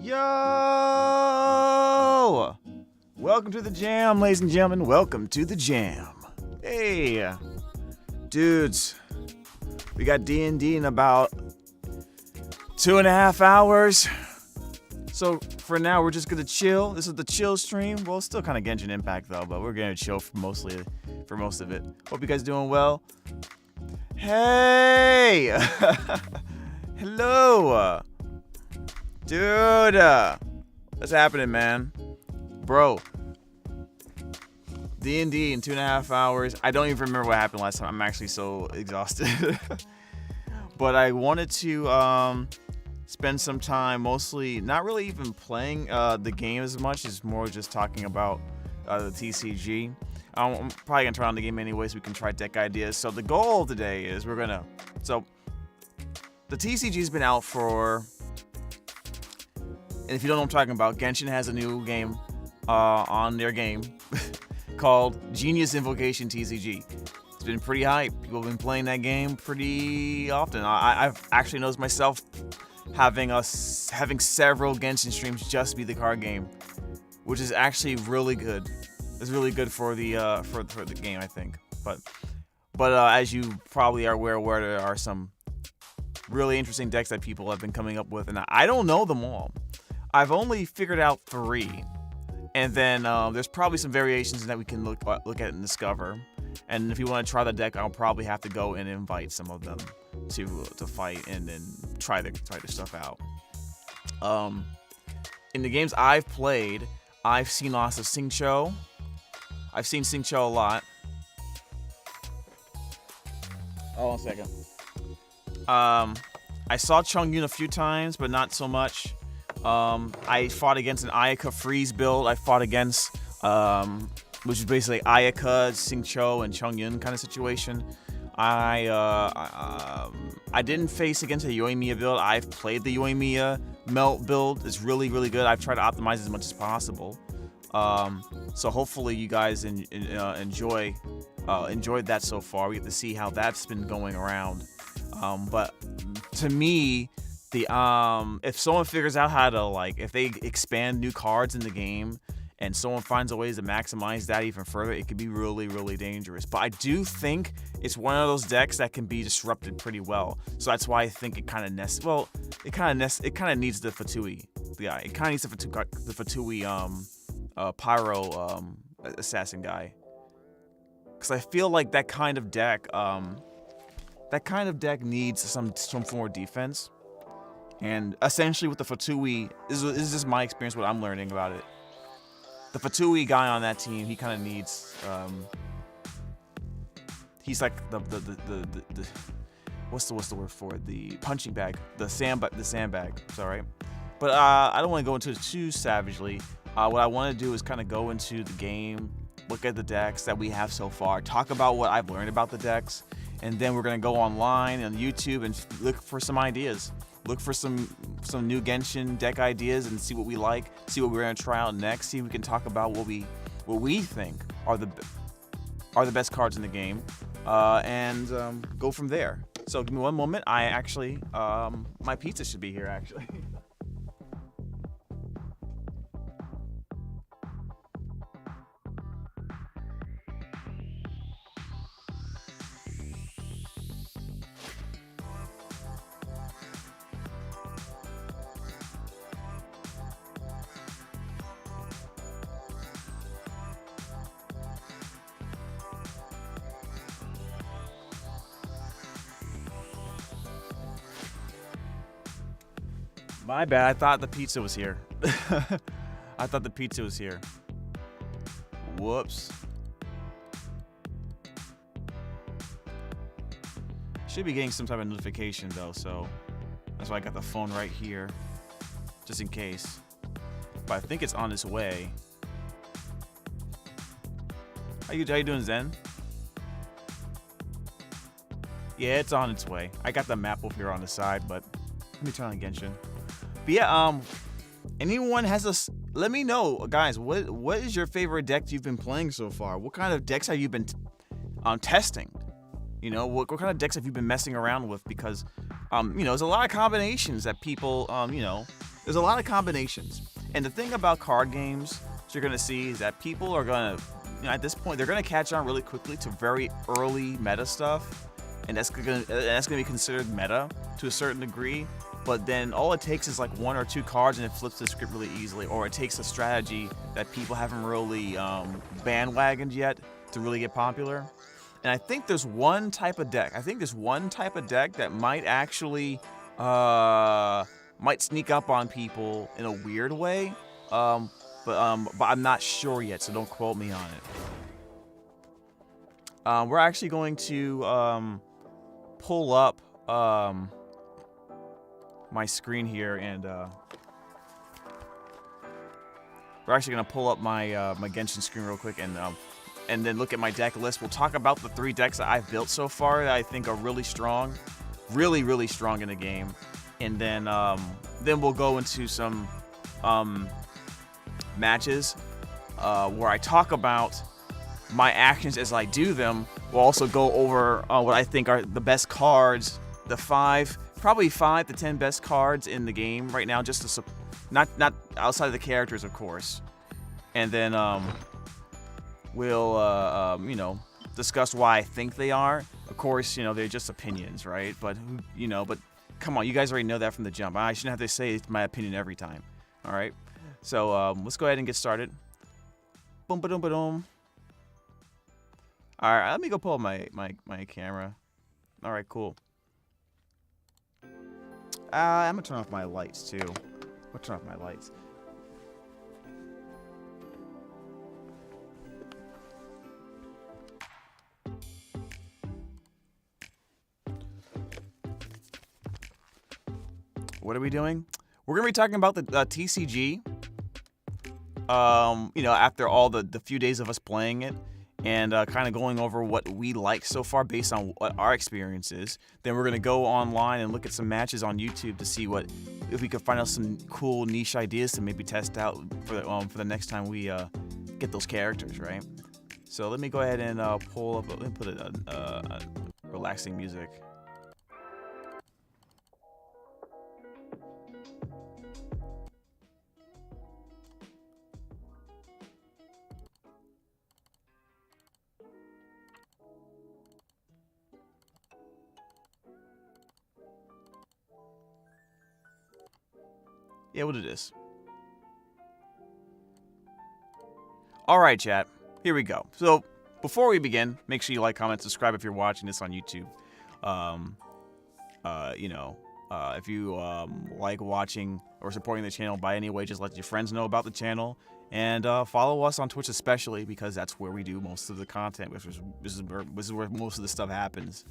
Yo! Welcome to the jam, ladies and gentlemen. Welcome to the jam. Hey, dudes. We got D&D in about 2.5 hours. So for now, we're just gonna chill. This is the chill stream. Well, it's still kind of Genshin Impact though, but we're gonna chill for most of it. Hope you guys doing well. Hey, hello, dude. What's happening, man, bro? D&D in 2.5 hours. I don't even remember what happened last time. I'm actually so exhausted. But I wanted to spend some time mostly not really even playing the game as much as more just talking about the TCG. I'm probably gonna turn on the game anyway so we can try deck ideas. So the goal today is so the TCG's been out for, and if you don't know what I'm talking about, Genshin has a new game on their game called Genius Invocation TCG. It's been pretty hype. People have been playing that game pretty often. I've actually noticed myself having several Genshin streams just be the card game, which is actually really good. It's really good for the game, I think. But as you probably are aware, there are some really interesting decks that people have been coming up with, and I don't know them all. I've only figured out 3, and then there's probably some variations that we can look at and discover. And if you want to try the deck, I'll probably have to go and invite some of them to fight and then try their stuff out. In the games I've played, I've seen lots of Xingqiu. I've seen Xingqiu a lot. Oh, 1 second. I saw Chongyun a few times, but not so much. I fought against an Ayaka freeze build. I fought against, which is basically Ayaka, Xingqiu, and Chongyun kind of situation. I didn't face against a Yoimiya build. I've played the Yoimiya melt build. It's really, really good. I've tried to optimize as much as possible. So hopefully you guys enjoyed that so far. We get to see how that's been going around. But to me, if someone figures out how to, if they expand new cards in the game and someone finds a ways to maximize that even further, it could be really, really dangerous. But I do think it's one of those decks that can be disrupted pretty well. So that's why I think it kind of needs the Fatui guy. It kind of needs the Fatui Pyro assassin guy. Because I feel like that kind of deck needs some form of defense. And essentially with the Fatui, this is just my experience, what I'm learning about it. The Fatui guy on that team, he kind of needs, he's like the what's the word for it? The punching bag, the sandbag. It's all right. But I don't want to go into it too savagely. What I want to do is kind of go into the game, look at the decks that we have so far, talk about what I've learned about the decks, and then we're gonna go online on YouTube and look for some ideas. Look for some new Genshin deck ideas and see what we like, see what we're gonna try out next, see if we can talk about what we think are the best cards in the game, and go from there. So give me one moment. I actually, my pizza should be here actually. My bad, I thought the pizza was here. Whoops. Should be getting some type of notification though, so that's why I got the phone right here, just in case. But I think it's on its way. How you doing, Zen? Yeah, it's on its way. I got the map over here on the side, but let me turn on Genshin. But yeah, anyone has let me know, guys, what is your favorite deck you've been playing so far? What kind of decks have you been testing? You know, what kind of decks have you been messing around with? Because, you know, there's a lot of combinations that people, you know, There's a lot of combinations. And the thing about card games you're going to see is that people are going to, at this point, they're going to catch on really quickly to very early meta stuff. And that's going to be considered meta to a certain degree. But then all it takes is like 1 or 2 cards and it flips the script really easily. Or it takes a strategy that people haven't really bandwagoned yet to really get popular. And I think there's one type of deck. That might actually might sneak up on people in a weird way. But I'm not sure yet, so don't quote me on it. We're actually going to pull up my screen here, and we're actually going to pull up my my Genshin screen real quick, and then look at my deck list. We'll talk about the 3 decks that I've built so far that I think are really strong, really strong in the game, and then we'll go into some matches where I talk about my actions as I do them. We'll also go over what I think are the best cards, probably 5 to 10 best cards in the game right now, just to not outside of the characters, of course. And then we'll discuss why I think they are. Of course, they're just opinions, right? But but come on, you guys already know that from the jump. I shouldn't have to say it's my opinion every time. All right. So let's go ahead and get started. Boom, ba-dum, ba-dum. All right, let me go pull up my camera. All right, cool. I'm gonna turn off my lights too. I'll turn off my lights. What are we doing? We're gonna be talking about the TCG. After all the few days of us playing it, and kind of going over what we like so far based on what our experience is. Then we're gonna go online and look at some matches on YouTube to see if we could find out some cool niche ideas to maybe test out for the next time we get those characters, right? So let me go ahead and pull up. Let me put a relaxing music. Yeah, we'll do this. All right, chat. Here we go. So before we begin, make sure you like, comment, subscribe if you're watching this on YouTube. If you like watching or supporting the channel by any way, just let your friends know about the channel. And follow us on Twitch especially, because that's where we do most of the content. This is where most of the stuff happens.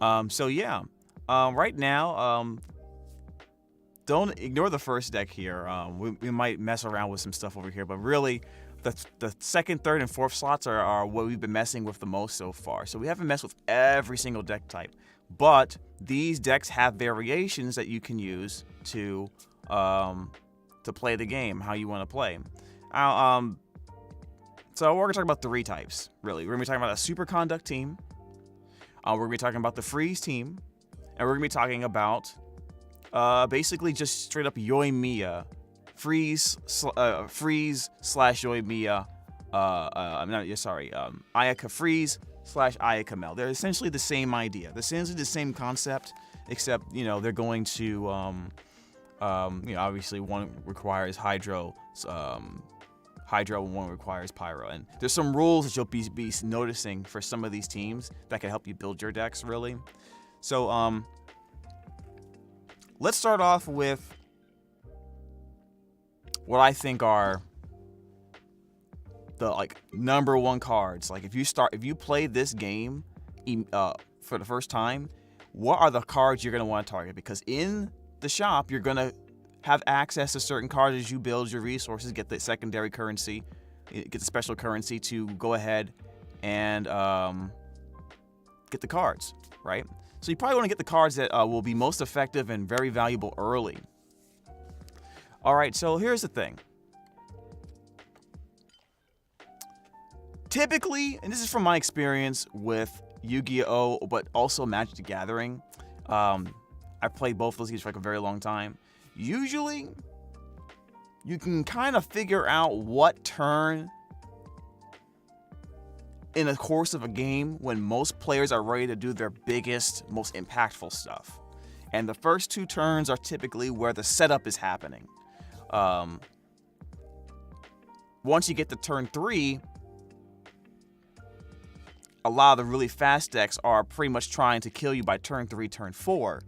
Right now, don't ignore the first deck here. We might mess around with some stuff over here, but really, the second, third, and fourth slots are what we've been messing with the most so far. So we haven't messed with every single deck type, but these decks have variations that you can use to play the game how you want to play. So we're gonna talk about 3 types. Really, we're gonna be talking about a superconduct team. We're gonna be talking about the freeze team, and we're gonna be talking about basically just straight up Yoimiya, freeze slash Yoimiya. Ayaka freeze slash Ayaka Mel. They're essentially the same idea. They're essentially the same concept, except they're going to obviously one requires Hydro, and one requires Pyro. And there's some rules that you'll be noticing for some of these teams that can help you build your decks really. So let's start off with what I think are the number 1 cards. Like if you play this game for the first time, what are the cards you're gonna want to target? Because in the shop, you're gonna have access to certain cards as you build your resources, get the secondary currency, get the special currency to go ahead and get the cards, right? So you probably want to get the cards that will be most effective and very valuable early. All right, so here's the thing. Typically, and this is from my experience with Yu-Gi-Oh, but also Magic the Gathering. I've played both those games for a very long time. Usually, you can kind of figure out what turn in the course of a game when most players are ready to do their biggest, most impactful stuff. And the first 2 turns are typically where the setup is happening. Once you get to turn 3, a lot of the really fast decks are pretty much trying to kill you by turn 3, turn 4.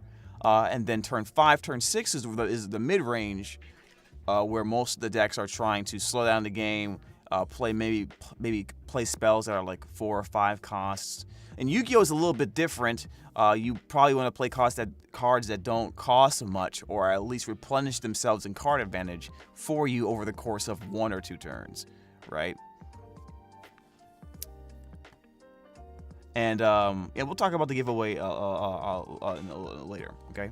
And then turn 5, turn 6 is the mid-range, where most of the decks are trying to slow down the game, play maybe play spells that are like 4 or 5 costs. And Yu-Gi-Oh is a little bit different. You probably want to play cards that don't cost much, or at least replenish themselves in card advantage for you over the course of 1 or 2 turns, right? And yeah, we'll talk about the giveaway later, okay?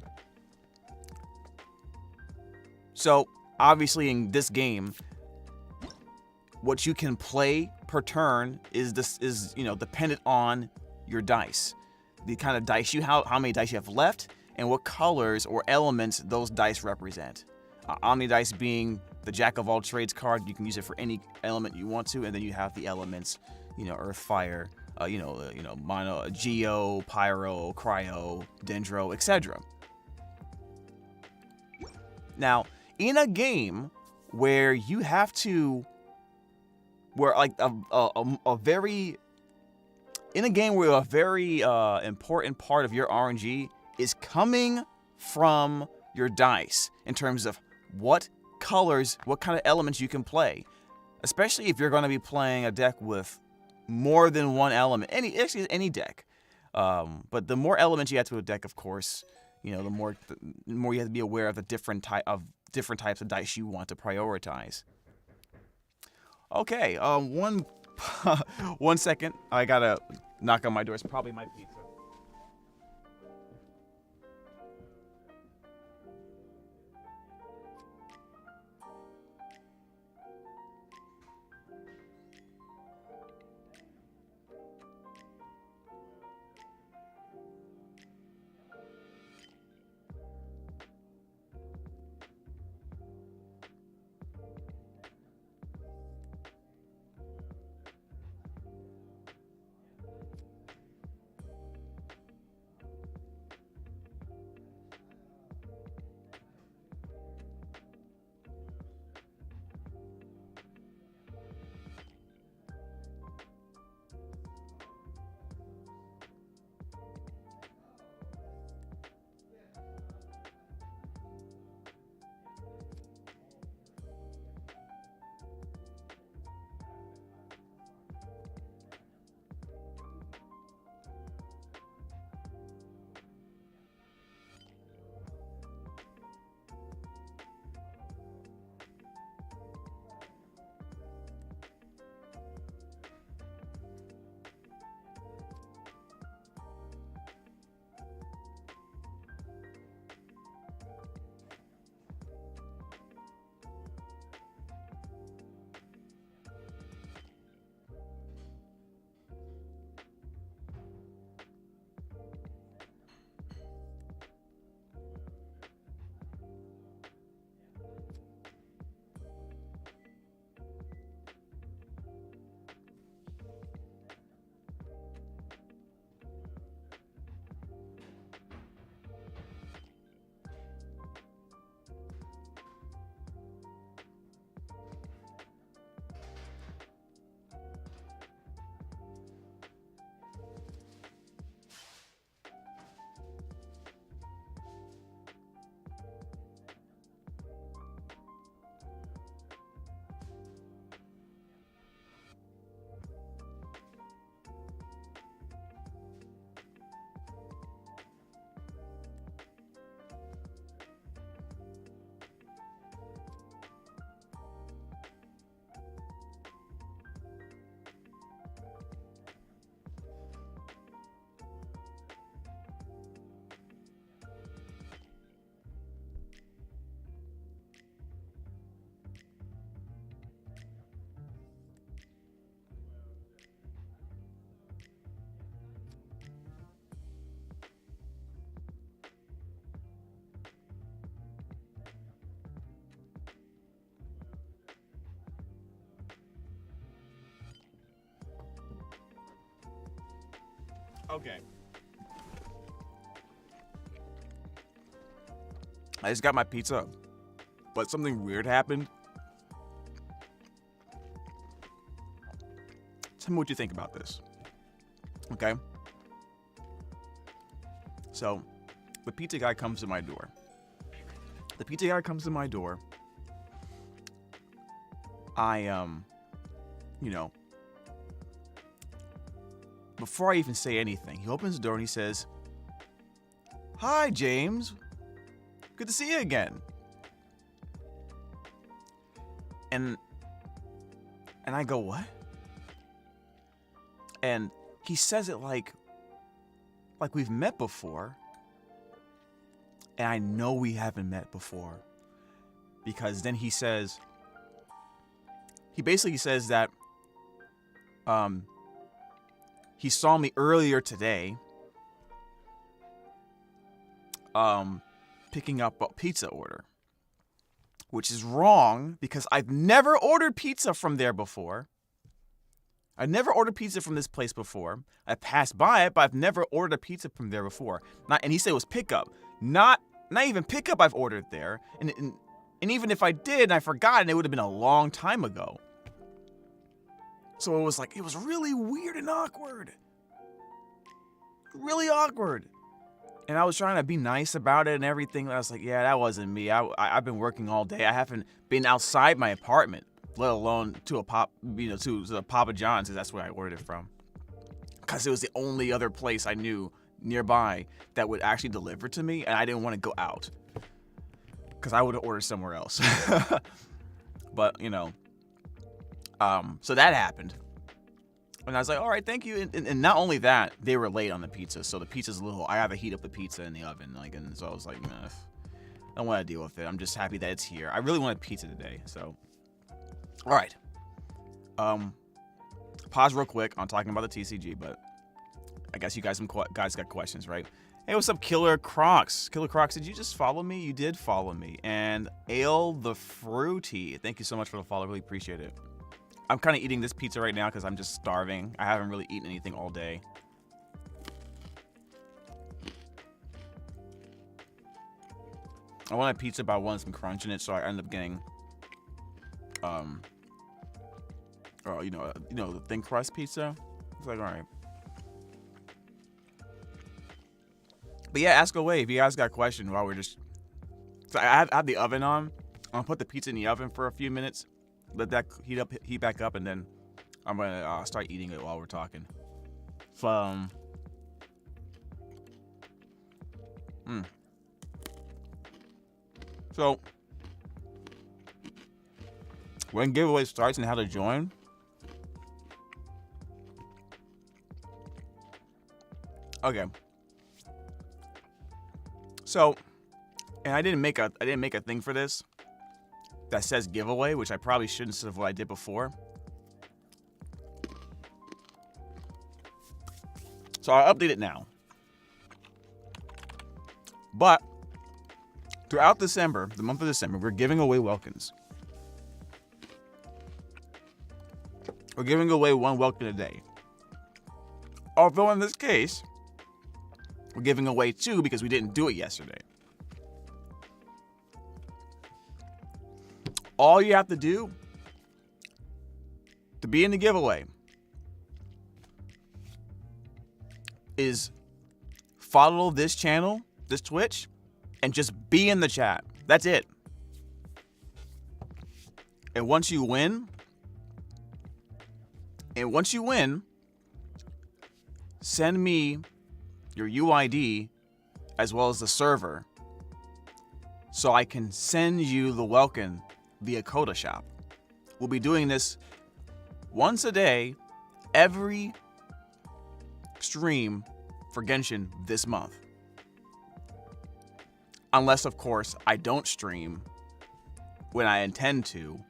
So obviously in this game, what you can play per turn is dependent on your dice, the kind of dice how many dice you have left, and what colors or elements those dice represent. Omni dice being the Jack of all trades card, you can use it for any element you want to, and then you have the elements, Earth, Fire, Mono, Geo, Pyro, Cryo, Dendro, etc. Now, in a game where you have to, a very important part of your RNG is coming from your dice in terms of what colors, what kind of elements you can play, especially if you're going to be playing a deck with more than one element, any deck. But the more elements you add to a deck, of course, the more you have to be aware of the different types of dice you want to prioritize. Okay, one second. I gotta knock on my door. It's probably my pizza. Okay. I just got my pizza, but something weird happened. Tell me what you think about this. Okay? So, the pizza guy comes to my door. Before I even say anything, he opens the door and he says, "Hi, James. Good to see you again." And I go, "What?" And he says it like we've met before. And I know we haven't met before. Because then he basically says that he saw me earlier today picking up a pizza order. Which is wrong because I've never ordered pizza from there before. I've never ordered pizza from this place before. I passed by it, but I've never ordered a pizza from there before. And he said it was pickup. Not even pickup I've ordered there. And even if I did and I forgot, it would have been a long time ago. So it was really weird and awkward. Really awkward. And I was trying to be nice about it and everything. I was like, yeah, that wasn't me. I've been working all day. I haven't been outside my apartment, let alone to the Papa John's, because that's where I ordered it from. Because it was the only other place I knew nearby that would actually deliver to me, and I didn't want to go out. Because I would have ordered somewhere else. But, so that happened. And I was like, all right, thank you. And not only that, they were late on the pizza. So the pizza's I gotta heat up the pizza in the oven. And so I was like, nah, I don't want to deal with it. I'm just happy that it's here. I really wanted pizza today. So, all right. Pause real quick on talking about the TCG, but I guess you guys got questions, right? Hey, what's up, Killer Crocs? Killer Crocs, did you just follow me? You did follow me. And Ale the Fruity, thank you so much for the follow. Really appreciate it. I'm kind of eating this pizza right now because I'm just starving. I haven't really eaten anything all day. I wanted pizza, but I wanted some crunch in it, so I ended up getting, the thin crust pizza. It's like, all right. But yeah, ask away if you guys got a question while we're just. So I have the oven on. I'm gonna put the pizza in the oven for a few minutes. Let that heat back up, and then I'm gonna start eating it while we're talking. So when giveaway starts and how to join. Okay. So, and I didn't make a thing for this that says giveaway, which I probably shouldn't instead of what I did before. So I'll update it now. But throughout December, the month of December, we're giving away Welkins. We're giving away one Welkin a day. Although in this case, we're giving away two because we didn't do it yesterday. All you have to do to be in the giveaway is follow this channel, this Twitch, and just be in the chat. That's it. And once you win, send me your UID as well as the server so I can send you the Welkin via Coda Shop. We'll be doing this once a day, every stream for Genshin this month. Unless, of course, I don't stream when I intend to,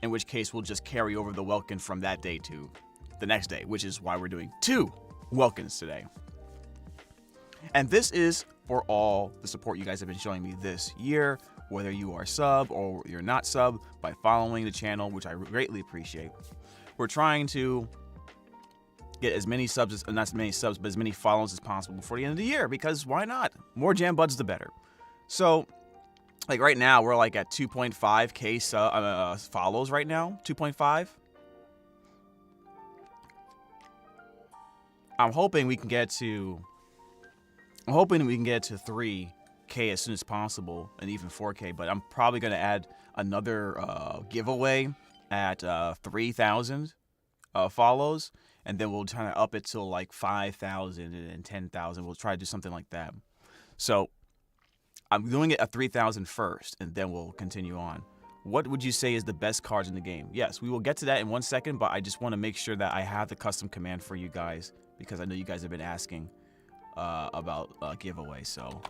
in which case we'll just carry over the Welkin from that day to the next day, which is why we're doing two Welkins today. And this is for all the support you guys have been showing me this year, whether you are sub or you're not sub, by following the channel, which I greatly appreciate. We're trying to get as many subs, not as many subs, but as many follows as possible before the end of the year, because why not? More jam buds, the better. So, like right now, we're like at 2.5k follows right now, 2.5. I'm hoping we can get to 3k as soon as possible, and even 4k, but I'm probably going to add another giveaway at 3,000 follows, and then we'll try to up it to like 5,000 and 10,000. We'll try to do something like that. So I'm doing it at 3,000 first, and then we'll continue on. What would you say is the best cards in the game? Yes, we will get to that in 1 second, but I just want to make sure that I have the custom command for you guys, because I know you guys have been asking about giveaway. So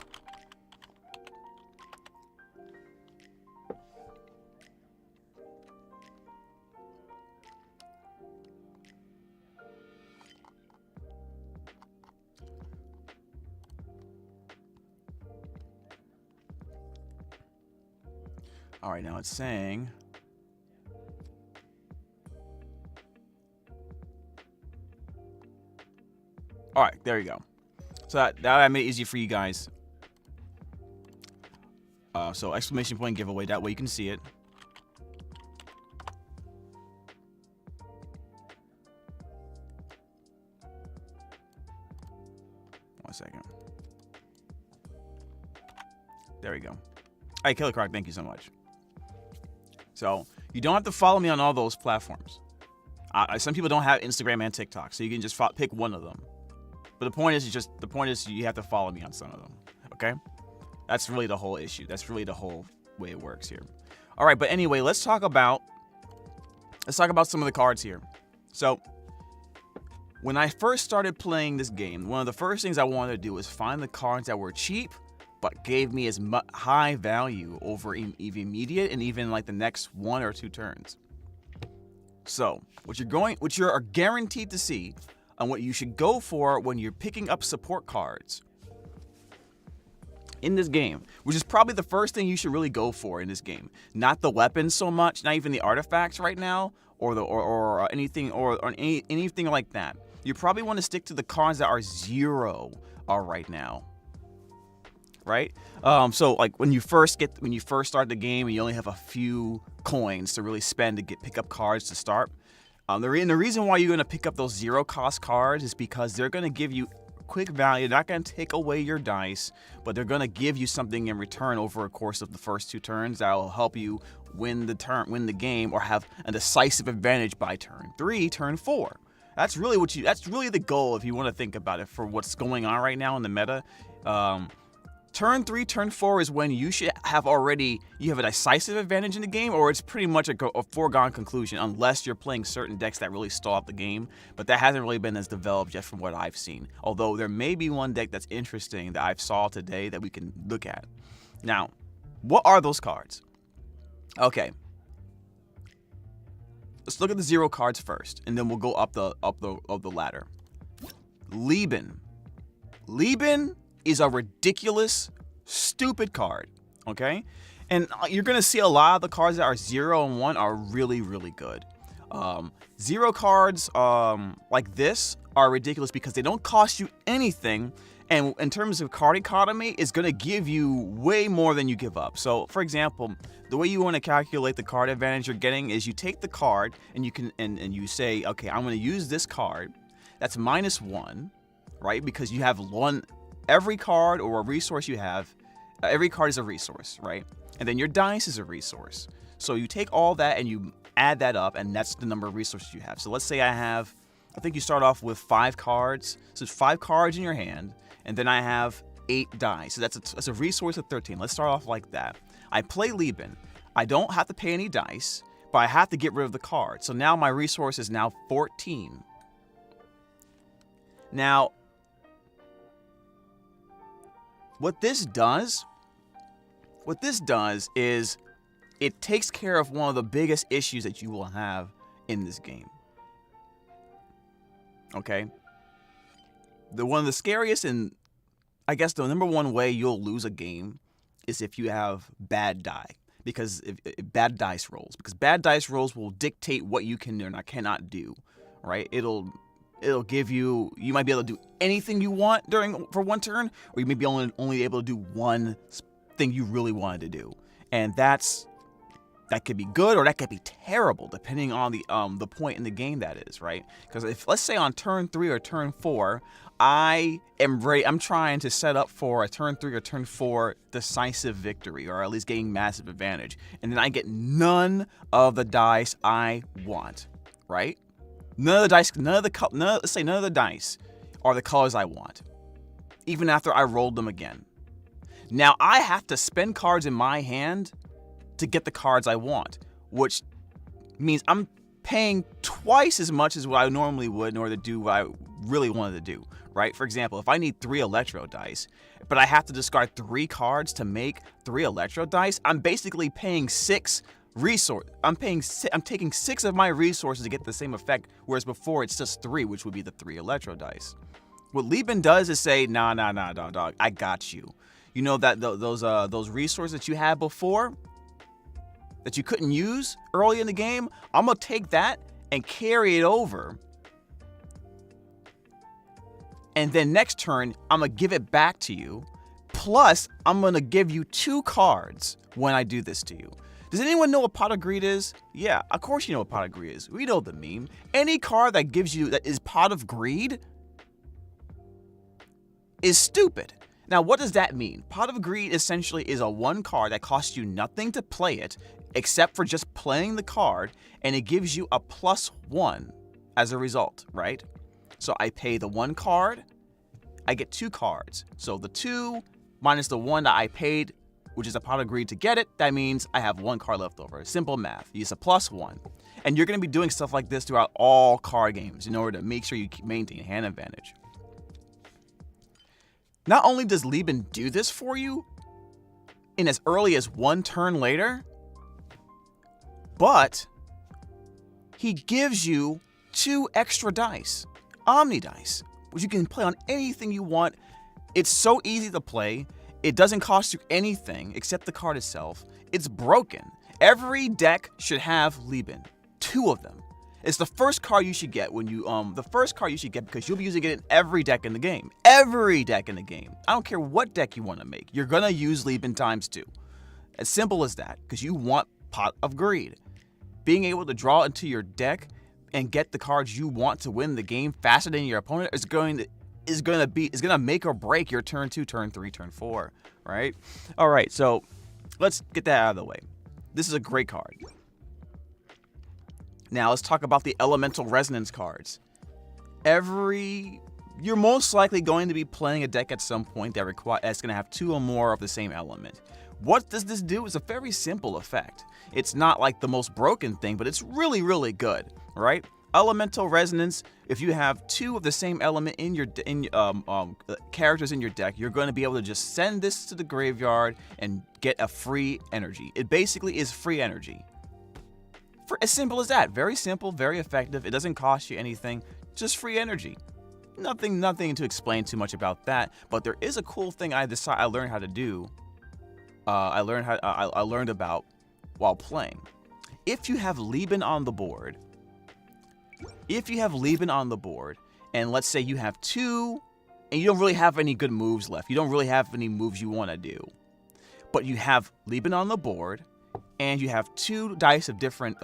all right, now it's saying, all right, there you go. So that I made it easy for you guys. So exclamation point giveaway, that way you can see it. One second. There we go. All right, Killer Croc, thank you so much. So you don't have to follow me on all those platforms. Some people don't have Instagram and TikTok, so you can just pick one of them. But the point is you have to follow me on some of them. Okay? That's really the whole issue. That's really the whole way it works here. All right, but anyway, let's talk about some of the cards here. So when I first started playing this game, one of the first things I wanted to do was find the cards that were cheap but gave me as high value over even immediate and even like the next 1 or 2 turns. So what you're guaranteed to see, and what you should go for when you're picking up support cards in this game, which is probably the first thing you should really go for in this game. Not the weapons so much, not even the artifacts right now, or anything anything like that. You probably want to stick to the cards that are 0 right now. Right? So like when you first start the game and you only have a few coins to really spend to pick up cards to start. The reason why you're going to pick up those 0 cost cards is because they're going to give you quick value. They're not going to take away your dice, but they're going to give you something in return over a course of the first 2 turns that will help you win the game, or have a decisive advantage by turn 3, turn 4. That's really the goal if you want to think about it for what's going on right now in the meta. Turn 3, turn 4 is when you should have a decisive advantage in the game, or it's pretty much a foregone conclusion, unless you're playing certain decks that really stall out the game. But that hasn't really been as developed yet from what I've seen. Although there may be one deck that's interesting that I've saw today that we can look at. Now, what are those cards? Okay. Let's look at the 0 cards first, and then we'll go up the ladder. Lieben is a ridiculous, stupid card, okay? And you're going to see a lot of the cards that are 0 and 1 are really, really good. 0 cards like this are ridiculous because they don't cost you anything, and in terms of card economy, it's going to give you way more than you give up. So, for example, the way you want to calculate the card advantage you're getting is you take the card and you say, okay, I'm going to use this card. That's -1, right? Because you have every card or a resource you have, every card is a resource, right? And then your dice is a resource. So you take all that and you add that up, and that's the number of resources you have. So let's say I think you start off with 5 cards. So it's 5 cards in your hand, and then I have 8 dice. So that's a resource of 13. Let's start off like that. I play Lieben. I don't have to pay any dice, but I have to get rid of the card. So now my resource is now 14. Now, what this does is it takes care of one of the biggest issues that you will have in this game. Okay? One of the scariest, and I guess the number one way you'll lose a game is if you have bad die. Because bad dice rolls. Because bad dice rolls will dictate what you can or cannot do. Right? It'll give you might be able to do anything you want for one turn, or you may be only able to do one thing you really wanted to do. And that could be good or that could be terrible, depending on the point in the game that is, right? Because if, let's say on turn 3 or turn 4, I'm trying to set up for a turn 3 or turn 4 decisive victory, or at least getting massive advantage, and then I get none of the dice I want, right? None of the dice are the colors I want, even after I rolled them again. Now I have to spend cards in my hand to get the cards I want, which means I'm paying twice as much as what I normally would in order to do what I really wanted to do, right? For example, if I need 3 electro dice, but I have to discard 3 cards to make 3 electro dice, I'm basically paying 6 resource. I'm taking 6 of my resources to get the same effect, whereas before it's just 3, which would be the 3 electro dice. What Lieben does is say, nah, dog, I got you. You know that those resources that you had before that you couldn't use early in the game, I'm gonna take that and carry it over. And then next turn, I'm gonna give it back to you. Plus, I'm gonna give you 2 cards when I do this to you. Does anyone know what Pot of Greed is? Yeah, of course you know what Pot of Greed is. We know the meme. Any card that is Pot of Greed is stupid. Now, what does that mean? Pot of Greed essentially is a 1 card that costs you nothing to play it, except for just playing the card, and it gives you a +1 as a result, right? So I pay the 1 card, I get 2 cards. So the 2 minus the 1 that I paid, which is a Pot of Greed to get it, that means I have 1 card left over. Simple math. Use a +1. And you're going to be doing stuff like this throughout all card games in order to make sure you maintain hand advantage. Not only does Lieben do this for you in as early as 1 turn later, but he gives you 2 extra dice, Omni dice, which you can play on anything you want. It's so easy to play. It doesn't cost you anything except the card itself. It's broken. Every deck should have Lieben, 2 of them. It's the first card you should get because you'll be using it in every deck in the game. Every deck in the game. I don't care what deck you want to make. You're gonna use Lieben ×2. As simple as that, because you want Pot of Greed. Being able to draw into your deck and get the cards you want to win the game faster than your opponent is gonna make or break your turn 2, turn 3, turn 4, right? All right, so let's get that out of the way. This is a great card. Now let's talk about the Elemental Resonance cards. You're most likely going to be playing a deck at some point that's going to have 2 or more of the same element. What does this do? It's a very simple effect. It's not like the most broken thing, but it's really, really good, right? Elemental Resonance, if you have 2 of the same element in your characters in your deck, you're going to be able to just send this to the graveyard and get a free energy. It basically is free energy. As simple as that. Very simple, very effective. It doesn't cost you anything, just free energy. Nothing to explain too much about that, but there is a cool thing I learned how to do. I learned about while playing. If you have Lieben on the board, and let's say you have 2, and you don't really have any good moves left, you don't really have any moves you want to do, but you have Lieben on the board, and you have 2 dice of different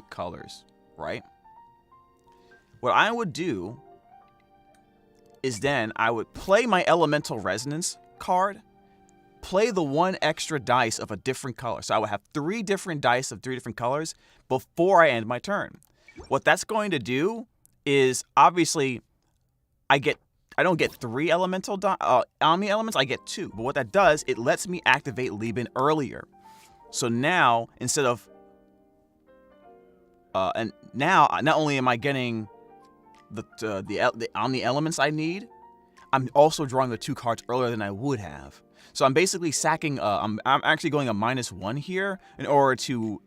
colors, right? What I would do is then I would play my Elemental Resonance card, play the 1 extra dice of a different color. So I would have 3 different dice of 3 different colors before I end my turn. What that's going to do is, obviously, I don't get 3 elemental Omni elements, I get 2. But what that does, it lets me activate Lieben earlier. So now, instead of, and now not only am I getting the Omni elements I need, I'm also drawing the 2 cards earlier than I would have. So I'm basically sacking. I'm actually going a -1 here in order to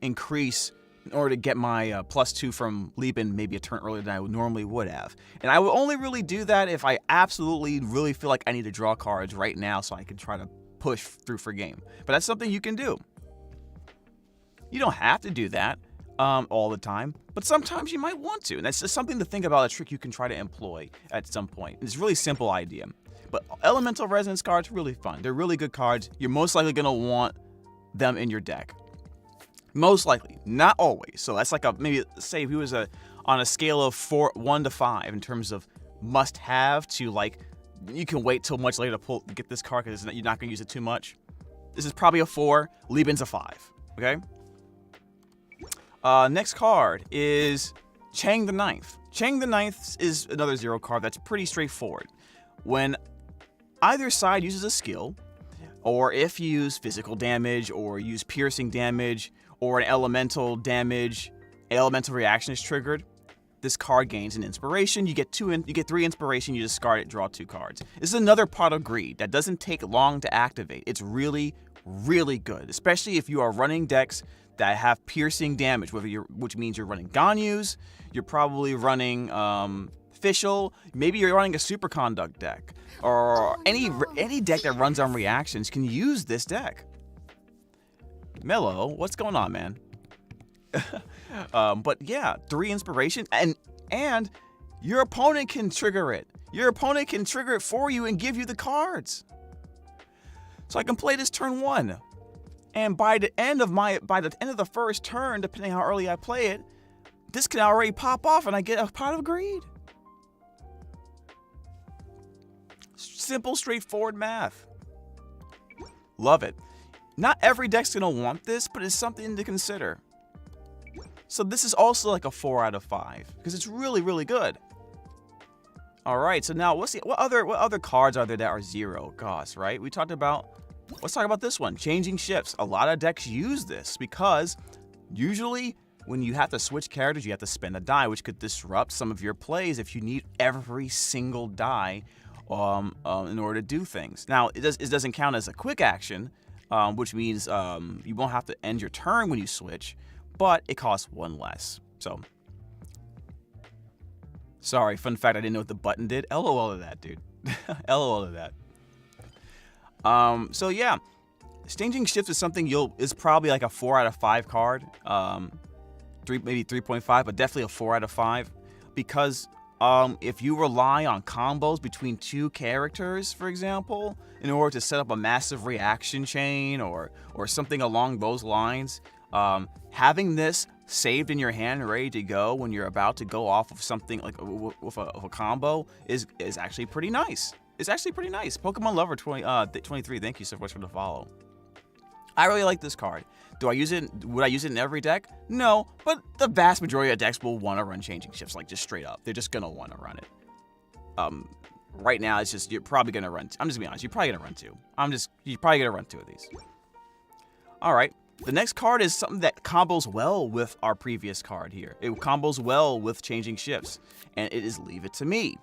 get my +2 from Lieben maybe a turn earlier than I normally would have. And I would only really do that if I absolutely really feel like I need to draw cards right now so I can try to push through for game. But that's something you can do. You don't have to do that. all the time, but sometimes you might want to. And that's just something to think about, a trick you can try to employ at some point. It's a really simple idea. But Elemental Resonance cards, really fun. They're really good cards. You're most likely going to want them in your deck. Most likely, not always. So that's like maybe say if he was on a scale of 1 to 5 in terms of must have to like, you can wait till much later to get this card because you're not going to use it too much. This is probably a 4. Liebin's a 5. Okay. Next card is Chang the Ninth. Chang the Ninth is another 0 card that's pretty straightforward. When either side uses a skill, or if you use physical damage, or use piercing damage, or an elemental reaction is triggered, this card gains an inspiration. You get 3 inspiration, you discard it, draw 2 cards. This is another Pot of Greed that doesn't take long to activate. It's really, really good, especially if you are running decks that have piercing damage, which means you're running Ganyus, you're probably running Fischl, maybe you're running a Superconduct deck, or any deck that runs on reactions can use this deck. Mello, what's going on, man? But yeah, 3 inspiration, and your opponent can trigger it. Your opponent can trigger it for you and give you the cards. So I can play this turn 1. And by the end of the first turn, depending how early I play it, this can already pop off and I get a Pot of Greed. Simple, straightforward math. Love it. Not every deck's gonna want this, but it's something to consider. So this is also like a 4 out of 5 because it's really, really good. All right, so now what other cards are there that are 0 cost, right? Let's talk about this one, Changing Shifts. A lot of decks use this because usually when you have to switch characters, you have to spend a die, which could disrupt some of your plays if you need every single die in order to do things. Now, it doesn't count as a quick action, which means you won't have to end your turn when you switch, but it costs 1 less. So, sorry, fun fact, I didn't know what the button did. LOL to that, dude. LOL to that. So yeah, Changing Shifts is something is probably like a 4 out of 5 card, maybe 3.5, but definitely a 4 out of 5, because if you rely on combos between 2 characters, for example, in order to set up a massive reaction chain or something along those lines, having this saved in your hand, ready to go when you're about to go off of something like with a combo is actually pretty nice. It's actually pretty nice. Pokemon Lover 23, thank you so much for the follow. I really like this card. Do I use it? Would I use it in every deck? No, but the vast majority of decks will want to run Changing Shifts, like just straight up. They're just gonna want to run it. Right now, it's just you're probably gonna run. I'm just gonna be honest. You're probably gonna run 2. You're probably gonna run 2 of these. All right. The next card is something that combos well with our previous card here. It combos well with Changing Shifts, and it is Leave It to Me.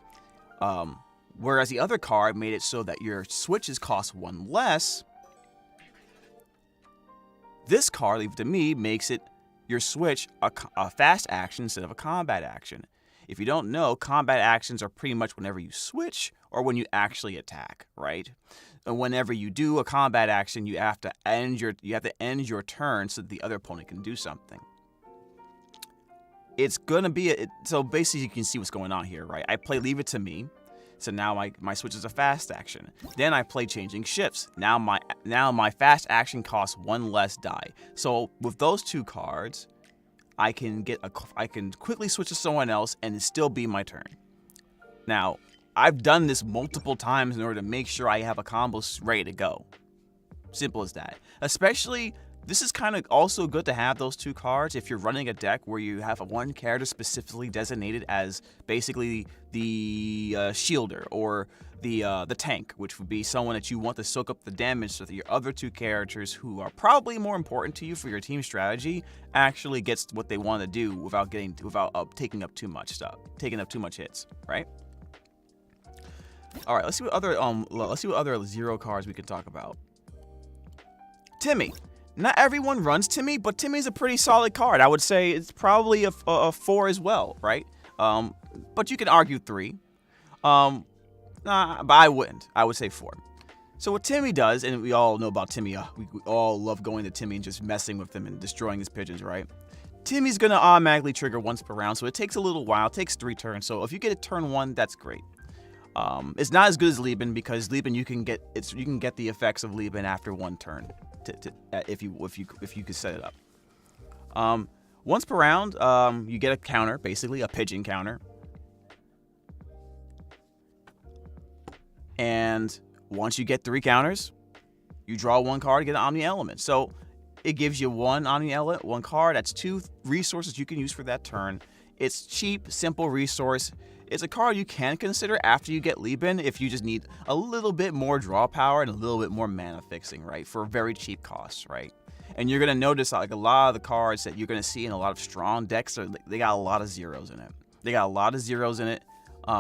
Whereas the other card made it so that your switches cost 1 less, this card, Leave It to Me, makes it your switch a fast action instead of a combat action. If you don't know, combat actions are pretty much whenever you switch or when you actually attack, right? And whenever you do a combat action, you have to end your turn so that the other opponent can do something. It's gonna be so basically you can see what's going on here, right? I play Leave It to Me. So now my switch is a fast action. Then I play Changing Shifts. Now my fast action costs 1 less die. So with those 2 cards, I can quickly switch to someone else and it still be my turn. Now, I've done this multiple times in order to make sure I have a combo ready to go. Simple as that. Especially, this is kind of also good to have those 2 cards if you're running a deck where you have one character specifically designated as basically the shielder or the tank, which would be someone that you want to soak up the damage so that your other 2 characters who are probably more important to you for your team strategy actually gets what they want to do without taking up too much hits, right? All right, let's see what other 0 cards we can talk about. Timmy. Not everyone runs Timmy, but Timmy's a pretty solid card. I would say it's probably a 4 as well, right? But you can argue 3. But I wouldn't. I would say 4. So what Timmy does, and we all know about Timmy, we all love going to Timmy and just messing with him and destroying his pigeons, right? Timmy's going to automatically trigger once per round, so it takes a little while. It takes 3 turns, so if you get it turn 1, that's great. It's not as good as Lieben, because Lieben you can get the effects of Lieben after 1 turn, if you could set it up. Once per round, you get a counter, basically a pigeon counter. And once you get 3 counters, you draw 1 card to get an Omni Element. So it gives you 1 Omni Element, 1 card. That's 2 resources you can use for that turn. It's cheap, simple resource. It's a card you can consider after you get Lieben if you just need a little bit more draw power and a little bit more mana fixing, right? For very cheap costs, right? And you're going to notice like a lot of the cards that you're going to see in a lot of strong decks, they got a lot of zeros in it. They got a lot of zeros in it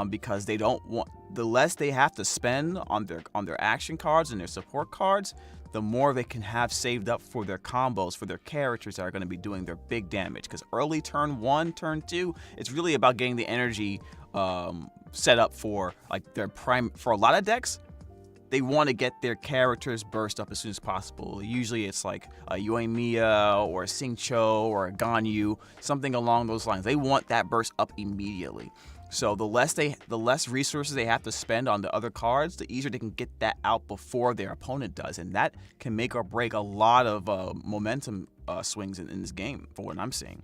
because they don't want, the less they have to spend on their action cards and their support cards, the more they can have saved up for their combos, for their characters that are going to be doing their big damage. Because early turn 1, turn 2, it's really about getting the energy set up for like their prime. For a lot of decks, they want to get their characters burst up as soon as possible. Usually it's like a Yoimiya or a Xingqiu or a Ganyu, something along those lines. They want that burst up immediately. So the less resources they have to spend on the other cards, the easier they can get that out before their opponent does, and that can make or break a lot of momentum swings in this game, for what I'm seeing.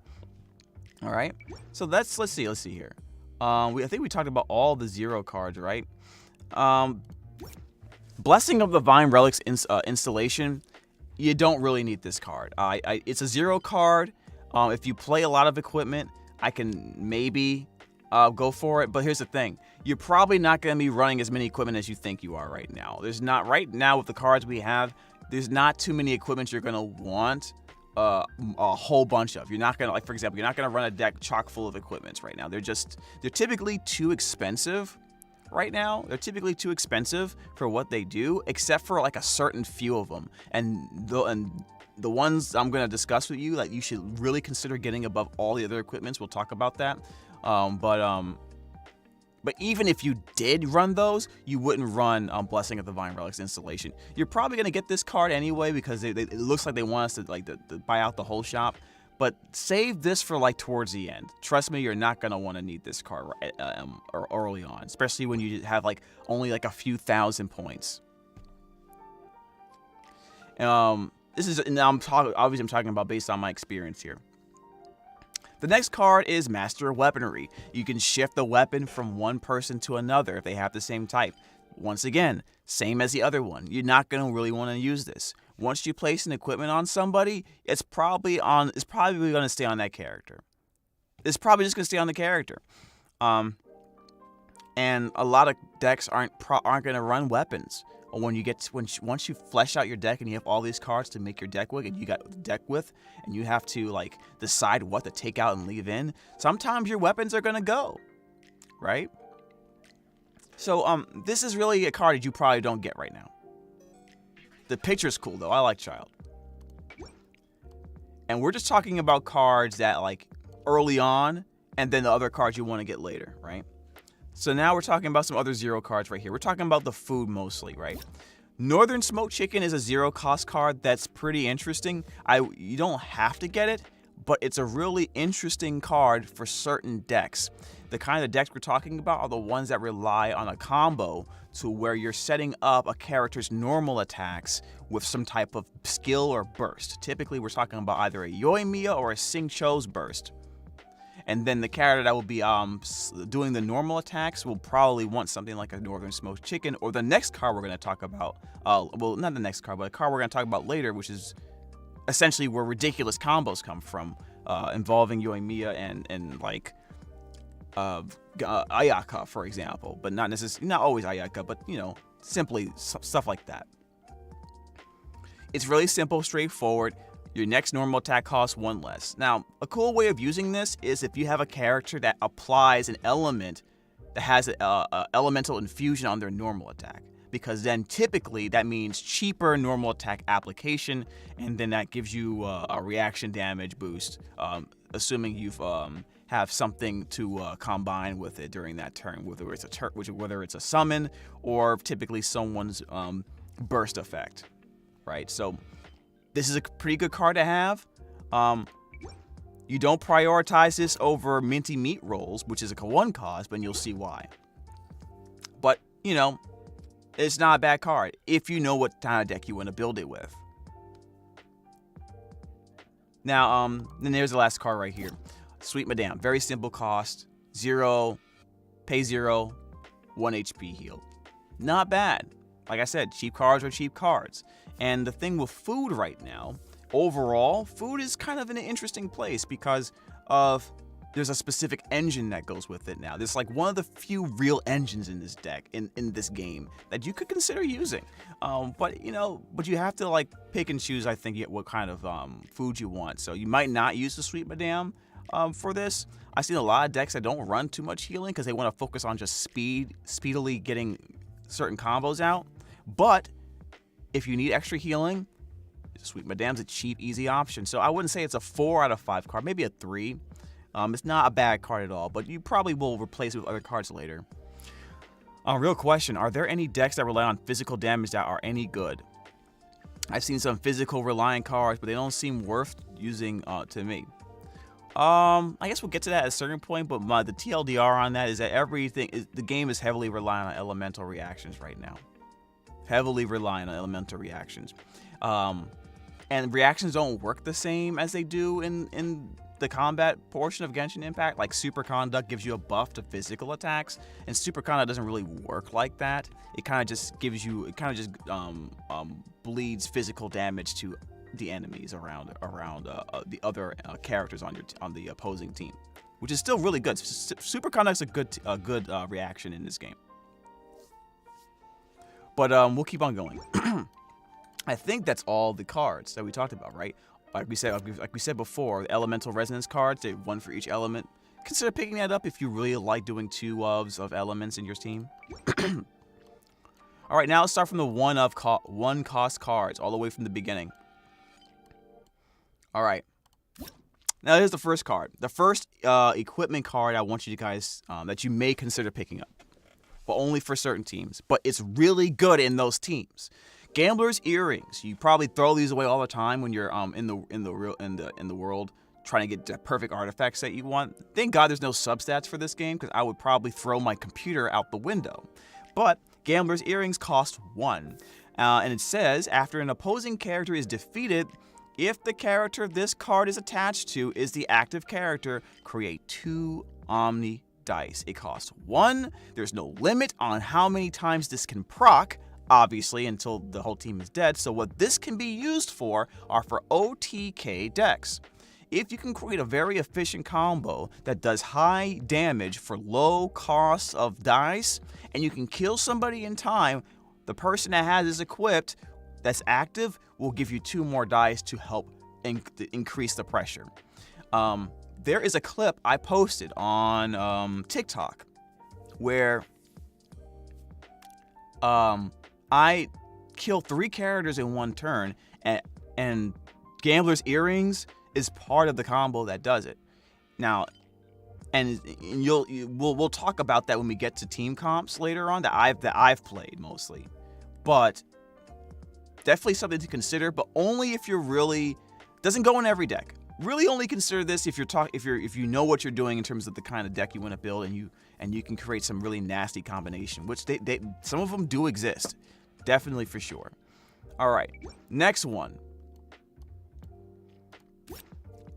All right, so let's see here. I think we talked about all the 0 cards, right? Blessing of the Divine Relics installation. You don't really need this card. It's a 0 card. If you play a lot of equipment, I can maybe go for it. But here's the thing. You're probably not going to be running as many equipment as you think you are right now. Right now with the cards we have, there's not too many equipment you're going to want a whole bunch of. You're not going to, like, for example, you're not going to run a deck chock full of equipments right now. They're typically too expensive right now. They're typically too expensive for what they do, except for like a certain few of them. And the ones I'm going to discuss with you that you should really consider getting above all the other equipments, we'll talk about that. But even if you did run those, you wouldn't run Blessing of the Divine Relics installation. You're probably gonna get this card anyway because it looks like they want us to buy out the whole shop. But save this for like towards the end. Trust me, you're not gonna want to need this card early on, especially when you have like only like a few thousand points. This is, and obviously I'm talking about based on my experience here. The next card is Master of Weaponry. You can shift the weapon from one person to another if they have the same type. Once again, same as the other one. You're not going to really want to use this. Once you place an equipment on somebody, it's probably going to stay on that character. It's probably just going to stay on the character. And a lot of decks aren't going to run weapons. Once you flesh out your deck and you have all these cards to make your deck with, and you got the deck with, and you have to like decide what to take out and leave in, sometimes your weapons are gonna go, right? So this is really a card that you probably don't get right now. The picture's cool though. I like Child. And we're just talking about cards that like early on, and then the other cards you want to get later, right? So now we're talking about some other 0 cards right here. We're talking about the food mostly, right? Northern Smoked Chicken is a 0 cost card that's pretty interesting. You don't have to get it, but it's a really interesting card for certain decks. The kind of decks we're talking about are the ones that rely on a combo to where you're setting up a character's normal attacks with some type of skill or burst. Typically, we're talking about either a Yoimiya or a Xingqiu's burst. And then the character that will be doing the normal attacks will probably want something like a Northern Smoked Chicken, or the next card we're going to talk about. Well, not the next card, but a card we're going to talk about later, which is essentially where ridiculous combos come from, involving Yoimiya and like Ayaka, for example. But not always Ayaka, but you know, simply stuff like that. It's really simple, straightforward. Your next normal attack costs 1 less. Now, a cool way of using this is if you have a character that applies an element that has an elemental infusion on their normal attack. Because then typically that means cheaper normal attack application, and then that gives you a reaction damage boost, assuming you've have something to combine with it during that turn, whether it's a summon or typically someone's burst effect, right? So this is a pretty good card to have. You don't prioritize this over minty meat rolls, which is a 1 cost, but you'll see why. But, you know, it's not a bad card if you know what kind of deck you want to build it with. Now, then there's the last card right here. Sweet Madame. Very simple cost. 0, pay 0, 1 HP heal. Not bad. Like I said, cheap cards are cheap cards. And the thing with food right now, overall, food is kind of in an interesting place because of there's a specific engine that goes with it now. There's like one of the few real engines in this deck, in this game, that you could consider using. But you have to like pick and choose, I think, what kind of food you want. So you might not use the Sweet Madame for this. I've seen a lot of decks that don't run too much healing because they want to focus on just speedily getting certain combos out. But if you need extra healing, Sweet Madame's a cheap, easy option. So I wouldn't say it's a 4 out of 5 card, maybe a 3. It's not a bad card at all, but you probably will replace it with other cards later. Real question, are there any decks that rely on physical damage that are any good? I've seen some physical reliant cards, but they don't seem worth using to me. I guess we'll get to that at a certain point, but the TLDR on that is that the game is heavily reliant on elemental reactions right now. Heavily reliant on elemental reactions. And reactions don't work the same as they do in the combat portion of Genshin Impact. Like Super Conduct gives you a buff to physical attacks, and Super Conduct doesn't really work like that. It kind of just bleeds physical damage to the enemies around the other characters on the opposing team, which is still really good. Super Conduct's a good reaction in this game. But we'll keep on going. I think that's all the cards that we talked about, right? Like we said before, the elemental resonance cards, they're 1 for each element. Consider picking that up if you really like doing 2 of elements in your team. All right, now let's start from the 1 cost cards all the way from the beginning. All right. Now here's the first card. The first equipment card I want you guys that you may consider picking up, but only for certain teams. But it's really good in those teams. Gambler's Earrings. You probably throw these away all the time when you're in the world trying to get the perfect artifacts that you want. Thank God there's no substats for this game because I would probably throw my computer out the window. But Gambler's Earrings cost 1, and it says after an opposing character is defeated, if the character this card is attached to is the active character, create 2 Omni dice. It costs 1. There's no limit on how many times this can proc, obviously, until the whole team is dead. So what this can be used for are for OTK decks. If you can create a very efficient combo that does high damage for low costs of dice, and you can kill somebody in time, the person that has this equipped that's active will give you 2 more dice to help increase the pressure. There is a clip I posted on TikTok where I kill 3 characters in 1 turn, and Gambler's Earrings is part of the combo that does it. Now, and we'll talk about that when we get to team comps later on that I've played mostly, but definitely something to consider. But only if you're really doesn't go in every deck. Really, only consider this if you know what you're doing in terms of the kind of deck you want to build, and you can create some really nasty combination, which some of them do exist, definitely for sure. All right, next one.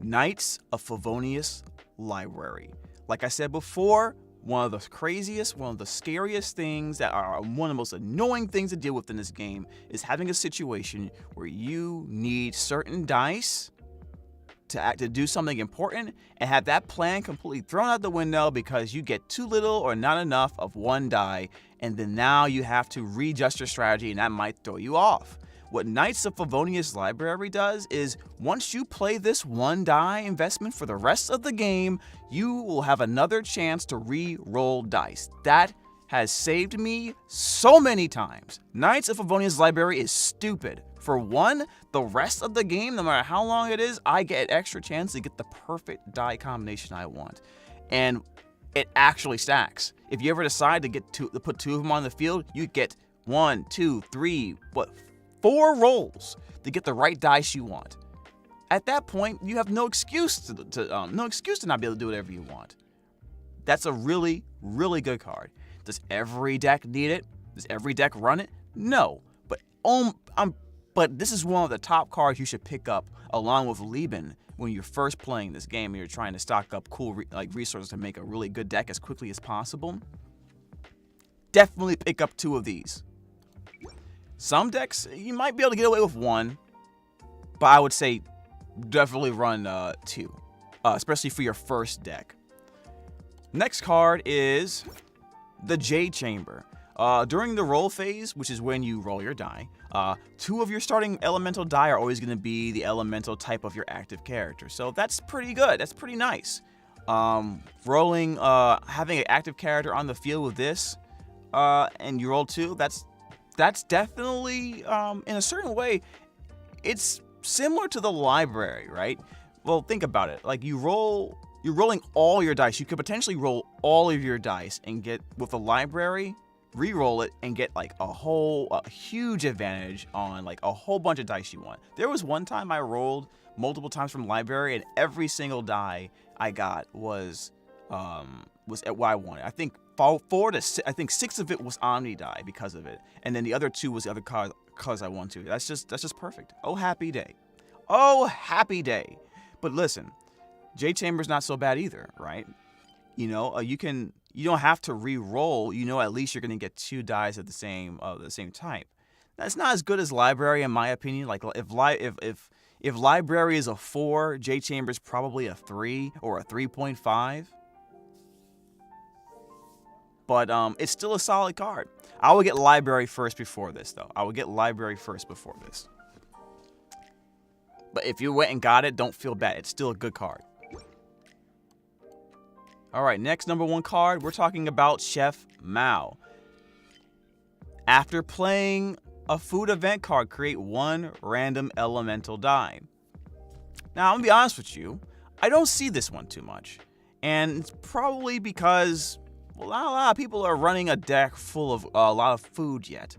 Knights of Favonius Library. Like I said before, one of the craziest, one of the scariest things that are one of the most annoying things to deal with in this game is having a situation where you need certain dice to do something important and have that plan completely thrown out the window because you get too little or not enough of one die, and then now you have to readjust your strategy, and that might throw you off. What Knights of Favonius Library does is once you play this 1 die investment for the rest of the game, you will have another chance to re-roll dice. That has saved me so many times. Knights of Favonius Library is stupid. For 1, the rest of the game, no matter how long it is, I get an extra chance to get the perfect die combination I want. And it actually stacks. If you ever decide to put 2 of them on the field, you get 1, 2, 3, 4 rolls to get the right dice you want. at that point, you have no excuse to not be able to do whatever you want. That's a really, really good card. Does every deck need it? Does every deck run it? No. But this is one of the top cards you should pick up along with Lieben when you're first playing this game and you're trying to stock up cool resources to make a really good deck as quickly as possible. Definitely pick up 2 of these. Some decks, you might be able to get away with 1, but I would say definitely run 2, especially for your first deck. Next card is the Jade Chamber. During the roll phase, which is when you roll your die, 2 of your starting elemental die are always going to be the elemental type of your active character. So that's pretty good. That's pretty nice. Having an active character on the field with this, and you roll 2, that's definitely, in a certain way, it's similar to the library, right? Well, think about it. Like you're rolling all your dice. You could potentially roll all of your dice and get, with the library, re-roll it and get like a huge advantage on like a whole bunch of dice you want. There was one time I rolled multiple times from library and every single die I got was at what I wanted. I think 6 of it was Omni die because of it, and then the other 2 was the other cards I wanted to. That's just perfect. Oh happy day. Oh happy day. But listen, Jade Chamber's not so bad either, right? You know, you don't have to re-roll. You know, at least you're going to get 2 dice of the same type. That's not as good as library in my opinion. Like if library is a 4, Jade Chamber's probably a 3 or a 3.5. But it's still a solid card. I would get library first before this, though. But if you went and got it, don't feel bad. It's still a good card. All right, next number 1 card, we're talking about Chef Mao. After playing a food event card, create 1 random elemental die. Now, I'm going to be honest with you. I don't see this one too much. And it's probably because, well, not a lot of people are running a deck full of a lot of food yet.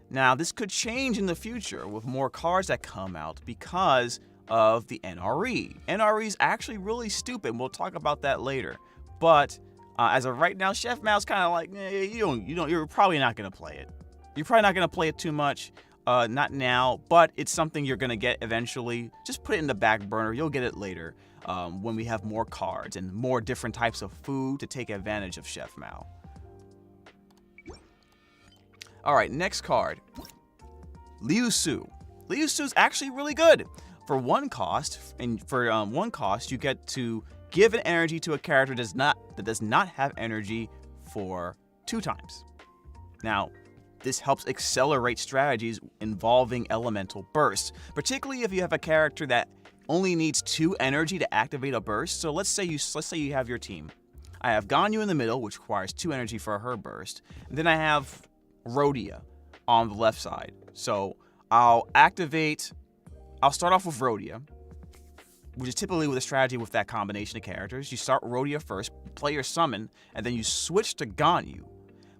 Now, this could change in the future with more cards that come out because of the NRE. NRE is actually really stupid, and we'll talk about that later. But as of right now, Chef Mao's kind of like, you're probably not going to play it. You're probably not going to play it too much, not now, but it's something you're going to get eventually. Just put it in the back burner. You'll get it later when we have more cards and more different types of food to take advantage of Chef Mao. All right, next card, Liu Su. Liu Su is actually really good. For 1 cost, you get to give an energy to a character that does not have energy for 2 times. Now, this helps accelerate strategies involving elemental bursts, particularly if you have a character that only needs 2 energy to activate a burst. So let's say you have your team. I have Ganyu in the middle, which requires 2 energy for her burst. And then I have Rhodia on the left side. So I'll start off with Rhodia, which is typically with a strategy with that combination of characters. You start Rhodia first, play your summon, and then you switch to Ganyu.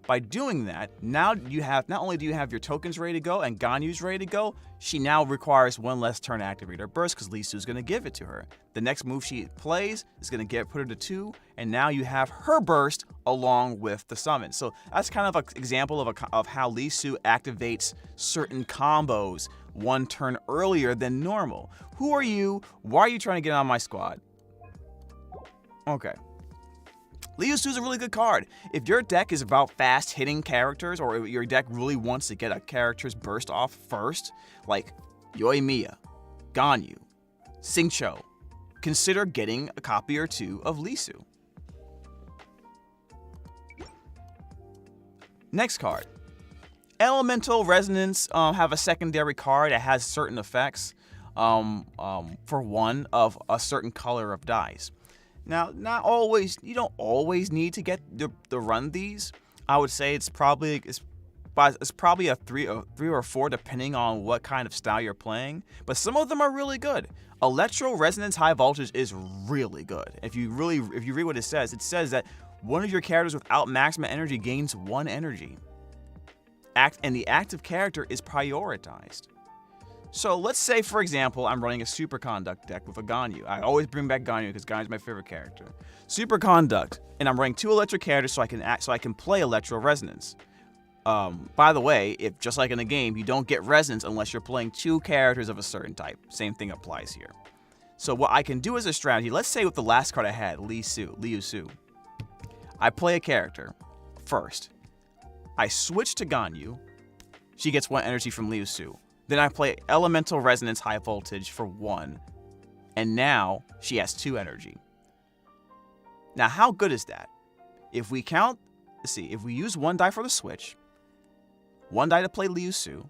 By doing that, now not only do you have your tokens ready to go and Ganyu's ready to go, she now requires 1 less turn to activate her burst because Lee Su's going to give it to her. The next move she plays is going to put her to 2, and now you have her burst along with the summon. So that's kind of an example of how Lee Su activates certain combos 1 turn earlier than normal. Who are you? Why are you trying to get on my squad? Okay. Liu Su is a really good card. If your deck is about fast-hitting characters, or if your deck really wants to get a character's burst off first, like Yoimiya, Ganyu, Xingqiu, consider getting a copy or 2 of Liu Su. Next card. Elemental Resonance have a secondary card that has certain effects for 1 of a certain color of dice. Now, you don't always need to get to run these. I would say it's probably a 3 or 4 depending on what kind of style you're playing. But some of them are really good. Electro Resonance High Voltage is really good. If you read what it says that one of your characters without maximum energy gains 1 energy. And the active character is prioritized. So let's say, for example, I'm running a Superconduct deck with a Ganyu. I always bring back Ganyu because Ganyu's my favorite character. Superconduct, and I'm running 2 Electro characters so I can play Electro Resonance. By the way, if just like in the game, you don't get Resonance unless you're playing 2 characters of a certain type. Same thing applies here. So what I can do as a strategy, let's say with the last card I had, Liu Su. I play a character first. I switch to Ganyu. She gets 1 energy from Liu Su. Then I play Elemental Resonance High Voltage for 1. And now she has 2 energy. Now, how good is that? If we count, let's see, if we use 1 die for the switch, 1 die to play Liu Su,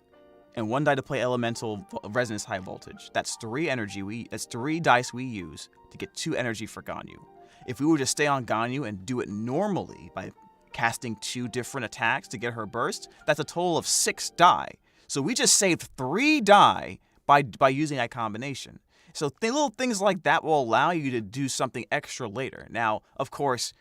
and 1 die to play Elemental Resonance High Voltage, that's 3 energy. That's 3 dice we use to get 2 energy for Ganyu. If we were to stay on Ganyu and do it normally by casting 2 different attacks to get her burst, that's a total of 6 die. So we just saved 3 die by using that combination. So little things like that will allow you to do something extra later. Now, of course,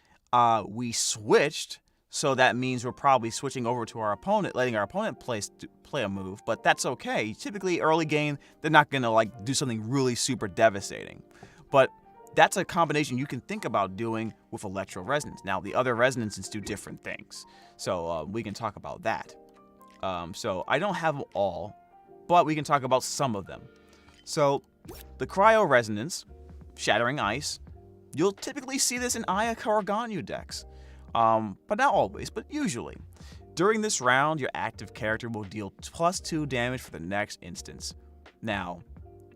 we switched, so that means we're probably switching over to our opponent, letting our opponent play a move, but that's okay. Typically, early game, they're not going to do something really super devastating. But that's a combination you can think about doing with Electro Resonance. Now, the other resonances do different things, so we can talk about that. So I don't have them all, but we can talk about some of them. So the Cryo Resonance, Shattering Ice, you'll typically see this in Ayaka or Ganyu decks. But not always, but usually. During this round, your active character will deal +2 damage for the next instance. Now,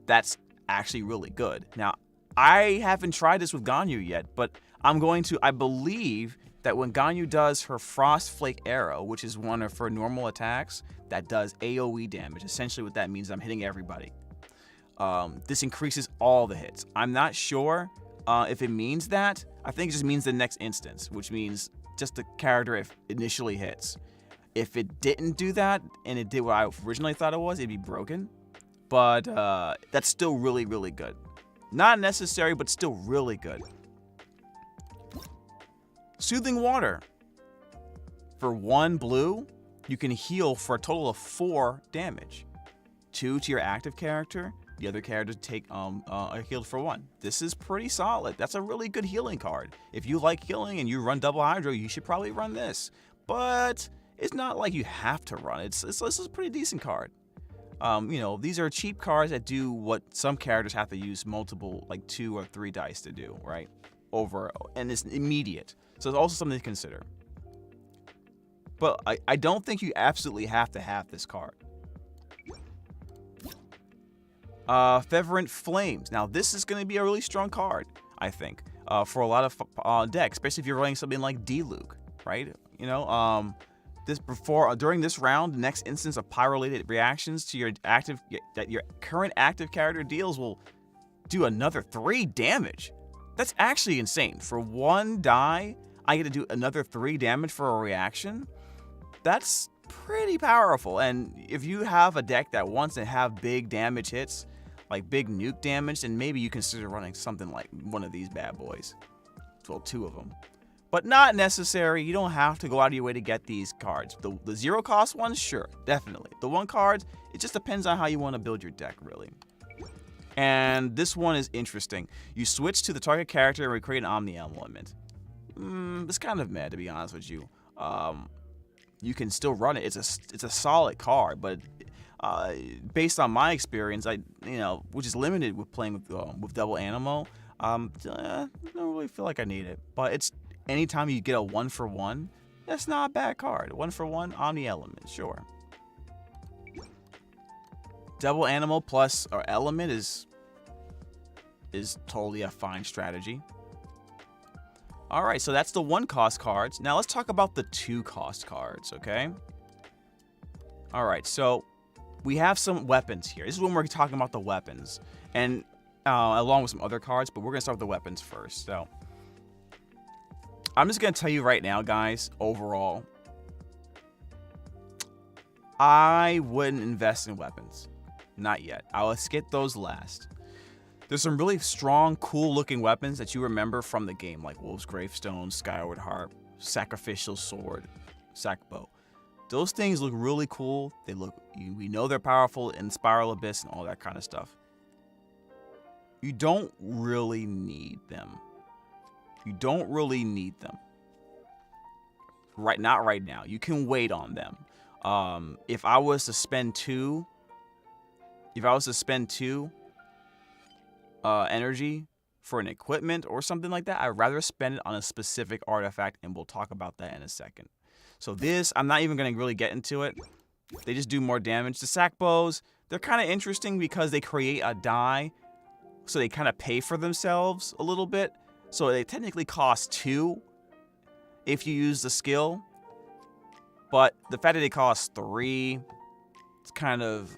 that's actually really good. Now, I haven't tried this with Ganyu yet, but I believe that when Ganyu does her Frost Flake Arrow, which is one of her normal attacks, that does AoE damage. Essentially what that means is I'm hitting everybody. This increases all the hits. I'm not sure if it means that. I think it just means the next instance, which means just the character if initially hits. If it didn't do that, and it did what I originally thought it was, it'd be broken. But that's still really, really good. Not necessary, but still really good. Soothing Water. For 1 blue, you can heal for a total of 4 damage. 2 to your active character. The other character take healed for 1. This is pretty solid. That's a really good healing card. If you like healing and you run double hydro, you should probably run this. But it's not like you have to run it. This is a pretty decent card. These are cheap cards that do what some characters have to use multiple, 2 or 3 dice to do, right? And it's immediate. So it's also something to consider. But I don't think you absolutely have to have this card. Fervent Flames. Now, this is going to be a really strong card, I think, for a lot of decks, especially if you're running something like D-Luke, right? During this round, the next instance of pyro-related reactions to your current active character deals will do another 3 damage. That's actually insane. For 1 die, I get to do another 3 damage for a reaction. That's pretty powerful. And if you have a deck that wants to have big damage hits, like big nuke damage, then maybe you consider running something like one of these bad boys. Well, 2 of them. But not necessary. You don't have to go out of your way to get these cards. The 0 cost ones, sure, definitely. The 1 cards, it just depends on how you want to build your deck, really. And this one is interesting. You switch to the target character and recreate an Omni element. It's kind of mad, to be honest with you. You can still run it. It's a solid card, but based on my experience, which is limited with playing with double Animo, I don't really feel like I need it. But it's anytime you get a 1-for-1, that's not a bad card. 1-for-1 Omni element, sure. Double Animal plus or element is totally a fine strategy. All right, so that's the 1-cost cards. Now let's talk about the 2-cost cards, okay? All right, so we have some weapons here. This is when we're talking about the weapons, and along with some other cards, but we're gonna start with the weapons first. So I'm just gonna tell you right now, guys, overall, I wouldn't invest in weapons. Not yet. I'll skip those last. There's some really strong, cool-looking weapons that you remember from the game, like Wolf's Gravestone, Skyward Harp, Sacrificial Sword, Sackbow. Those things look really cool. We know they're powerful in Spiral Abyss and all that kind of stuff. You don't really need them. You don't really need them. Not right now. You can wait on them. If I was to spend two energy for an equipment or something like that, I'd rather spend it on a specific artifact, and we'll talk about that in a second. So this, I'm not even going to really get into it. They just do more damage. The sack bows, they're kind of interesting because they create a die, so they kind of pay for themselves a little bit. So they technically cost 2 if you use the skill, but the fact that they cost 3, it's kind of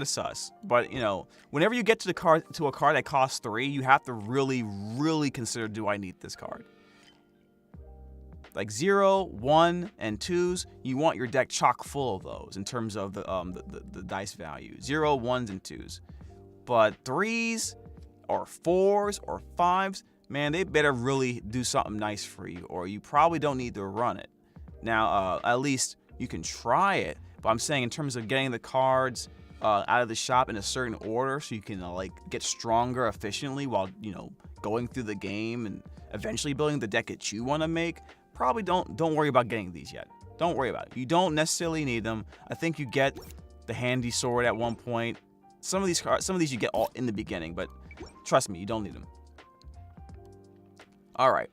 sus. But you know, whenever you get to a card that costs 3, you have to really, really consider, do I need this card? Like 0, 1, and 2s, you want your deck chock full of those in terms of the dice value. 0, 1s, and 2s. But 3s or 4s or 5s, man, they better really do something nice for you, or you probably don't need to run it. Now, at least you can try it, but I'm saying in terms of getting the cards out of the shop in a certain order so you can like get stronger efficiently while, you know, going through the game and eventually building the deck that you want to make, probably don't worry about getting these yet. Don't worry about it. You don't necessarily need them. I think you get the handy sword at one point. Some of these you get all in the beginning, but trust me, you don't need them. All right.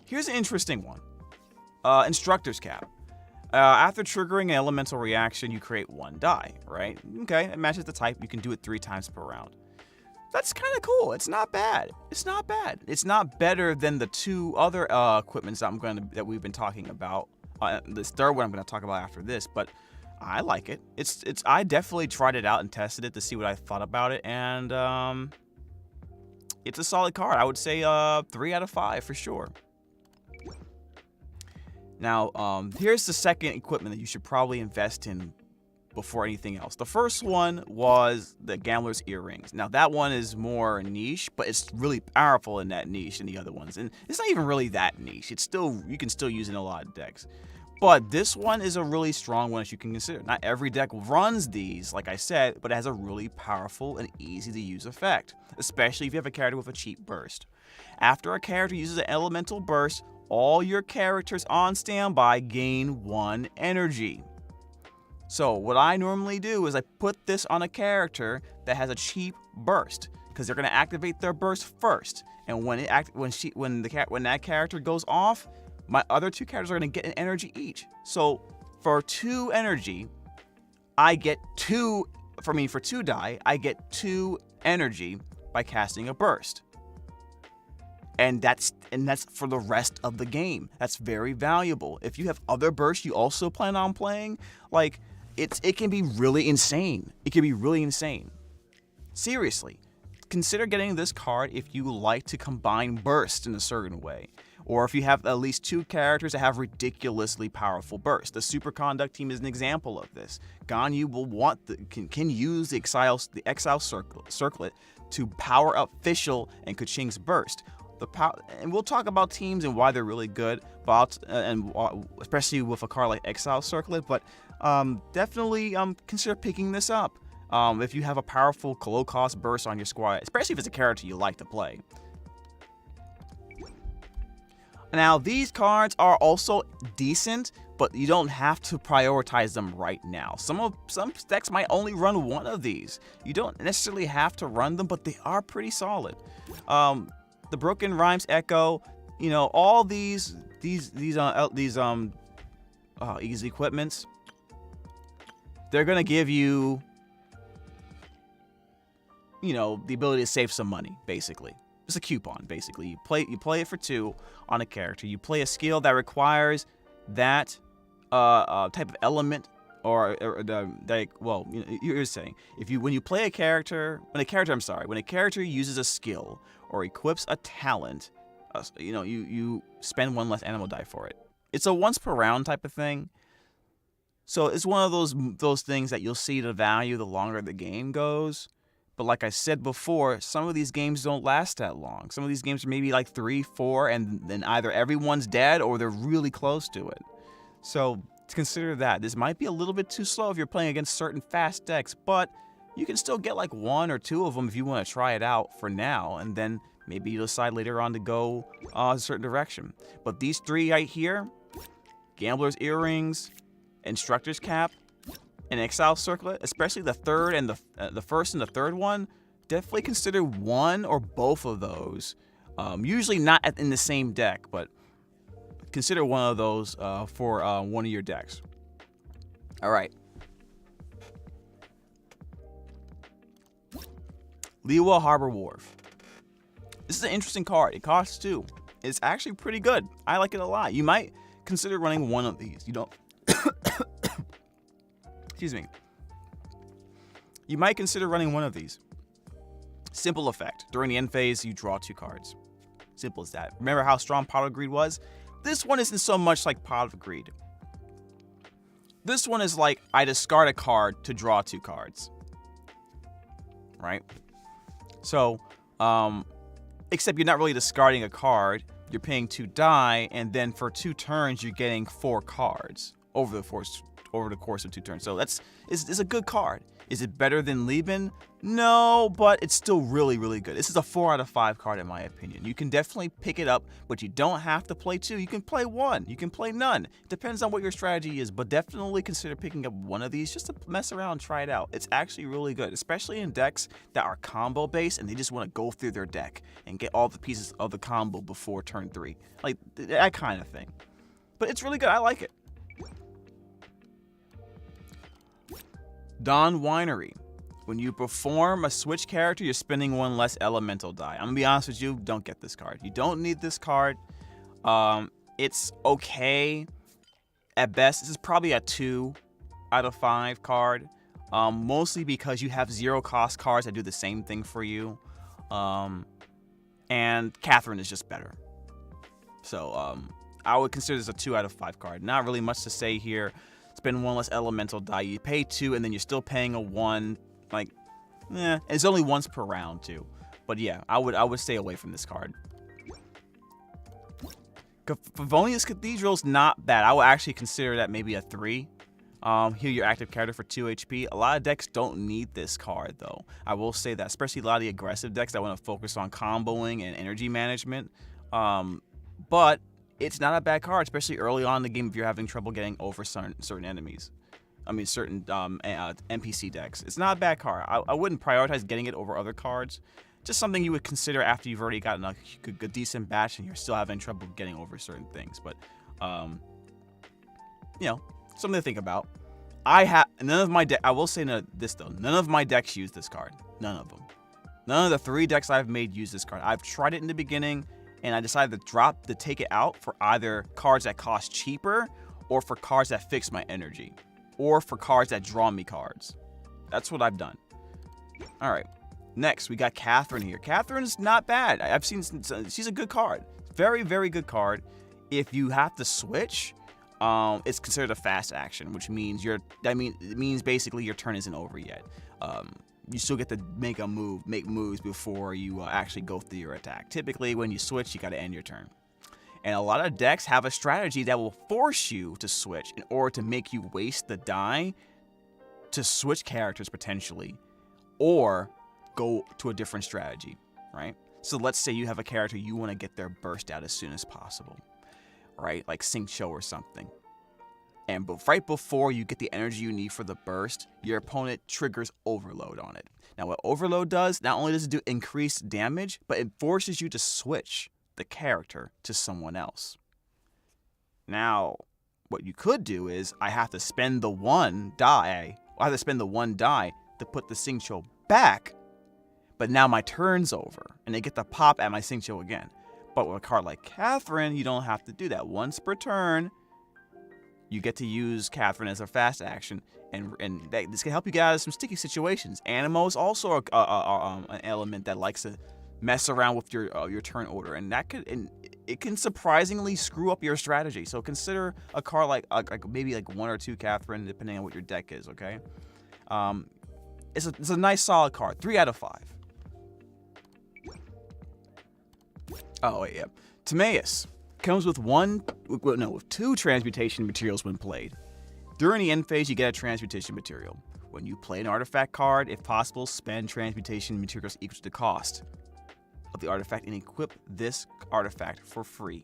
Here's an interesting one. Instructor's Cap. After triggering an elemental reaction, you create 1 die, right? Okay, it matches the type. You can do it 3 times per round. That's kind of cool. It's not bad. It's not bad. It's not better than the 2 other equipments that we've been talking about. This third one I'm going to talk about after this, but I like it. I definitely tried it out and tested it to see what I thought about it, and it's a solid card. I would say 3 out of 5 for sure. Now, here's the second equipment that you should probably invest in before anything else. The first one was the Gambler's Earrings. Now, that one is more niche, but it's really powerful in that niche than the other ones. And it's not even really that niche. You can still use it in a lot of decks. But this one is a really strong one, as you can consider. Not every deck runs these, like I said, but it has a really powerful and easy to use effect, especially if you have a character with a cheap burst. After a character uses an elemental burst, all your characters on standby gain 1 energy. So what I normally do is I put this on a character that has a cheap burst, because they're going to activate their burst first. And when that character goes off, my other 2 characters are going to get an energy each. So for 2 energy, I get 2. For 2 die, I get 2 energy by casting a burst. And that's for the rest of the game. That's very valuable. If you have other bursts you also plan on playing, like it can be really insane. It can be really insane. Seriously, consider getting this card if you like to combine bursts in a certain way, or if you have at least 2 characters that have ridiculously powerful bursts. The Superconduct team is an example of this. Ganyu will can use the Exile Circlet to power up Fischl and Keqing's burst. And we'll talk about teams and why they're really good, especially with a card like Exile Circlet. But definitely consider picking this up if you have a powerful low-cost burst on your squad, especially if it's a character you like to play. Now, these cards are also decent, but you don't have to prioritize them right now. Some decks might only run 1 of these. You don't necessarily have to run them, but they are pretty solid. The Broken Rhymes Echo, you know, all these easy equipments, they're gonna give you, you know, the ability to save some money, basically. It's a coupon, basically. You play it for 2 on a character. You play a skill that requires that type of element, or well, you know, you're saying when a character uses a skill or equips a talent, you know, you spend 1 less animal die for it. It's a once per round type of thing. So it's one of those things that you'll see the value the longer the game goes. But like I said before, some of these games don't last that long. Some of these games are maybe like 3, 4, and then either everyone's dead or they're really close to it. So consider that. This might be a little bit too slow if you're playing against certain fast decks, but you can still get like 1 or 2 of them if you want to try it out for now, and then maybe you'll decide later on to go a certain direction. But these 3 right here, Gambler's Earrings, Instructor's Cap, and Exile Circlet, especially the third and the first and the third one, definitely consider one or both of those. Usually not in the same deck, but consider one of those for one of your decks. All right. Liyue Harbor Wharf. This is an interesting card. It costs 2. It's actually pretty good. I like it a lot. You might consider running one of these. You don't. Excuse me. You might consider running one of these. Simple effect. During the end phase, you draw 2 cards. Simple as that. Remember how strong Pot of Greed was? This one isn't so much like Pot of Greed. This one is like, I discard a card to draw 2 cards. Right? So, except you're not really discarding a card. You're paying 2 die, and then for 2 turns, you're getting 4 cards over the course of 2 turns. So it's a good card. Is it better than Lieben? No, but it's still really, really good. This is a 4 out of 5 card in my opinion. You can definitely pick it up, but you don't have to play 2. You can play 1. You can play none. It depends on what your strategy is, but definitely consider picking up one of these just to mess around and try it out. It's actually really good, especially in decks that are combo based and they just want to go through their deck and get all the pieces of the combo before turn 3. Like that kind of thing. But it's really good. I like it. Dawn Winery. When you perform a switch character, you're spending 1 less elemental die. I'm gonna be honest with you, don't get this card. You don't need this card. It's okay at best. This is probably a 2 out of 5 card. Mostly because you have 0 cost cards that do the same thing for you. And Catherine is just better. So I would consider this a 2 out of 5 card. Not really much to say here. Spend 1 less elemental die. You pay 2, and then you're still paying a 1. Like, it's only once per round too. But yeah, I would stay away from this card. Favonius Cathedral's not bad. I would actually consider that maybe a 3. Heal your active character for 2 HP. A lot of decks don't need this card though. I will say that, especially a lot of the aggressive decks that want to focus on comboing and energy management. But it's not a bad card, especially early on in the game if you're having trouble getting over certain enemies. I mean, certain NPC decks. It's not a bad card. I wouldn't prioritize getting it over other cards. Just something you would consider after you've already gotten a decent batch and you're still having trouble getting over certain things. But, you know, something to think about. None of my I will say this though. None of my decks use this card. None of them. None of the 3 decks I've made use this card. I've tried it in the beginning, and I decided to take it out for either cards that cost cheaper, or for cards that fix my energy, or for cards that draw me cards. That's what I've done. All right. Next, we got Catherine here. Catherine's not bad. I've seen she's a good card. Very, very good card. If you have to switch, it's considered a fast action, which means it means basically your turn isn't over yet. You still get to make moves before you actually go through your attack. Typically, when you switch, you got to end your turn. And a lot of decks have a strategy that will force you to switch in order to make you waste the die to switch characters potentially, or go to a different strategy, right? So let's say you have a character you want to get their burst out as soon as possible, right? Like Xingqiu or something. And right before you get the energy you need for the burst, your opponent triggers Overload on it. Now what Overload does, not only does it do increased damage, but it forces you to switch the character to someone else. Now, what you could do is, I have to spend the 1 die. I have to spend the 1 die to put the Xingqiu back, but now my turn's over, and they get to pop at my Xingqiu again. But with a card like Catherine, you don't have to do that. Once per turn, you get to use Catherine as a fast action, and this can help you get out of some sticky situations. Animo is also an element that likes to mess around with your turn order, and it can surprisingly screw up your strategy. So consider a card like maybe like 1 or 2 Catherine, depending on what your deck is. Okay, it's a nice solid card. 3 out of 5. Oh wait, yeah. Timaeus comes with 2 transmutation materials when played. During the end phase, you get a transmutation material. When you play an artifact card, if possible, spend transmutation materials equal to the cost of the artifact and equip this artifact for free.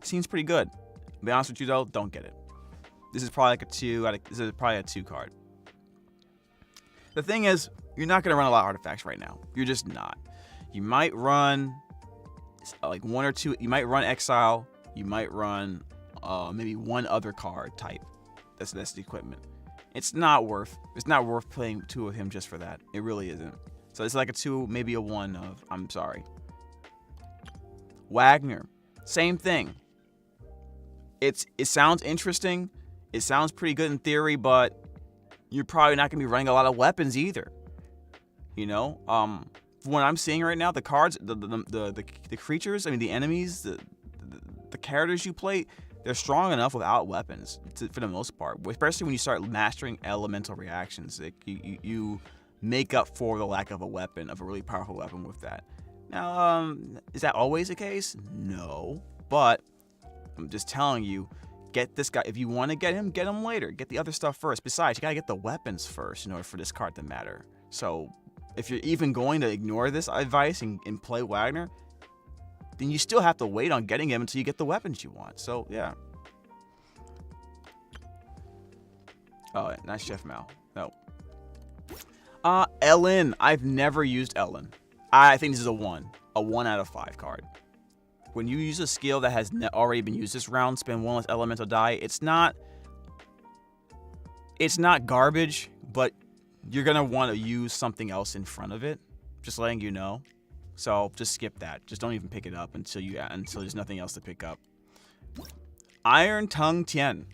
Seems pretty good. To be honest with you though, don't get it. This is probably like a 2. This is probably a 2 card. The thing is, you're not going to run a lot of artifacts right now. You're just not. You might run like 1 or 2. You might run Exile. You might run maybe 1 other card type. That's the equipment. It's not worth playing 2 of him just for that. It really isn't. So it's like a 2, maybe a 1 of. I'm sorry. Wagner, same thing. It sounds interesting. It sounds pretty good in theory, but you're probably not going to be running a lot of weapons either. You know, from what I'm seeing right now, the cards, the creatures, I mean, the enemies, the characters you play, they're strong enough without weapons for the most part. Especially when you start mastering elemental reactions, you make up for the lack of a weapon, of a really powerful weapon with that. Now, is that always the case? No, but I'm just telling you. Get this guy. If you want to get him later. Get the other stuff first. Besides, you got to get the weapons first in order for this card to matter. So, if you're even going to ignore this advice and play Wagner, then you still have to wait on getting him until you get the weapons you want. So, yeah. Oh, nice Chef Mal. No. Ellen. I've never used Ellen. I think this is a 1. A 1 out of 5 card. When you use a skill that has already been used this round, spend 1 less elemental die. It's not garbage, but you're gonna want to use something else in front of it. Just letting you know. So just skip that. Just don't even pick it up until there's nothing else to pick up. Iron Tongue Tien.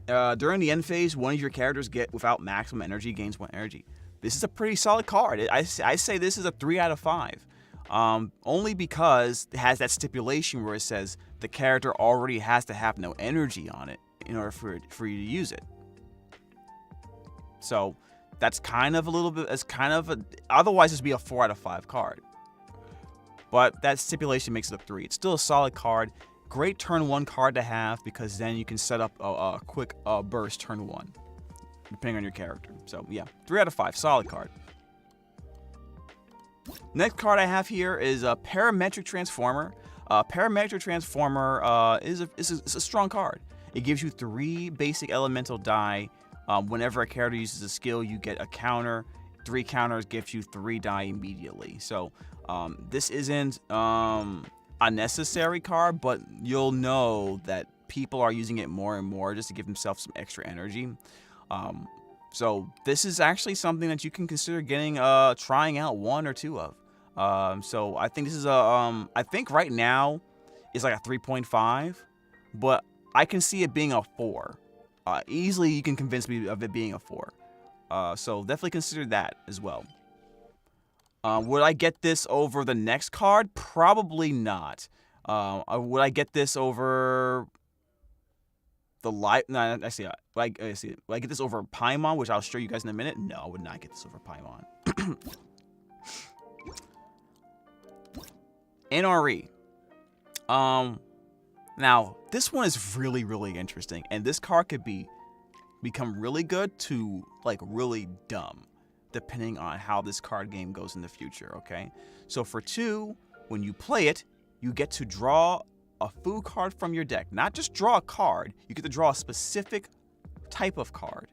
During the end phase, one of your characters without maximum energy gains 1 energy. This is a pretty solid card. I say this is a 3 out of 5. Only because it has that stipulation where it says the character already has to have no energy on it in order for you to use it. So that's kind of a little bit, otherwise this would be a 4 out of 5 card. But that stipulation makes it a 3. It's still a solid card. Great turn 1 card to have because then you can set up a quick burst turn 1, depending on your character. So yeah, 3 out of 5, solid card. Next card I have here is a Parametric Transformer. Parametric Transformer is a strong card. It gives you 3 basic elemental die. Whenever a character uses a skill, you get a counter. 3 counters gives you 3 die immediately. So this isn't a necessary card, but you'll know that people are using it more and more just to give themselves some extra energy. So this is actually something that you can consider getting, trying out 1 or 2 of. So I think this is I think right now it's like a 3.5, but I can see it being a 4. Easily you can convince me of it being a 4. So definitely consider that as well. Would I get this over the next card? Probably not. Would I get this over the light? No, I see. Would I get this over Paimon, which I'll show you guys in a minute? No, I would not get this over Paimon. NRE. Now this one is really, really interesting, and this card could become really good to like really dumb, depending on how this card game goes in the future. Okay, so for 2, when you play it, you get to draw a food card from your deck. Not just draw a card, you get to draw a specific type of card.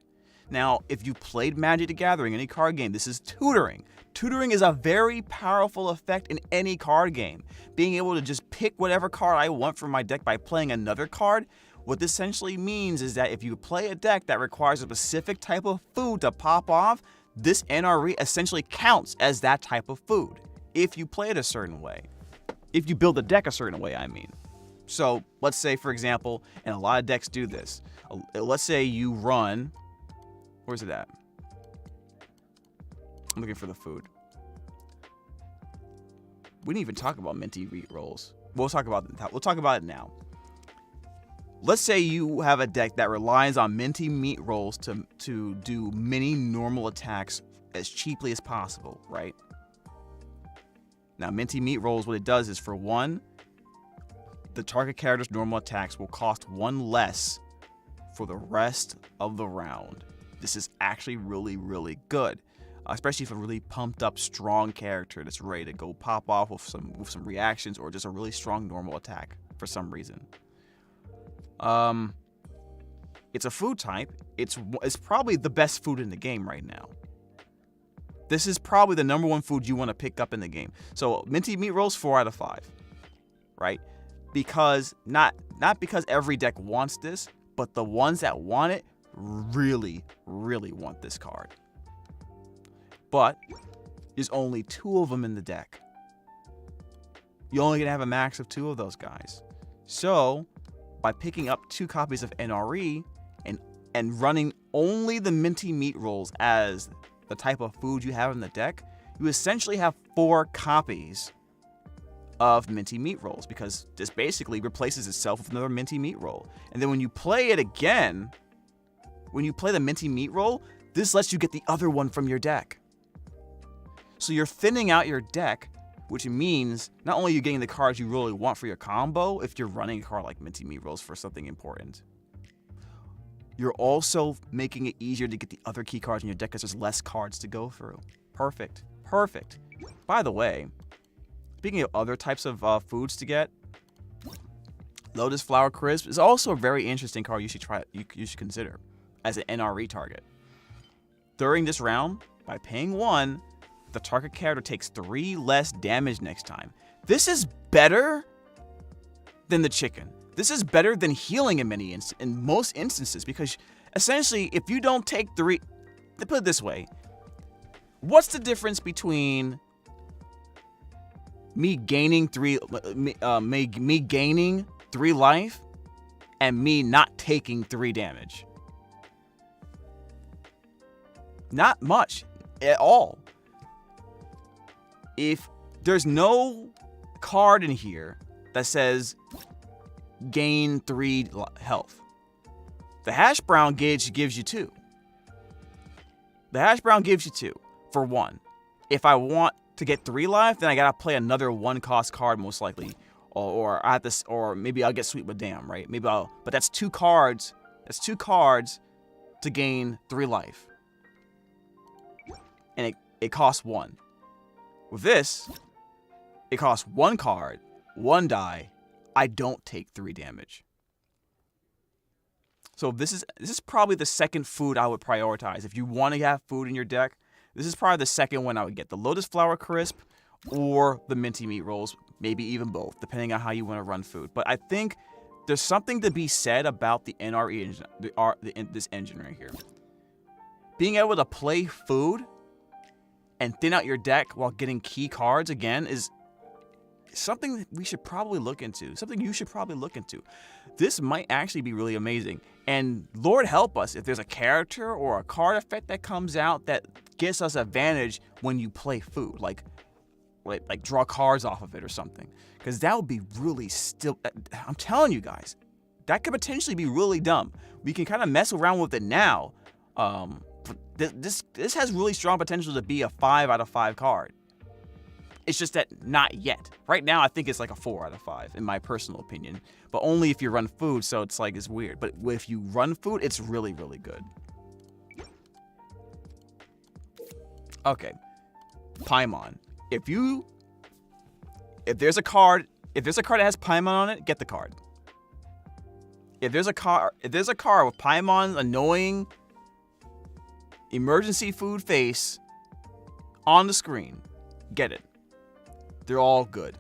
Now, if you played Magic the Gathering, any card game, this is tutoring. Tutoring is a very powerful effect in any card game. Being able to just pick whatever card I want from my deck by playing another card, what this essentially means is that if you play a deck that requires a specific type of food to pop off, this NRE essentially counts as that type of food. If you play it a certain way. If you build the deck a certain way, I mean. So let's say, for example, and a lot of decks do this. Let's say you run, where's it at? I'm looking for the food. We didn't even talk about minty wheat rolls. We'll talk about it now. Let's say you have a deck that relies on minty meat rolls to do many normal attacks as cheaply as possible, right? Now, minty meat rolls, what it does is, for 1, the target character's normal attacks will cost 1 less for the rest of the round. This is actually really, really good, especially if a really pumped up, strong character that's ready to go pop off with some reactions or just a really strong normal attack for some reason. It's a food type. It's probably the best food in the game right now. This is probably the number 1 food you want to pick up in the game. So minty meat rolls, 4 out of 5, right? Because not because every deck wants this, but the ones that want it really, really want this card. But there's only 2 of them in the deck. You're only gonna have a max of 2 of those guys. So by picking up 2 copies of NRE and running only the minty meat rolls as the type of food you have in the deck, you essentially have 4 copies of minty meat rolls, because this basically replaces itself with another minty meat roll. And then when you play it again, when you play the minty meat roll, this lets you get the other one from your deck. So you're thinning out your deck, which means not only are you getting the cards you really want for your combo if you're running a card like minty meat rolls for something important, you're also making it easier to get the other key cards in your deck because there's less cards to go through. Perfect. Perfect. By the way, speaking of other types of foods to get, Lotus Flower Crisp is also a very interesting card you should consider as an NRE target. During this round, by paying 1, the target character takes 3 less damage next time. This is better than the chicken. This is better than healing in most instances, because essentially, if you don't take 3, to put it this way, what's the difference between me gaining 3 life and me not taking 3 damage? Not much at all. If there's no card in here that says gain 3 health, the hash brown gauge gives you 2. The hash brown gives you 2 for 1. If I want to get 3 life, then I gotta play another 1-cost card most likely, or I have this, or maybe I'll get Sweet Madame, right? But that's 2 cards. That's 2 cards to gain 3 life, and it costs 1. With this, it costs 1 card, 1 die. I don't take 3 damage. So this is probably the second food I would prioritize. If you want to have food in your deck, this is probably the second one I would get. The Lotus Flower Crisp or the minty meat rolls, maybe even both, depending on how you want to run food. But I think there's something to be said about the NRE engine, this engine right here. Being able to play food and thin out your deck while getting key cards again is something that we should probably look into. Something you should probably look into. This might actually be really amazing. And Lord help us if there's a character or a card effect that comes out that gives us advantage when you play food, like draw cards off of it or something. Because that would be really I'm telling you guys, that could potentially be really dumb. We can kind of mess around with it now. This has really strong potential to be a 5 out of 5 card. It's just that not yet. Right now, I think it's like a 4 out of 5, in my personal opinion. But only if you run food, so it's like, it's weird. But if you run food, it's really, really good. Okay. Paimon. If there's a card that has Paimon on it, get the card. If there's a card with Paimon's annoying emergency food face on the screen, get it. They're all good.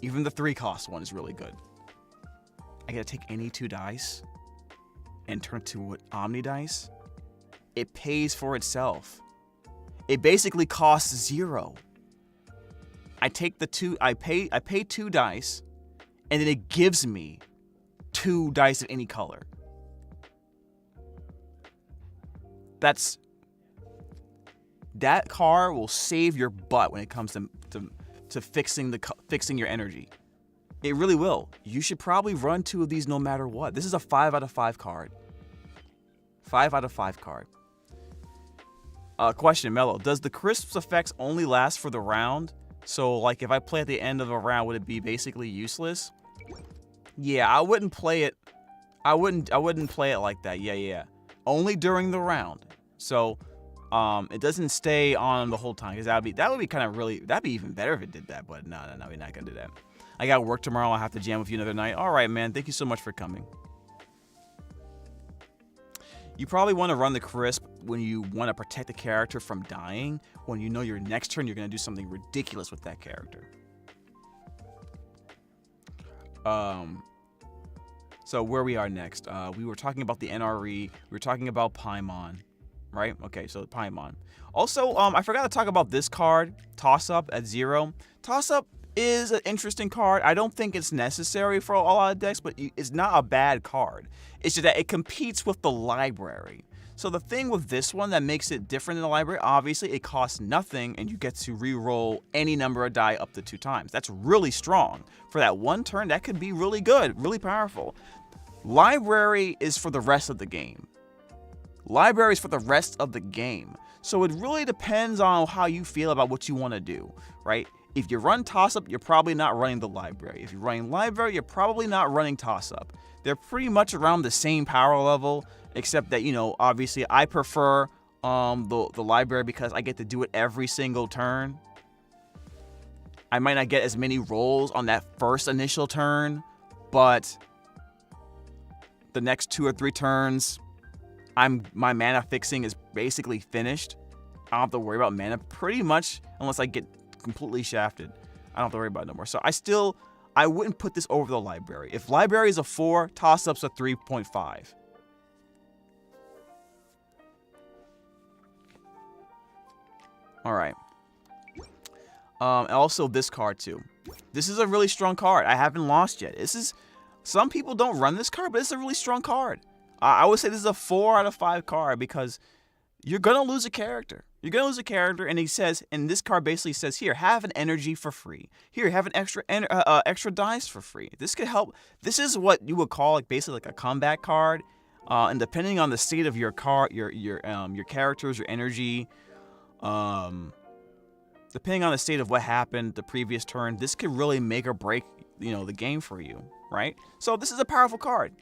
Even the 3-cost one is really good. I gotta take any 2 dice and turn it to Omni dice. It pays for itself. It basically costs 0. I take the 2. I pay 2 dice, and then it gives me 2 dice of any color. That card will save your butt when it comes to fixing your energy. It really will. You should probably run 2 of these no matter what. This is a 5 out of 5 card. 5 out of 5 card. Question, Mello. Does the crisps effects only last for the round? So, like, if I play at the end of a round, would it be basically useless? Yeah, I wouldn't play it. I wouldn't play it like that. Yeah. Only during the round. So, it doesn't stay on the whole time, because that would be kind of really, that'd be even better if it did that. But no, we're not gonna do that. I got work tomorrow. I'll have to jam with you another night. All right, man. Thank you so much for coming. You probably want to run the crisp when you want to protect the character from dying, when you know your next turn you're going to do something ridiculous with that character. So where we are next, we were talking about the NRE, we were talking about Paimon, right? Okay, so Paimon. Also, I forgot to talk about this card, Toss Up at 0. Toss Up is an interesting card. I don't think it's necessary for a lot of decks, but it's not a bad card. It's just that it competes with the library. So the thing with this one that makes it different than the library, obviously it costs nothing and you get to re-roll any number of die up to 2 times. That's really strong. For that one turn, that could be really good, really powerful. Library is for the rest of the game. Library is for the rest of the game. So it really depends on how you feel about what you want to do, right? If you run Toss-Up, you're probably not running the library. If you're running library, you're probably not running Toss-Up. They're pretty much around the same power level, except that, you know, obviously I prefer the library because I get to do it every single turn. I might not get as many rolls on that first initial turn, but the next 2 or 3 turns, my mana fixing is basically finished. I don't have to worry about mana pretty much unless I get completely shafted. I don't have to worry about it no more. So I wouldn't put this over the library. If library is a 4, Toss-Up's a 3.5. All right. And also this card too. This is a really strong card. I haven't lost yet. Some people don't run this card, but it's a really strong card. I would say this is a 4 out of 5 card because you're gonna lose a character. You're gonna lose a character, and and this card basically says, here, have an energy for free. Here, have an extra dice for free. This could help. This is what you would call basically like a comeback card. And depending on the state of your card, your characters, your energy, depending on the state of what happened the previous turn, this could really make or break, the game for you, right? So this is a powerful card.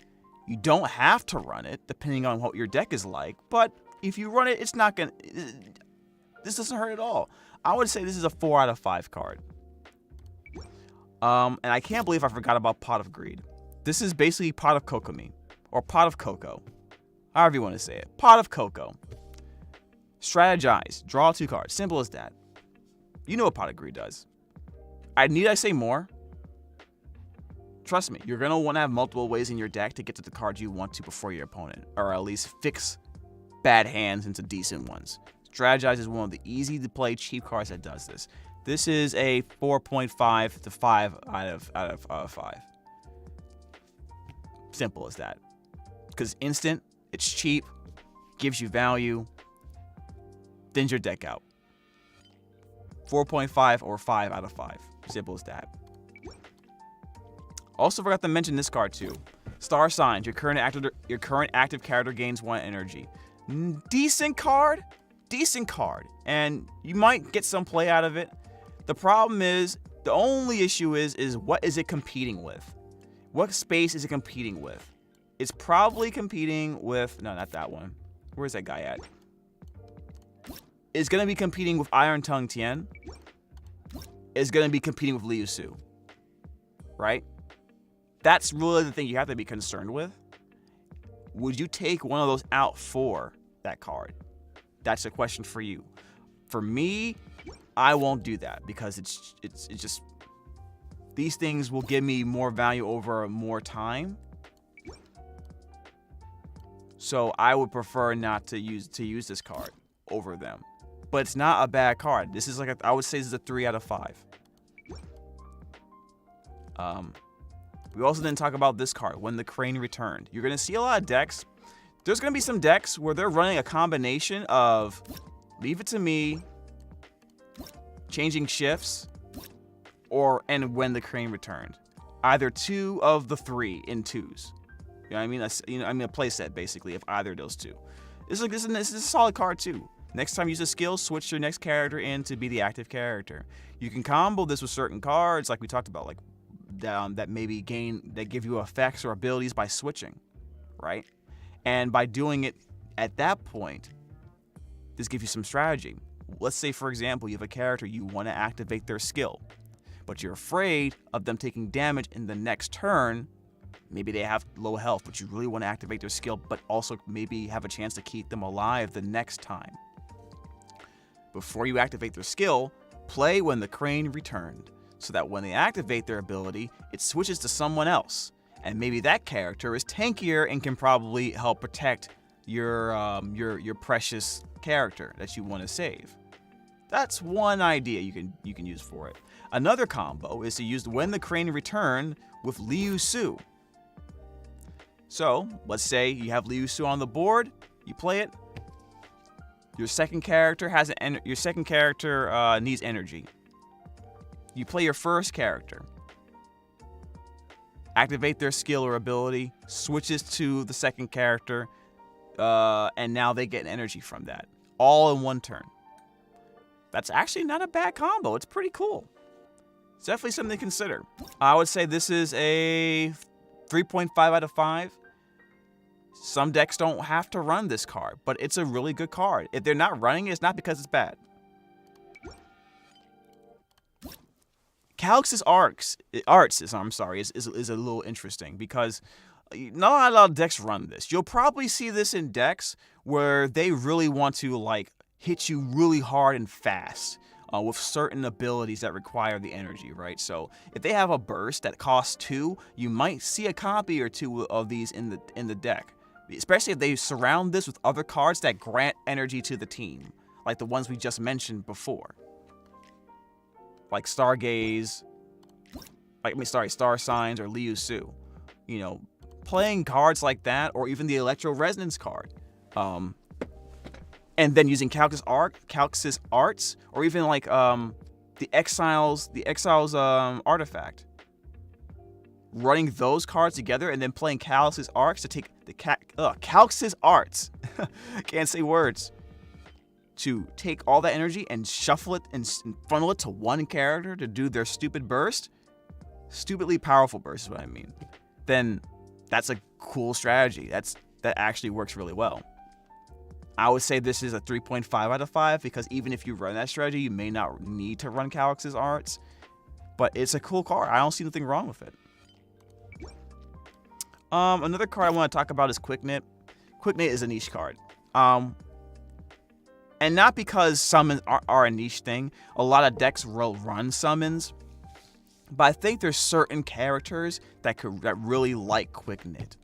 You don't have to run it, depending on what your deck is like, but if you run it, it's not gonna. This doesn't hurt at all. I would say this is a 4 out of 5 card. And I can't believe I forgot about Pot of Greed. This is basically Pot of Kokomi, or Pot of Cocoa, however you want to say it. Pot of Cocoa. Strategize. Draw 2 cards. Simple as that. You know what Pot of Greed does. Need I say more? Trust me, you're going to want to have multiple ways in your deck to get to the cards you want to before your opponent, or at least fix bad hands into decent ones. Strategize is one of the easy-to-play cheap cards that does this. This is a 4.5 to 5 out of 5. Simple as that. Because instant, it's cheap, gives you value, thins your deck out. 4.5 or 5 out of 5. Simple as that. Also forgot to mention this card too. Star Signs. Your current active character gains 1 energy. Decent card. Decent card. And you might get some play out of it. The problem is, the only issue is what is it competing with? What space is it competing with? It's probably competing with, no, not that one. Where's that guy at? It's going to be competing with Iron Tongue Tien. It's going to be competing with Liu Su. Right? That's really the thing you have to be concerned with. Would you take one of those out for that card? That's a question for you. For me, I won't do that because it's just, these things will give me more value over more time. So I would prefer not to use this card over them. But it's not a bad card. This is I would say this is a 3 out of 5. We also didn't talk about this card, When the Crane Returned. You're going to see a lot of decks. There's going to be some decks where they're running a combination of Leave It to Me, Changing Shifts, and When the Crane Returned. Either 2 of the 3 in 2s. You know what I mean? A playset, basically, of either of those 2. This is a solid card, too. Next time you use a skill, switch your next character in to be the active character. You can combo this with certain cards, like we talked about, like that maybe give you effects or abilities by switching, right? And by doing it at that point, this gives you some strategy. Let's say, for example, you have a character, you want to activate their skill, but you're afraid of them taking damage in the next turn. Maybe they have low health, but you really want to activate their skill, but also maybe have a chance to keep them alive the next time. Before you activate their skill, play when the crane returned, so that when they activate their ability, it switches to someone else. And maybe that character is tankier and can probably help protect your precious character that you want to save. That's one idea you can use for it. Another combo is to use when the crane returned with Liu Su. So let's say you have Liu Su on the board, you play it. Your second character needs energy. You play your first character, activate their skill or ability, switches to the second character, and now they get energy from that, all in one turn. That's actually not a bad combo. It's pretty cool. It's definitely something to consider. I would say this is a 3.5 out of 5. Some decks don't have to run this card, but it's a really good card. If they're not running it, it's not because it's bad. Calix's arts is a little interesting because not a lot of decks run this. You'll probably see this in decks where they really want to like hit you really hard and fast with certain abilities that require the energy, right? So if they have a burst that costs 2, you might see a copy or 2 of these in the deck. Especially if they surround this with other cards that grant energy to the team, like the ones we just mentioned before. Like Stargaze, Star Signs or Liu Su. You know, playing cards like that, or even the Electro Resonance card. And then using Calix's arts, or even like the Exiles artifact. Running those cards together and then playing Calix's arts to take the Calix's arts. Can't say words. To take all that energy and shuffle it and funnel it to one character to do their stupid burst. Stupidly powerful burst is what I mean. Then that's a cool strategy. That actually works really well. I would say this is a 3.5 out of 5 because even if you run that strategy, you may not need to run Calix's arts. But it's a cool card. I don't see nothing wrong with it. Another card I want to talk about is Quicknit. Quicknit is a niche card. And not because summons are a niche thing. A lot of decks will run summons. But I think there's certain characters that really like Quicknit.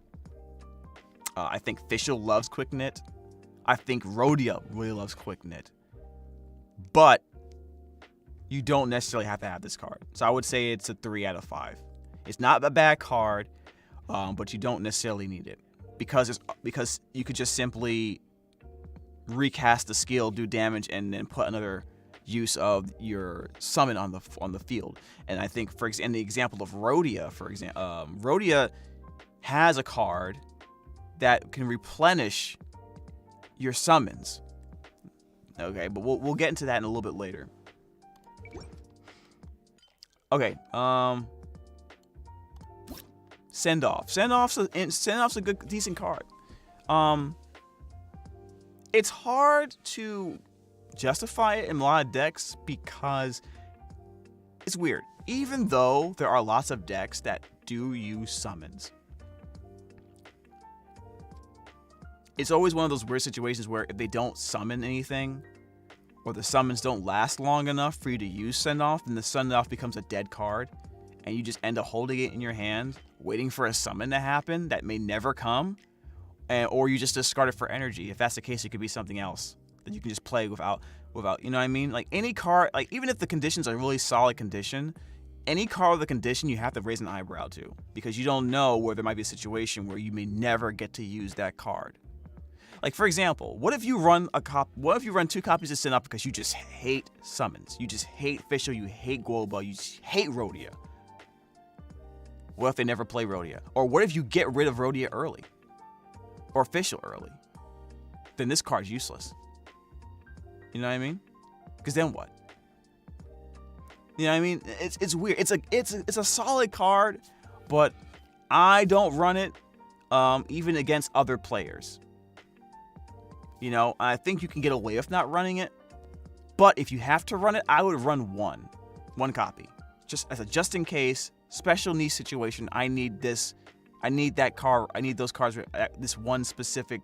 I think Fischl loves Quicknit. I think Rhodia really loves Quicknit. But you don't necessarily have to have this card. So I would say it's a 3 out of 5. It's not a bad card. But you don't necessarily need it because you could just simply recast the skill, do damage, and then put another use of your summon on the field. And I think, in the example of Rhodia, Rhodia has a card that can replenish your summons. Okay, but we'll get into that in a little bit later. Okay, Send Off. Send Off's a good, decent card. It's hard to justify it in a lot of decks because it's weird. Even though there are lots of decks that do use summons, it's always one of those weird situations where if they don't summon anything, or the summons don't last long enough for you to use Send Off, then the Send Off becomes a dead card, and you just end up holding it in your hand, waiting for a summon to happen that may never come, or you just discard it for energy. If that's the case, it could be something else that you can just play without, you know what I mean? Like any card, like even if the condition's a really solid condition, any card with a condition you have to raise an eyebrow to, because you don't know where there might be a situation where you may never get to use that card. Like for example, what if you run 2 copies of Send Off because you just hate summons? You just hate Fischl, you hate Guoba, you just hate Rhodia. What if they never play Rhodia? Or what if you get rid of Rhodia early? Or Fischl early? Then this card's useless. You know what I mean? Because then what? You know what I mean? It's weird. It's a solid card, but I don't run it even against other players. You know, I think you can get away with not running it, but if you have to run it, I would run one copy, just as a just in case special needs situation. I need this. I need that card. I need those cards. This one specific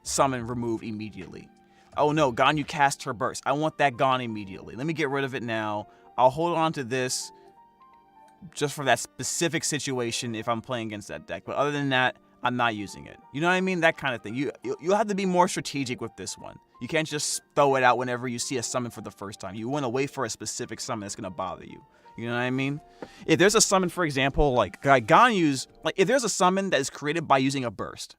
summon removed immediately. Oh no, Ganyu cast her burst. I want that gone immediately. Let me get rid of it now. I'll hold on to this just for that specific situation if I'm playing against that deck. But other than that, I'm not using it. You know what I mean? That kind of thing. You'll have to be more strategic with this one. You can't just throw it out whenever you see a summon for the first time. You want to wait for a specific summon that's going to bother you. You know what I mean? If there's a summon, for example, like Ganyu's, like if there's a summon that is created by using a burst,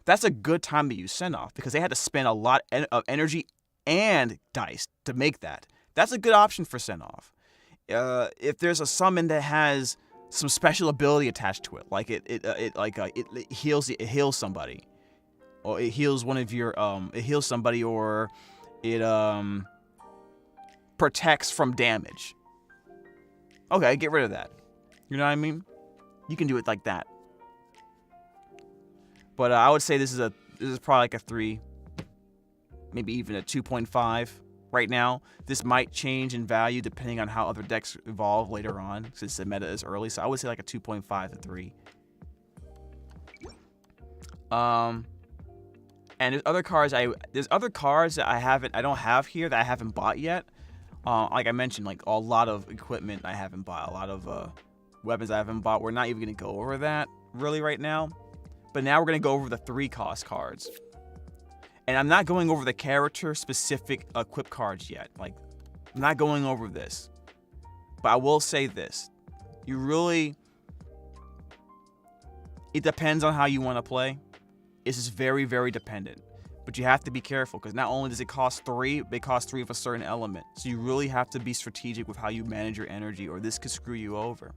that's a good time to use Send Off because they had to spend a lot of energy and dice to make that. That's a good option for Send Off. If there's a summon that has some special ability attached to it, like it heals somebody, or it heals one of your it heals somebody, or it protects from damage. Okay, get rid of that. You know what I mean? You can do it like that. But I would say this is probably like a 3, maybe even a 2.5 right now. This might change in value depending on how other decks evolve later on, since the meta is early. So I would say like a 2.5 to 3. And there's other cards that I don't have here that I haven't bought yet. Like I mentioned, like a lot of equipment I haven't bought, a lot of weapons I haven't bought. We're not even gonna go over that really right now. But now we're gonna go over the 3-cost cards. And I'm not going over the character-specific equip cards yet. Like, I'm not going over this. But I will say this. It depends on how you want to play. This is very, very dependent. But you have to be careful, because not only does it cost 3, but it costs 3 of a certain element. So you really have to be strategic with how you manage your energy, or this could screw you over.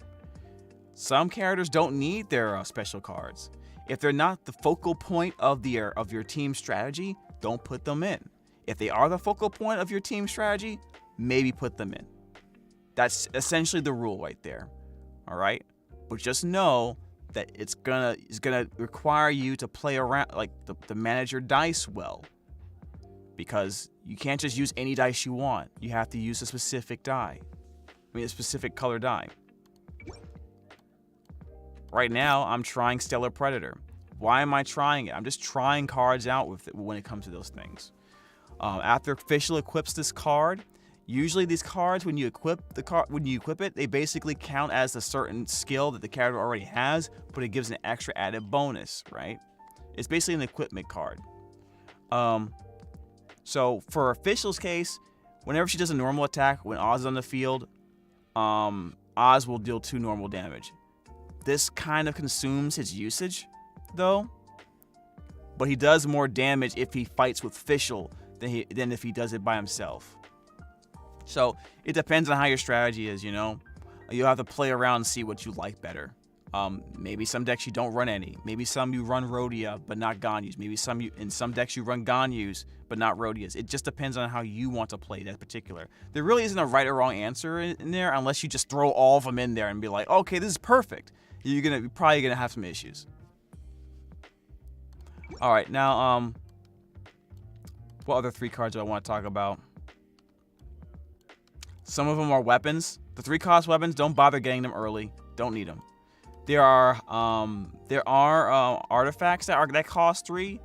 Some characters don't need their special cards. If they're not the focal point of your team strategy, don't put them in. If they are the focal point of your team strategy, maybe put them in. That's essentially the rule right there. All right? But just know that it's gonna require you to play around, like to manage your dice well. Because you can't just use any dice you want. You have to use a specific die. A specific color die. Right now, I'm trying Stellar Predator. Why am I trying it? I'm just trying cards out with it when it comes to those things. After Official equips this card, usually these cards, when you equip it, they basically count as a certain skill that the character already has, but it gives an extra added bonus, right? It's basically an equipment card. So for Official's case, whenever she does a normal attack, when Oz is on the field, Oz will deal 2 normal damage. This kind of consumes his usage, though. But he does more damage if he fights with Official than if he does it by himself. So it depends on how your strategy is, you know. You'll have to play around and see what you like better. Maybe some decks you don't run any. Maybe some you run Rhodia, but not Ganyus. Maybe in some decks you run Ganyus, but not Rhodias. It just depends on how you want to play that particular. There really isn't a right or wrong answer in there, unless you just throw all of them in there and be like, okay, this is perfect. You're probably gonna have some issues. All right, now what other 3 cards do I want to talk about? Some of them are weapons. The 3-cost weapons, don't bother getting them early. Don't need them. There are artifacts that cost 3.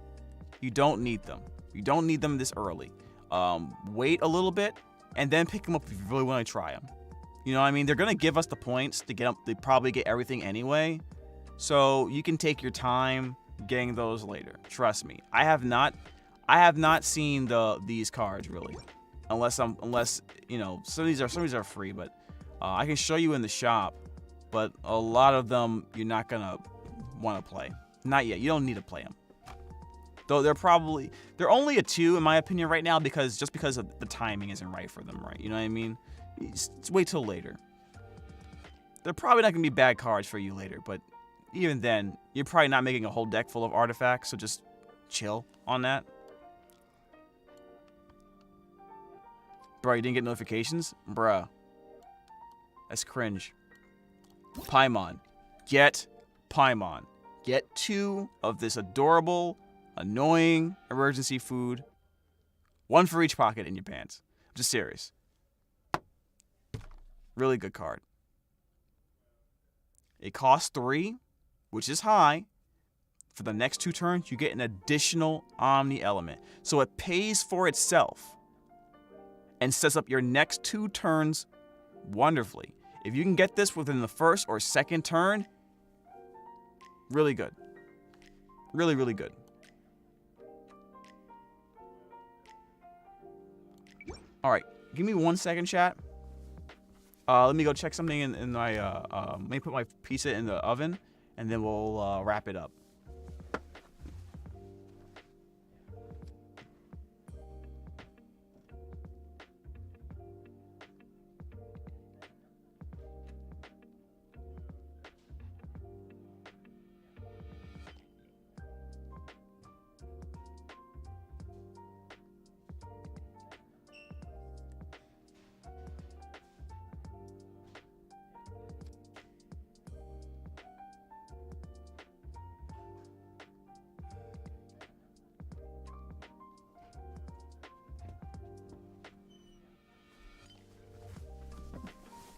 You don't need them. You don't need them this early. Wait a little bit and then pick them up if you really want to try them. You know what I mean? They're gonna give us the points to get them. They probably get everything anyway, so you can take your time getting those later. Trust me. I have not seen these cards really, unless you know, some of these are free, but I can show you in the shop. But a lot of them you're not gonna want to play. Not yet. You don't need to play them. Though they're only a 2 in my opinion right now, because of the timing isn't right for them, right? You know what I mean? Just wait till later. They're probably not gonna be bad cards for you later, but even then, you're probably not making a whole deck full of artifacts, so just chill on that. Bro, you didn't get notifications? Bruh. That's cringe. Paimon. Get Paimon. Get 2 of this adorable, annoying emergency food. 1 for each pocket in your pants. I'm just serious. Really good card. It costs 3, which is high. For the next 2 turns, you get an additional Omni element. So it pays for itself and sets up your next 2 turns wonderfully. If you can get this within the first or second turn, really good. Really, really good. All right, give me 1 second, chat. Let me go check something in my, let me put my pizza in the oven, and then we'll wrap it up.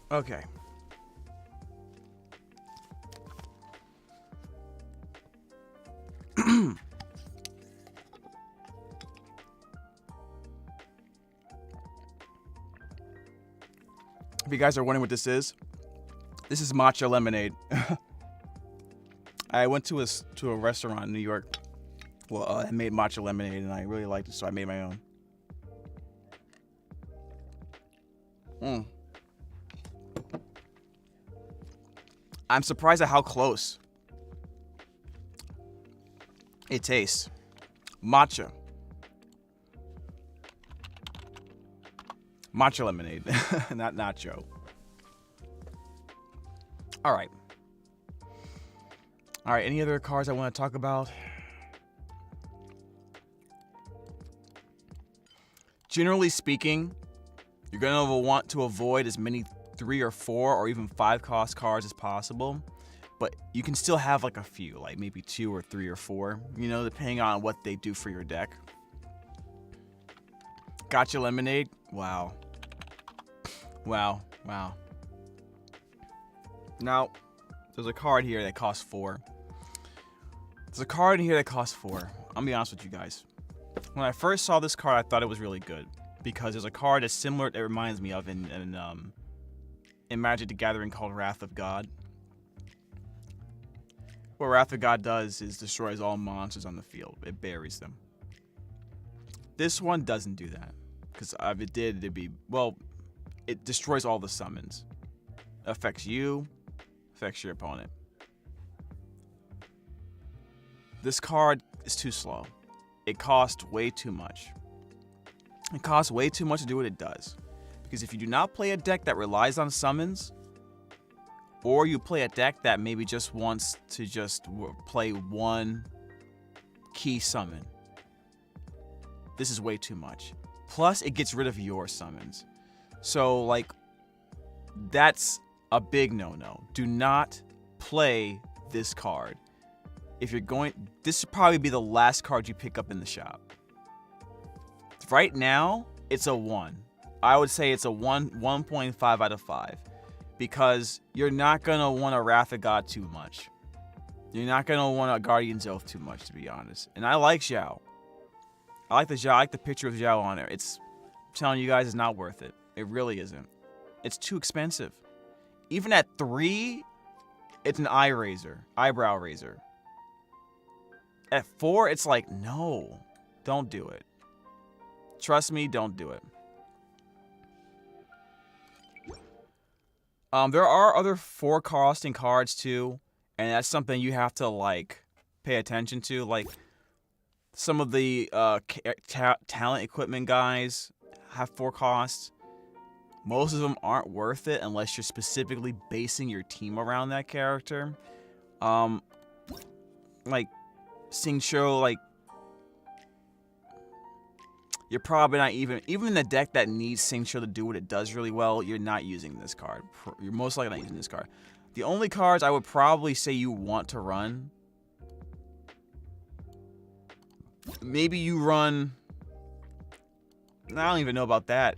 Okay. If you guys are wondering what this is matcha lemonade. I went to a restaurant in New York. Well, I made matcha lemonade, and I really liked it, so I made my own. I'm surprised at how close it tastes. Matcha. Matcha lemonade, not nacho. All right. All right, any other cards I want to talk about? Generally speaking, you're going to want to avoid as many 3 or 4 or even 5 cost cards as possible, but you can still have like a few, like maybe 2 or 3 or 4, you know, depending on what they do for your deck. Gotcha lemonade. Wow. Wow. Now, there's a card here that costs 4. There's a card in here that costs 4. I'm gonna be honest with you guys. When I first saw this card, I thought it was really good because there's a card that's similar that reminds me of in Magic the Gathering called Wrath of God. What Wrath of God does is destroys all monsters on the field. It buries them. This one doesn't do that. Because if it did, it'd be, well, it destroys all the summons. Affects you, affects your opponent. This card is too slow. It costs way too much. It costs way too much to do what it does. Because if you do not play a deck that relies on summons, or you play a deck that maybe just wants to just play one key summon, this is way too much. Plus, it gets rid of your summons. So, like, that's a big no-no. Do not play this card. If you're going, this should probably be the last card you pick up in the shop. Right now, it's a 1. I would say it's a 1.5 out of 5. Because you're not going to want a Wrath of God too much. You're not going to want a Guardian's Oath too much, to be honest. And I like Zhao. I like the picture of Zhao on there. I'm telling you guys, it's not worth it. It really isn't. It's too expensive. Even at 3, it's an eyebrow raiser. At 4, it's like, no, don't do it. Trust me, don't do it. There are other 4-costing cards too, and that's something you have to like pay attention to. Like some of the talent equipment guys have 4 costs. Most of them aren't worth it unless you're specifically basing your team around that character. Like Sing Show, like you're probably not even in the deck that needs Signature to do what it does really well, you're not using this card. You're most likely not using this card. The only cards I would probably say you want to run, maybe you run, I don't even know about that,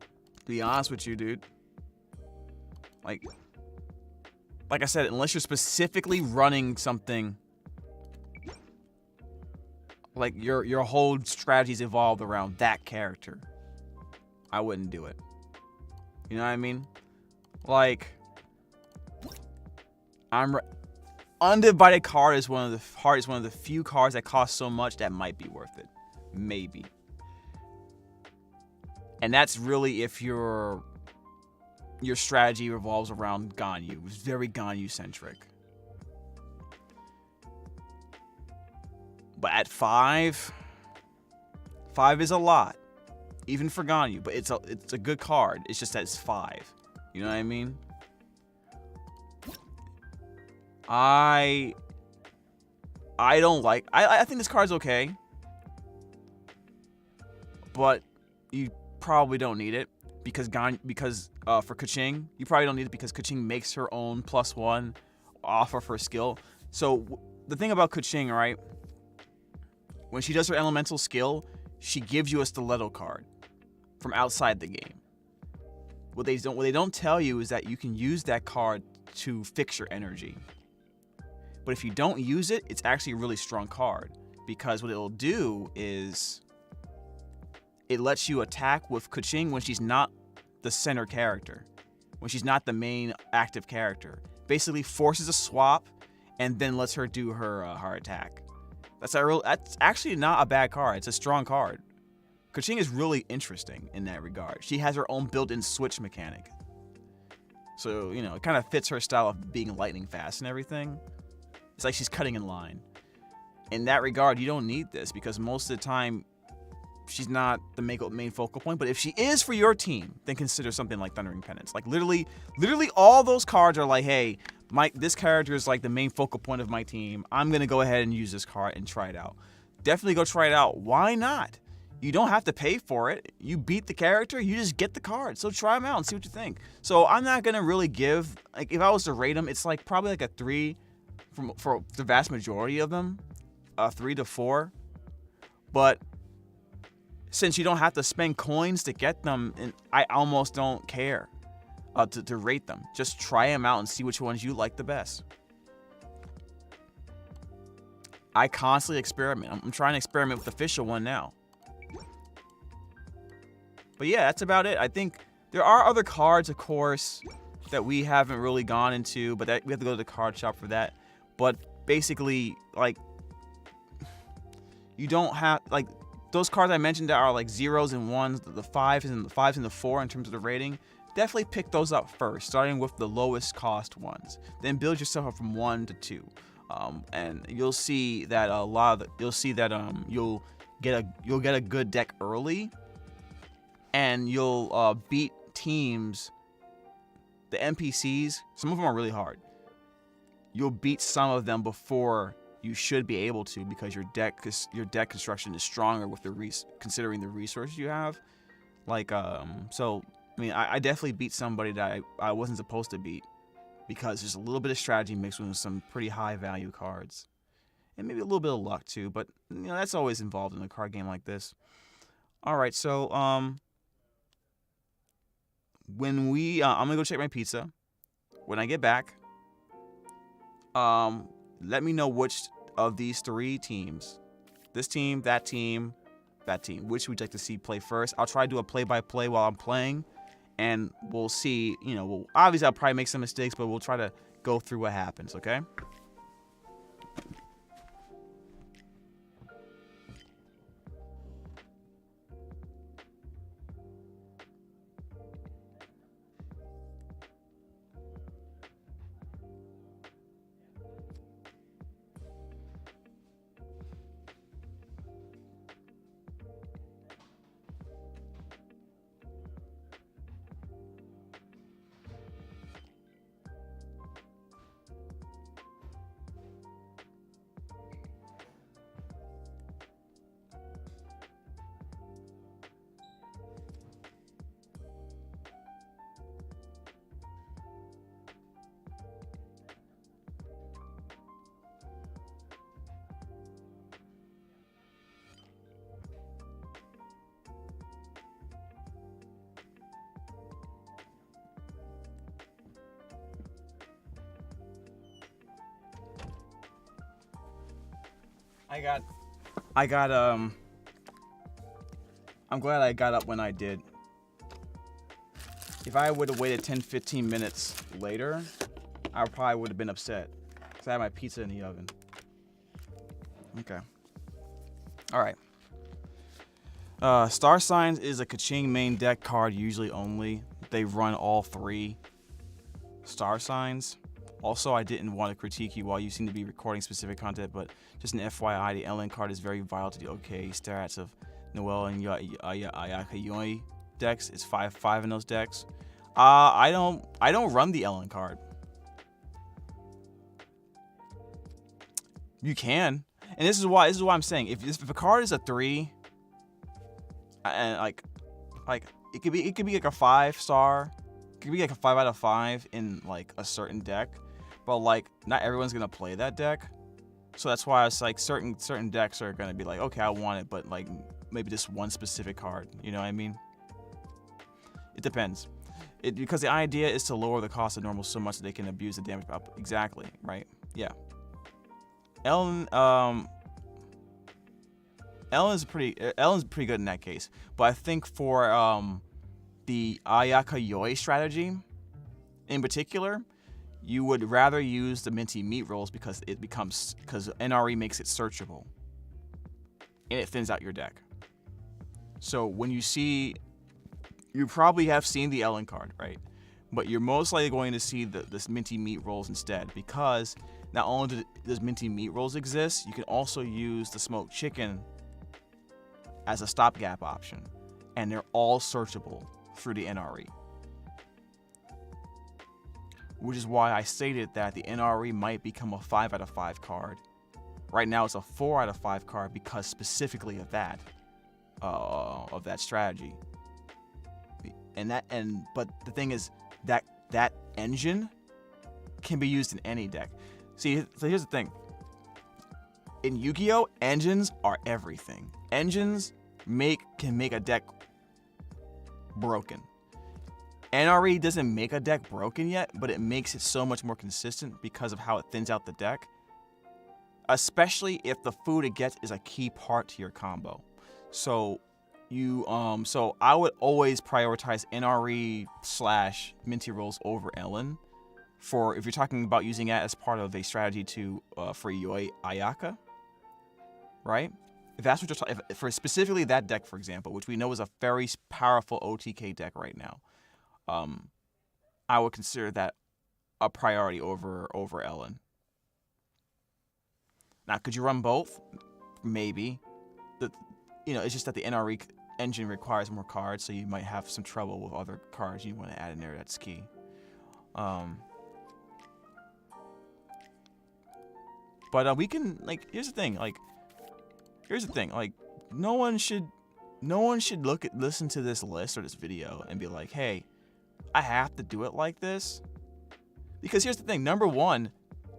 to be honest with you, dude. Like I said, unless you're specifically running something, like your whole strategy's evolved around that character, I wouldn't do it. You know what I mean? Like, Undivided card is one of the few cards that cost so much that might be worth it, maybe. And that's really if your strategy revolves around Ganyu. It's very Ganyu centric. But at 5 is a lot, even for Ganyu. But it's a good card. It's just that it's 5. You know what I mean? I don't like. I think this card's okay, but you probably don't need it because for Keqing, you probably don't need it because Keqing makes her own +1 off of her skill. So the thing about Keqing, right? When she does her elemental skill, she gives you a stiletto card from outside the game. What they don't tell you is that you can use that card to fix your energy. But if you don't use it, it's actually a really strong card because what it'll do is it lets you attack with Keqing when she's not the center character, when she's not the main active character. Basically forces a swap and then lets her do her attack. That's actually not a bad card. It's a strong card. Keqing is really interesting in that regard. She has her own built-in switch mechanic. So, you know, it kind of fits her style of being lightning fast and everything. It's like she's cutting in line. In that regard, you don't need this because most of the time, she's not the main focal point. But if she is for your team, then consider something like Thundering Penance. Like literally all those cards are like, hey, this character is like the main focal point of my team. I'm going to go ahead and use this card and try it out. Definitely go try it out. Why not? You don't have to pay for it. You beat the character, you just get the card. So try them out and see what you think. So I'm not going to really give, like if I was to rate them, it's like probably like a 3 for the vast majority of them, 3 to 4. But since you don't have to spend coins to get them, and I almost don't care to rate them. Just try them out and see which ones you like the best. I constantly experiment. I'm trying to experiment with the official one now. But yeah, that's about it. I think there are other cards, of course, that we haven't really gone into, but we have to go to the card shop for that. But basically, like, you don't have, like, those cards I mentioned that are like 0s and 1s, the 5s and the 4 in terms of the rating. Definitely pick those up first, starting with the lowest cost ones. Then build yourself up from 1 to 2, and you'll see that you'll get a good deck early. And you'll beat teams, the NPCs, some of them are really hard. You'll beat some of them before you should be able to because your deck construction is stronger with considering the resources you have. Like, so, I mean, I definitely beat somebody that I wasn't supposed to beat because there's a little bit of strategy mixed with some pretty high value cards. And maybe a little bit of luck too, but, you know, that's always involved in a card game like this. All right, so, when I'm gonna go check my pizza. When I get back, let me know which of these 3 teams, this team, that team, which would you like to see play first. I'll try to do a play-by-play while I'm playing, and we'll see. You know, obviously I'll probably make some mistakes, but we'll try to go through what happens. Okay. I got I'm glad I got up when I did. If I would have waited 10-15 minutes later, I probably would have been upset. Because I had my pizza in the oven. Okay. Alright. Star Signs is a Kaching main deck card, usually only. They run all 3 Star Signs. Also, I didn't want to critique you while you seem to be recording specific content, but just an FYI, the Ellen card is very vital to the OK stats of Noel and Ayaka decks. It's 5/5 in those decks. I don't run the Ellen card. You can, and this is why I'm saying if a card is a 3, and like it could be like a 5-star, it could be like a 5 out of 5 in like a certain deck, but like not everyone's gonna play that deck, so that's why it's like certain decks are gonna be like, okay, I want it, but like maybe just one specific card. You know what I mean? It depends. Because the idea is to lower the cost of normal so much that they can abuse the damage up. Exactly, right? Yeah. Ellen's pretty good in that case. But I think for the Ayaka Yoi strategy in particular, you would rather use the minty meat rolls because NRE makes it searchable. And it thins out your deck. So when you see, you probably have seen the Ellen card, right? But you're most likely going to see this minty meat rolls instead, because not only does minty meat rolls exist, you can also use the smoked chicken as a stopgap option, and they're all searchable through the NRE. Which is why I stated that the NRE might become a 5 out of 5 card. Right now it's a 4 out of 5 card because specifically of that strategy. But the thing is that engine can be used in any deck. See, so here's the thing. In Yu-Gi-Oh, engines are everything. Engines can make a deck broken. NRE doesn't make a deck broken yet, but it makes it so much more consistent because of how it thins out the deck. Especially if the food it gets is a key part to your combo. So so I would always prioritize NRE/Minty Rolls over Ellen if you're talking about using it as part of a strategy for Yoi Ayaka, right? If that's what you're talking for, specifically that deck, for example, which we know is a very powerful OTK deck right now, I would consider that a priority over Ellen. Now, could you run both? Maybe. It's just that the NRE engine requires more cards, so you might have some trouble with other cards you want to add in there. That's key. But we can, like, here's the thing. Like, no one should listen to this list or this video and be like, hey, I have to do it like this. Because here's the thing. Number one,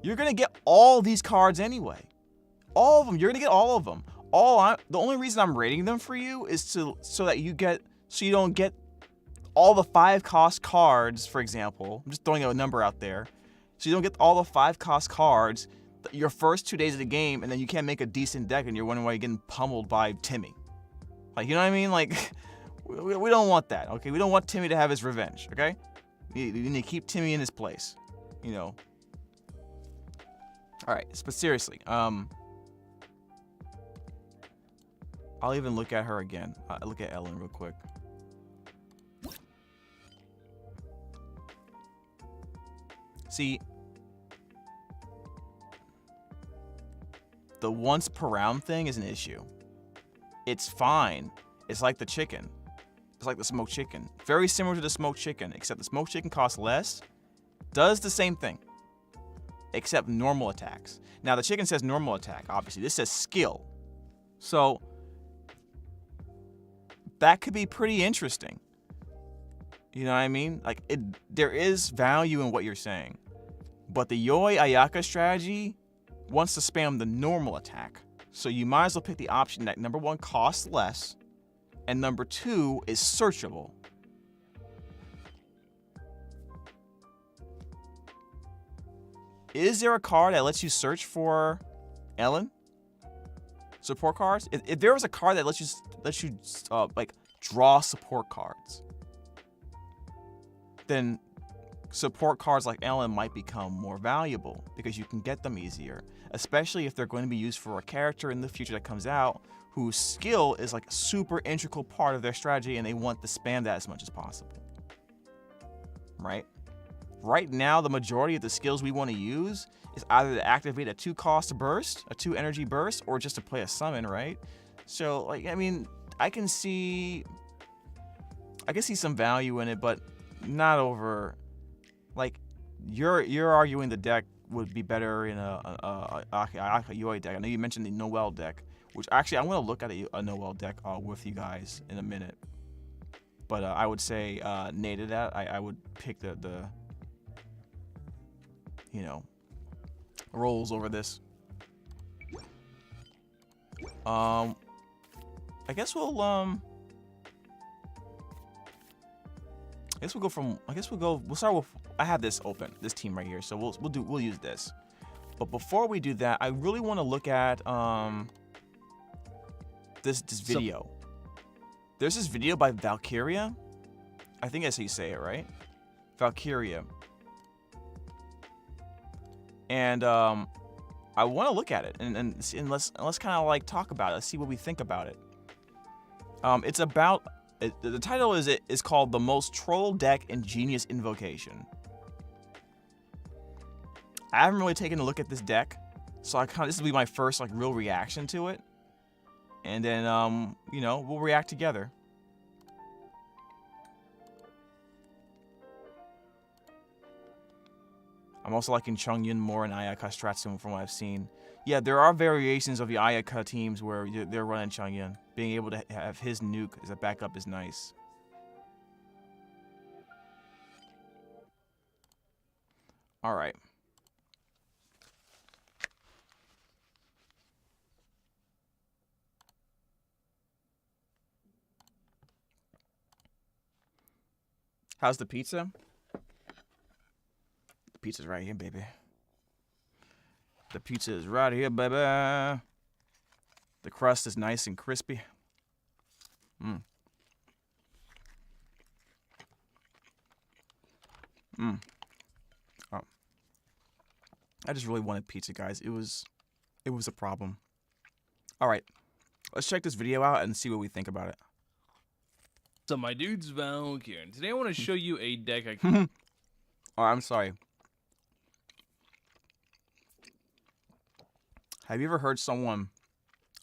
you're gonna get all these cards anyway. All of them. You're gonna get all of them. The only reason I'm rating them for you is so you don't get all the 5-cost cards, for example. I'm just throwing a number out there. So you don't get all the 5-cost cards your first 2 days of the game, and then you can't make a decent deck, and you're wondering why you're getting pummeled by Timmy. Like, you know what I mean? Like, we don't want that, okay? We don't want Timmy to have his revenge, okay? You need to keep Timmy in his place, you know? All right, but seriously, I'll even look at her again. Look at Ellen real quick. See, the once per round thing is an issue. It's fine. It's like the chicken. It's like the smoked chicken. Very similar to the smoked chicken, except the smoked chicken costs less, does the same thing, except normal attacks. Now, the chicken says normal attack, obviously. This says skill. So that could be pretty interesting. You know what I mean? Like, there is value in what you're saying. But the Yoi Ayaka strategy wants to spam the normal attack. So you might as well pick the option that, number one, costs less, and number two, is searchable. Is there a card that lets you search for Ellen? support cards. If there was a card that lets you like draw support cards, then support cards like Ellen might become more valuable because you can get them easier, especially if they're going to be used for a character in the future that comes out whose skill is like a super integral part of their strategy and they want to spam that as much as possible. Right? Right now, the majority of the skills we want to use is either to activate a 2-cost burst, a 2-energy burst, or just to play a summon, right? So, like, I mean, I can see some value in it, but not over. Like, you're arguing the deck would be better in a Yoi deck. I know you mentioned the Noel deck, which actually I'm gonna look at a Noel deck with you guys in a minute. But I would say nay to that. I would pick the rolls over this. I guess we'll we'll start with, I have this open, this team right here, so we'll use this. But before we do that, I really want to look at this video. There's this video by Valkyria. I think that's how you say it, right? Valkyria. And I want to look at it and let's kind of like talk about it. Let's see what we think about it. It's about the title is called The Most Troll Deck in Genius Invocation. I haven't really taken a look at this deck, so this will be my first like real reaction to it. And then we'll react together. I'm also liking Chongyun more in Ayaka Stratsun from what I've seen. Yeah, there are variations of the Ayaka teams where they're running Chongyun. Being able to have his nuke as a backup is nice. All right. How's the pizza? The pizza's right here, baby. The pizza is right here, baby. The crust is nice and crispy. Oh. I just really wanted pizza, guys. It was a problem. All right, let's check this video out and see what we think about it. So my dude's Welkin. Today I want to show you a deck I Oh, I'm sorry. Have you ever heard someone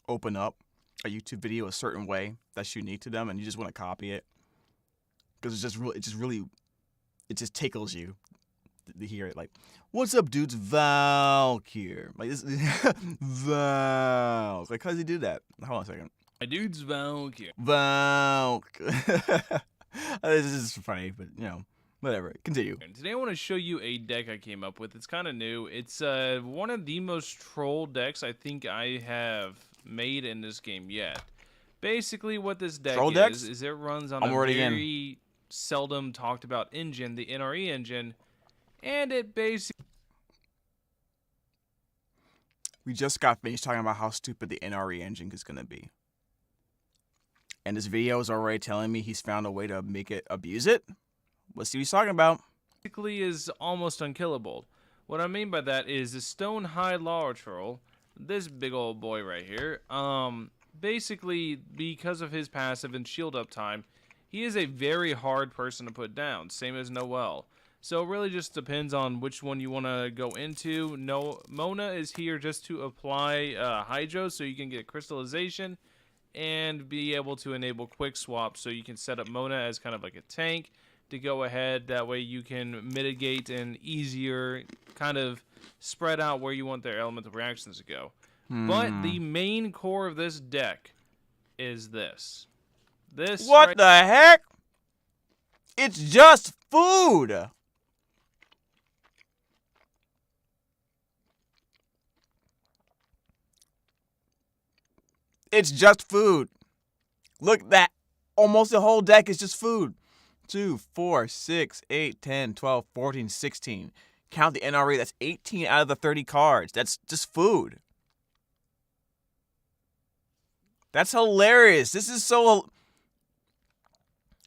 open up a YouTube video a certain way that's unique to them and you just want to copy it? Because it just tickles you to hear it. Like, what's up, dudes? Valk here. Like, this Valk. Like, how does he do that? Hold on a second. My dude's Welkin. Valk. This is funny, but whatever. Continue. Today I want to show you a deck I came up with. It's kind of new. It's one of the most troll decks I think I have made in this game yet. Basically, what this deck is it runs on a very seldom talked about engine, the NRE engine, and it basically. We just got finished talking about how stupid the NRE engine is gonna be. And this video is already telling me he's found a way to make it abuse it. Let's see what he's talking about. Basically is almost unkillable. What I mean by that is the Stone High Law Troll, this big old boy right here, basically because of his passive and shield up time, he is a very hard person to put down, same as Noel. So it really just depends on which one you want to go into. Mona is here just to apply Hydro so you can get crystallization and be able to enable quick swap so you can set up Mona as kind of like a tank to go ahead. That way you can mitigate and easier kind of spread out where you want their elemental reactions to go. But the main core of this deck is this. What the heck? It's just food. It's just food. Look at that. Almost the whole deck is just food. 2, 4, 6, 8, 10, 12, 14, 16. Count the NRE. That's 18 out of the 30 cards. That's just food. That's hilarious. This is so...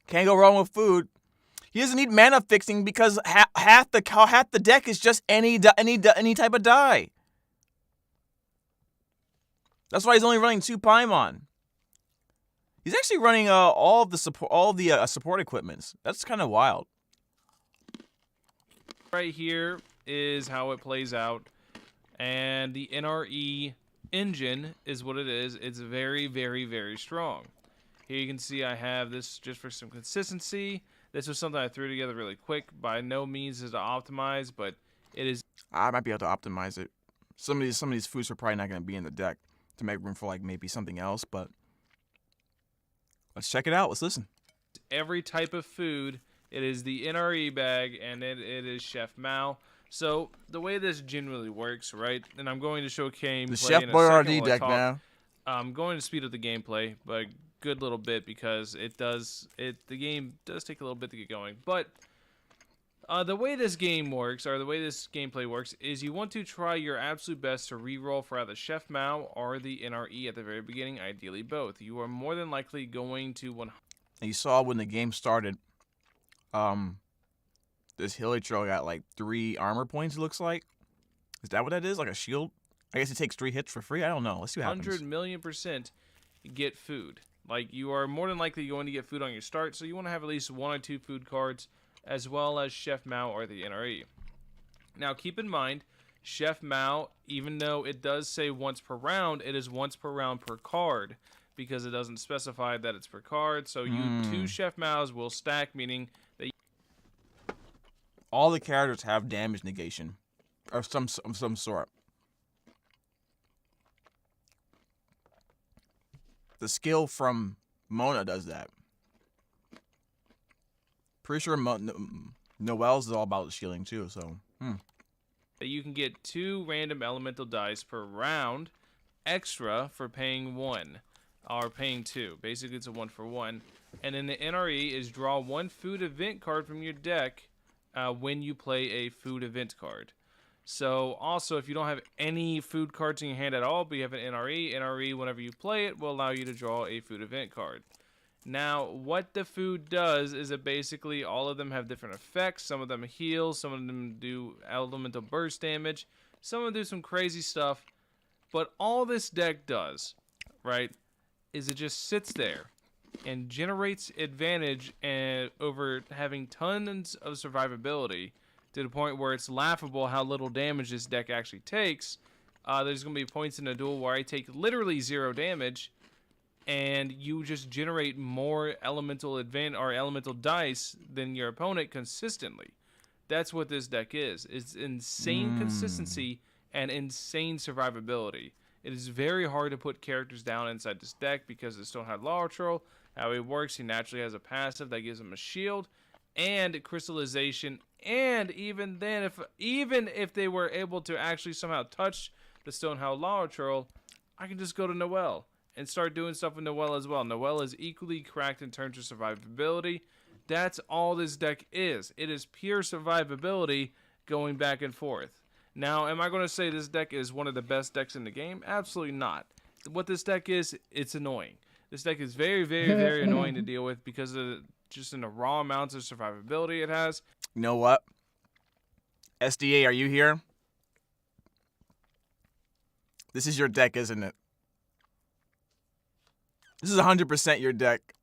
Can't go wrong with food. He doesn't need mana fixing because half the deck is just any type of die. That's why he's only running 2 Paimon. He's actually running all of the support equipments. That's kind of wild. Right here is how it plays out, and the NRE engine is what it is. It's very, very, very strong. Here you can see I have this just for some consistency. This was something I threw together really quick. By no means is it optimized, but it is. I might be able to optimize it. Some of these foods are probably not going to be in the deck to make room for like maybe something else, but let's check it out. Let's listen. Every type of food. It is the NRE bag, and it is Chef Mao. So the way this generally works, right? And I'm going to show gameplay The Chef in a Boyardee second while I deck talk. now. I'm going to speed up the gameplay, but a good little bit because the game does take a little bit to get going. But the way this game works, or the way this gameplay works, is you want to try your absolute best to reroll for either Chef Mao or the NRE at the very beginning, ideally both. You are more than likely going to And you saw when the game started, this Hilichurl got like 3 armor points, it looks like. Is that what that is? Like a shield? I guess it takes 3 hits for free? I don't know. Let's see what happens. 100,000,000% get food. Like, you are more than likely going to get food on your start, so you want to have at least 1 or 2 food cards, as well as Chef Mao or the NRE. Now, keep in mind, Chef Mao, even though it does say once per round, it is once per round per card, because it doesn't specify that it's per card, so 2 Chef Maos will stack, meaning that all the characters have damage negation of some sort. The skill from Mona does that. Pretty sure Noelle's is all about shielding too, so... you can get 2 random elemental dice per round extra for paying 1, or paying 2. Basically, it's a 1-for-1. And then the NRE is draw 1 food event card from your deck when you play a food event card. So, also, if you don't have any food cards in your hand at all, but you have an NRE, whenever you play it, will allow you to draw a food event card. Now, what the food does is that basically all of them have different effects. Some of them heal, some of them do elemental burst damage, some of them do some crazy stuff. But all this deck does, right, is it just sits there and generates advantage over having tons of survivability, to the point where it's laughable how little damage this deck actually takes. There's going to be points in a duel where I take literally 0 damage, and you just generate more elemental dice than your opponent consistently. That's what this deck is. It's insane consistency and insane survivability. It is very hard to put characters down inside this deck because of Stoneheart Lawtrell. How he works, he naturally has a passive that gives him a shield and crystallization. And even then, even if they were able to actually somehow touch the Stoneheart Lawtrell, I can just go to Noelle and start doing stuff with Noelle as well. Noelle is equally cracked in terms of survivability. That's all this deck is. It is pure survivability going back and forth. Now, am I going to say this deck is one of the best decks in the game? Absolutely not. What this deck is, it's annoying. This deck is very, very, very annoying to deal with because of just in the raw amounts of survivability it has. You know what? SDA, are you here? This is your deck, isn't it? This is 100% your deck.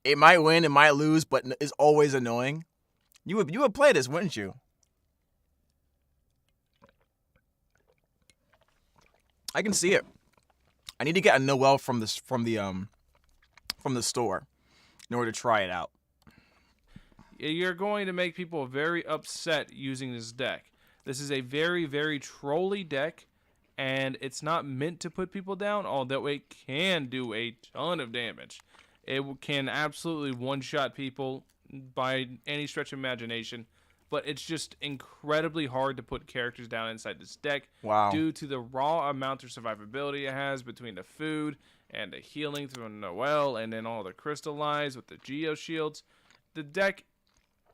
It might win, it might lose, but it's always annoying. You would play this, wouldn't you? I can see it. I need to get a Noelle from the store in order to try it out. You're going to make people very upset using this deck. This is a very, very trolly deck, and it's not meant to put people down, although it can do a ton of damage. It can absolutely one-shot people by any stretch of imagination, but it's just incredibly hard to put characters down inside this deck. Wow. Due to the raw amount of survivability it has between the food and the healing through Noelle, and then all the crystallize with the Geo Shields. The deck,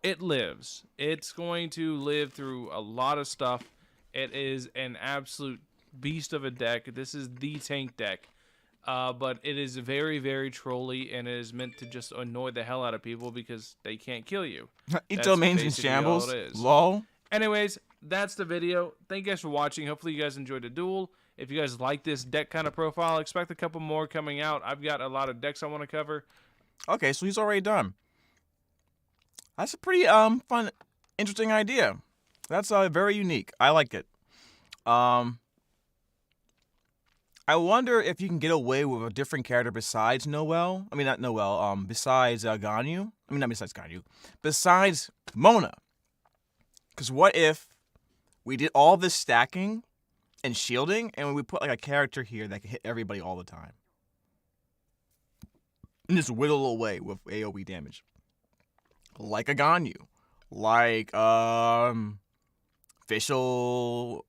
it lives. It's going to live through a lot of stuff. It is an absolute beast of a deck. This is the tank deck. But it is very, very trolly, and it is meant to just annoy the hell out of people because they can't kill you. Eat That's domains in basically all shambles. it is. Lol. Anyways, that's the video. Thank you guys for watching. Hopefully you guys enjoyed the duel. If you guys like this deck kind of profile, expect a couple more coming out. I've got a lot of decks I want to cover. Okay, so he's already done. That's a pretty fun, interesting idea. That's very unique. I like it. I wonder if you can get away with a different character besides Noelle. I mean, not Noelle. Besides Ganyu. I mean, not besides Ganyu. Besides Mona. Because what if we did all this stacking and shielding, and we put like a character here that can hit everybody all the time, and just whittle away with AoE damage, like a Ganyu, like Fischl,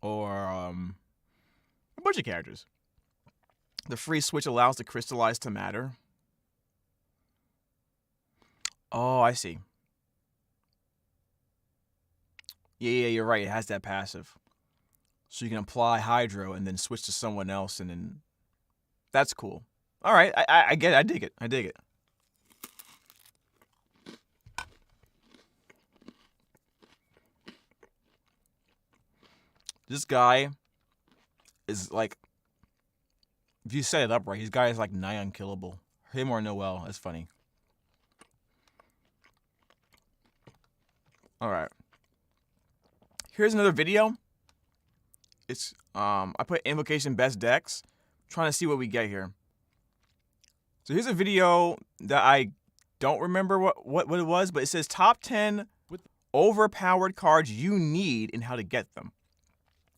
or a bunch of characters. The free switch allows the crystallize to matter. Oh, I see. Yeah, you're right. It has that passive. So you can apply Hydro and then switch to someone else, and then that's cool. All right, I get it. I dig it. This guy is like, if you set it up right, this guy is like nigh unkillable. Him or Noelle. That's funny. All right. Here's another video. It's I put invocation best decks, trying to see what we get here. So here's a video that I don't remember what it was, but it says top 10 overpowered cards you need and how to get them.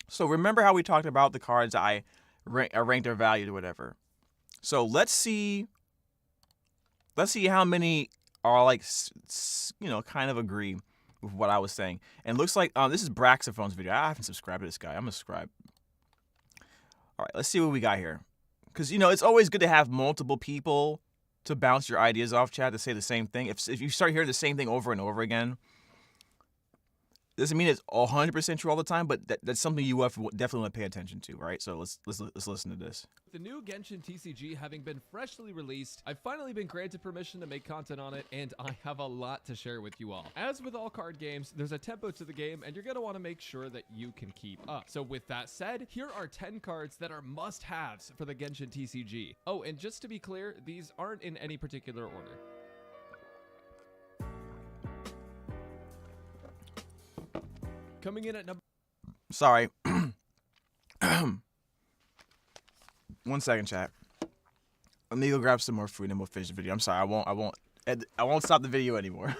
So remember how we talked about the cards I ranked their value or whatever. So let's see how many are like, kind of agree with what I was saying. And it looks like this is Braxophone's video. I haven't subscribed to this guy. I'm gonna subscribe. All right, let's see what we got here. Because it's always good to have multiple people to bounce your ideas off, chat, to say the same thing. If you start hearing the same thing over and over again, doesn't mean it's 100% true all the time, but that's something you definitely want to pay attention to, right? So let's listen to this. The new Genshin TCG having been freshly released, I've finally been granted permission to make content on it, and I have a lot to share with you all. As with all card games, there's a tempo to the game, and you're going to want to make sure that you can keep up. So with that said, here are 10 cards that are must-haves for the Genshin TCG. Oh, and just to be clear, these aren't in any particular order. Coming in at number... Sorry. 1 second, chat. Let me go grab some more food and we'll finish the video. I'm sorry. I won't stop the video anymore.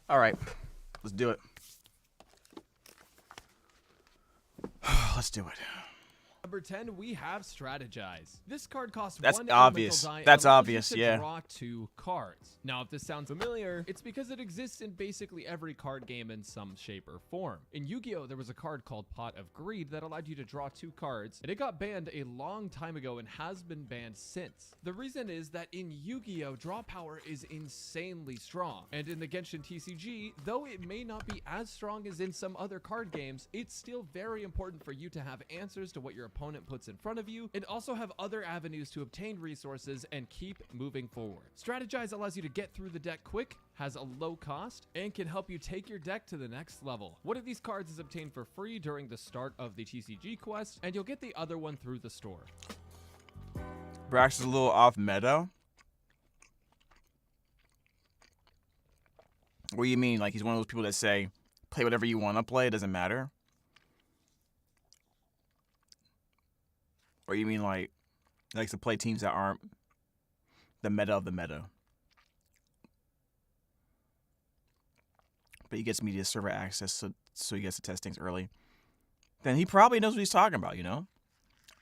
All right, let's do it. Let's do it. Number 10, we have Strategize. This card costs That's 1 obvious. elemental die That's and allows obvious, you to yeah. draw 2 cards. Now, if this sounds familiar, it's because it exists in basically every card game in some shape or form. In Yu-Gi-Oh, there was a card called Pot of Greed that allowed you to draw 2 cards, and it got banned a long time ago and has been banned since. The reason is that in Yu-Gi-Oh, draw power is insanely strong, and in the Genshin TCG, though it may not be as strong as in some other card games, it's still very important for you to have answers to what your opponent puts in front of you, and also have other avenues to obtain resources and keep moving forward. Strategize allows you to get through the deck quick, has a low cost, and can help you take your deck to the next level. One of these cards is obtained for free during the start of the TCG quest, and you'll get the other one through the store. Brax is a little off meta. What do you mean? Like he's one of those people that say, play whatever you want to play, it doesn't matter? Or you mean like he likes to play teams that aren't the meta of the meta? But he gets media server access so he gets to test things early. Then he probably knows what he's talking about,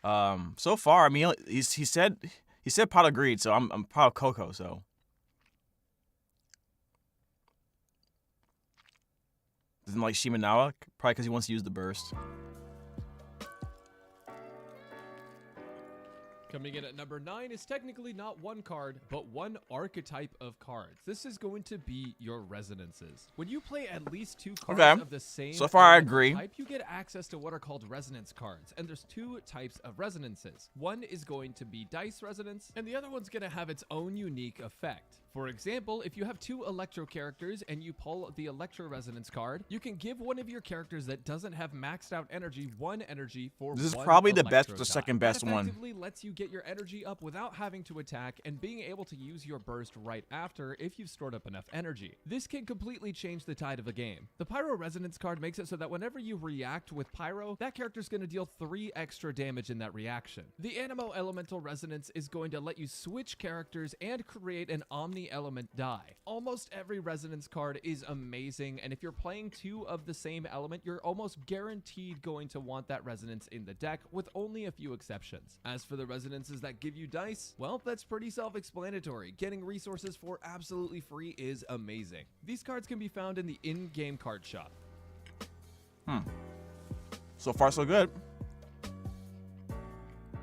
So far, I mean, he said Pot of Greed, so I'm Pot of Cocoa, so. Doesn't like Shimenawa, probably because he wants to use the burst. Coming in at number 9 is technically not one card, but one archetype of cards. This is going to be your resonances. When you play at least 2 cards of the same so far, I elemental agree. type, you get access to what are called resonance cards. And there's 2 types of resonances. One is going to be dice resonance, and the other one's going to have its own unique effect. For example, if you have 2 Electro characters and you pull the Electro Resonance card, you can give one of your characters that doesn't have maxed out energy 1 energy for This is one probably the best Electro or die. second best That one. effectively lets you get your energy up without having to attack and being able to use your burst right after if you've stored up enough energy. This can completely change the tide of a game. The Pyro Resonance card makes it so that whenever you react with Pyro, that character's going to deal 3 extra damage in that reaction. The Animo Elemental Resonance is going to let you switch characters and create an Omni Element die. Almost every resonance card is amazing, and if you're playing 2 of the same element, you're almost guaranteed going to want that resonance in the deck, with only a few exceptions. As for the resonances that give you dice, well, that's pretty self-explanatory. Getting resources for absolutely free is amazing. These cards can be found in the in-game card shop. So far, so good.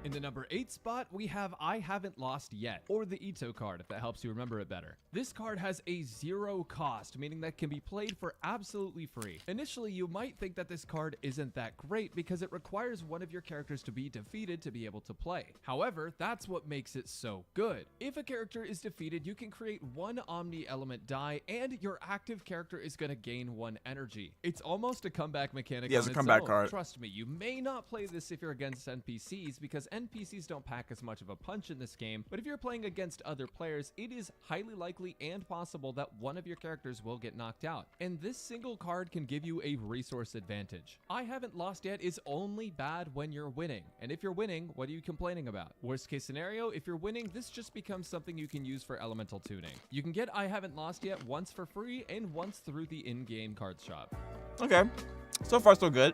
In the number 8 spot, we have I Haven't Lost Yet, or the Ito card, if that helps you remember it better. This card has a 0 cost, meaning that can be played for absolutely free. Initially, you might think that this card isn't that great because it requires one of your characters to be defeated to be able to play. However, that's what makes it so good. If a character is defeated, you can create 1 Omni Element die, and your active character is going to gain 1 energy. It's almost a comeback mechanic. Yeah, it's on a comeback own. card. Trust me, you may not play this if you're against NPCs because NPCs don't pack as much of a punch in this game, but if you're playing against other players, it is highly likely and possible that one of your characters will get knocked out. And this single card can give you a resource advantage. I Haven't Lost Yet is only bad when you're winning. And if you're winning, what are you complaining about? Worst case scenario, if you're winning, this just becomes something you can use for elemental tuning. You can get I Haven't Lost Yet once for free and once through the in-game card shop. Okay. So far, so good.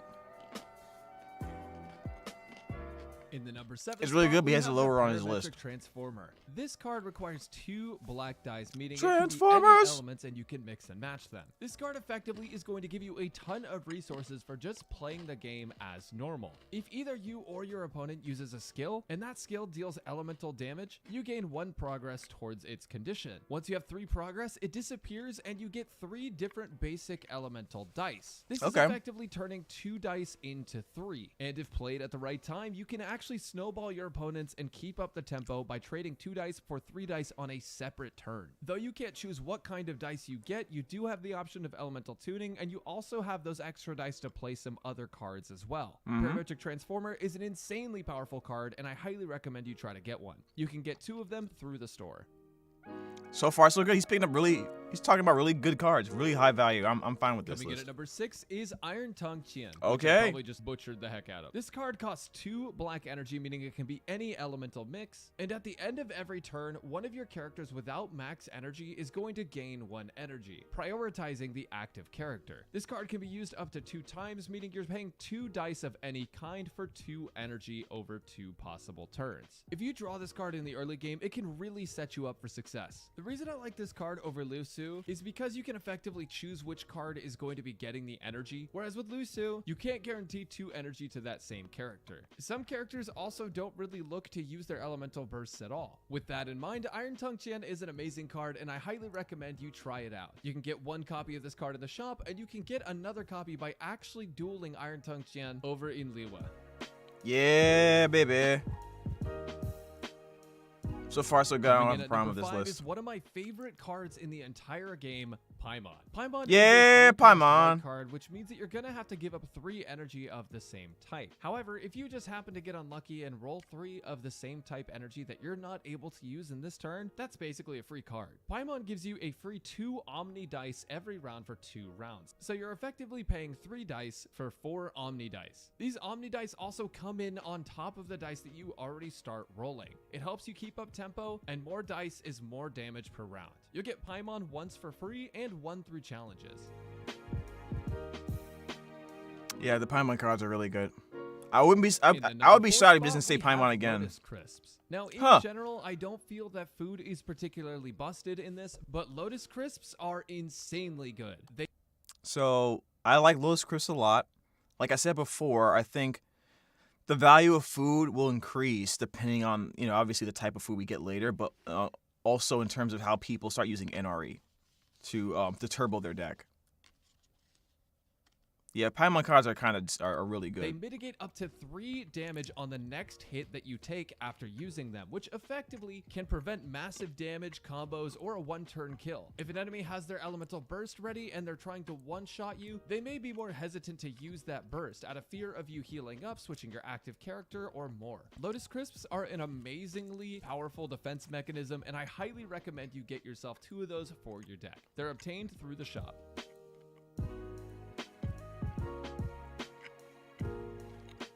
In the number 7 It's really spot, good, but he we has it have lower the on his Parametric list. Transformer. This card requires 2 black dice, meaning it can be Transformers! any elements and you can mix and match them. This card effectively is going to give you a ton of resources for just playing the game as normal. If either you or your opponent uses a skill, and that skill deals elemental damage, you gain 1 progress towards its condition. Once you have 3 progress, it disappears and you get 3 different basic elemental dice. This is effectively turning 2 dice into 3. And if played at the right time, you can actually snowball your opponents and keep up the tempo by trading 2 dice for 3 dice on a separate turn. Though you can't choose what kind of dice you get, you do have the option of elemental tuning, and you also have those extra dice to play some other cards as well. Parametric Transformer is an insanely powerful card, and I highly recommend you try to get one. You can get 2 of them through the store. So far, so good. He's picking up he's talking about really good cards, really high value. I'm fine with this Coming in list. at number 6 is Iron Tongue Chien. Which Okay. I probably just butchered the heck out of. This card costs 2 black energy, meaning it can be any elemental mix. And at the end of every turn, one of your characters without max energy is going to gain 1 energy, prioritizing the active character. This card can be used up to 2 times, meaning you're paying 2 dice of any kind for 2 energy over 2 possible turns. If you draw this card in the early game, it can really set you up for success. The reason I like this card over Lusu is because you can effectively choose which card is going to be getting the energy, whereas with Lusu, you can't guarantee 2 energy to that same character. Some characters also don't really look to use their elemental bursts at all. With that in mind, Iron Tongue Chien is an amazing card, and I highly recommend you try it out. You can get 1 copy of this card in the shop, and you can get another copy by actually dueling Iron Tongue Chien over in Liwa. Yeah, baby. So far, so good. I don't have a problem with this Number 5 list. is one of my favorite cards in the entire game, Paimon. Paimon Yeah, is a 3-cost Paimon. red card, which means that you're gonna have to give up 3 energy of the same type. However, if you just happen to get unlucky and roll 3 of the same type energy that you're not able to use in this turn, that's basically a free card. Paimon gives you a free 2 Omni dice every round for 2 rounds. So you're effectively paying 3 dice for 4 Omni dice. These Omni dice also come in on top of the dice that you already start rolling. It helps you keep up tempo, and more dice is more damage per round. You'll get Paimon once for free and 1 through challenges. Yeah, the Paimon cards are really good. I wouldn't be. In the I number would be 4 shocked if it spot, doesn't say we Paimon have again. Lotus Crisps. Now, in Huh. general, I don't feel that food is particularly busted in this, but Lotus Crisps are insanely good. They So I like Lotus Crisps a lot. Like I said before, I think the value of food will increase depending on, obviously the type of food we get later, but also in terms of how people start using NRE to turbo their deck. Yeah, Paimon cards are really They good. mitigate up to 3 damage on the next hit that you take after using them, which effectively can prevent massive damage, combos, or a one-turn kill. If an enemy has their elemental burst ready and they're trying to one-shot you, they may be more hesitant to use that burst out of fear of you healing up, switching your active character, or more. Lotus Crisps are an amazingly powerful defense mechanism, and I highly recommend you get yourself 2 of those for your deck. They're obtained through the shop.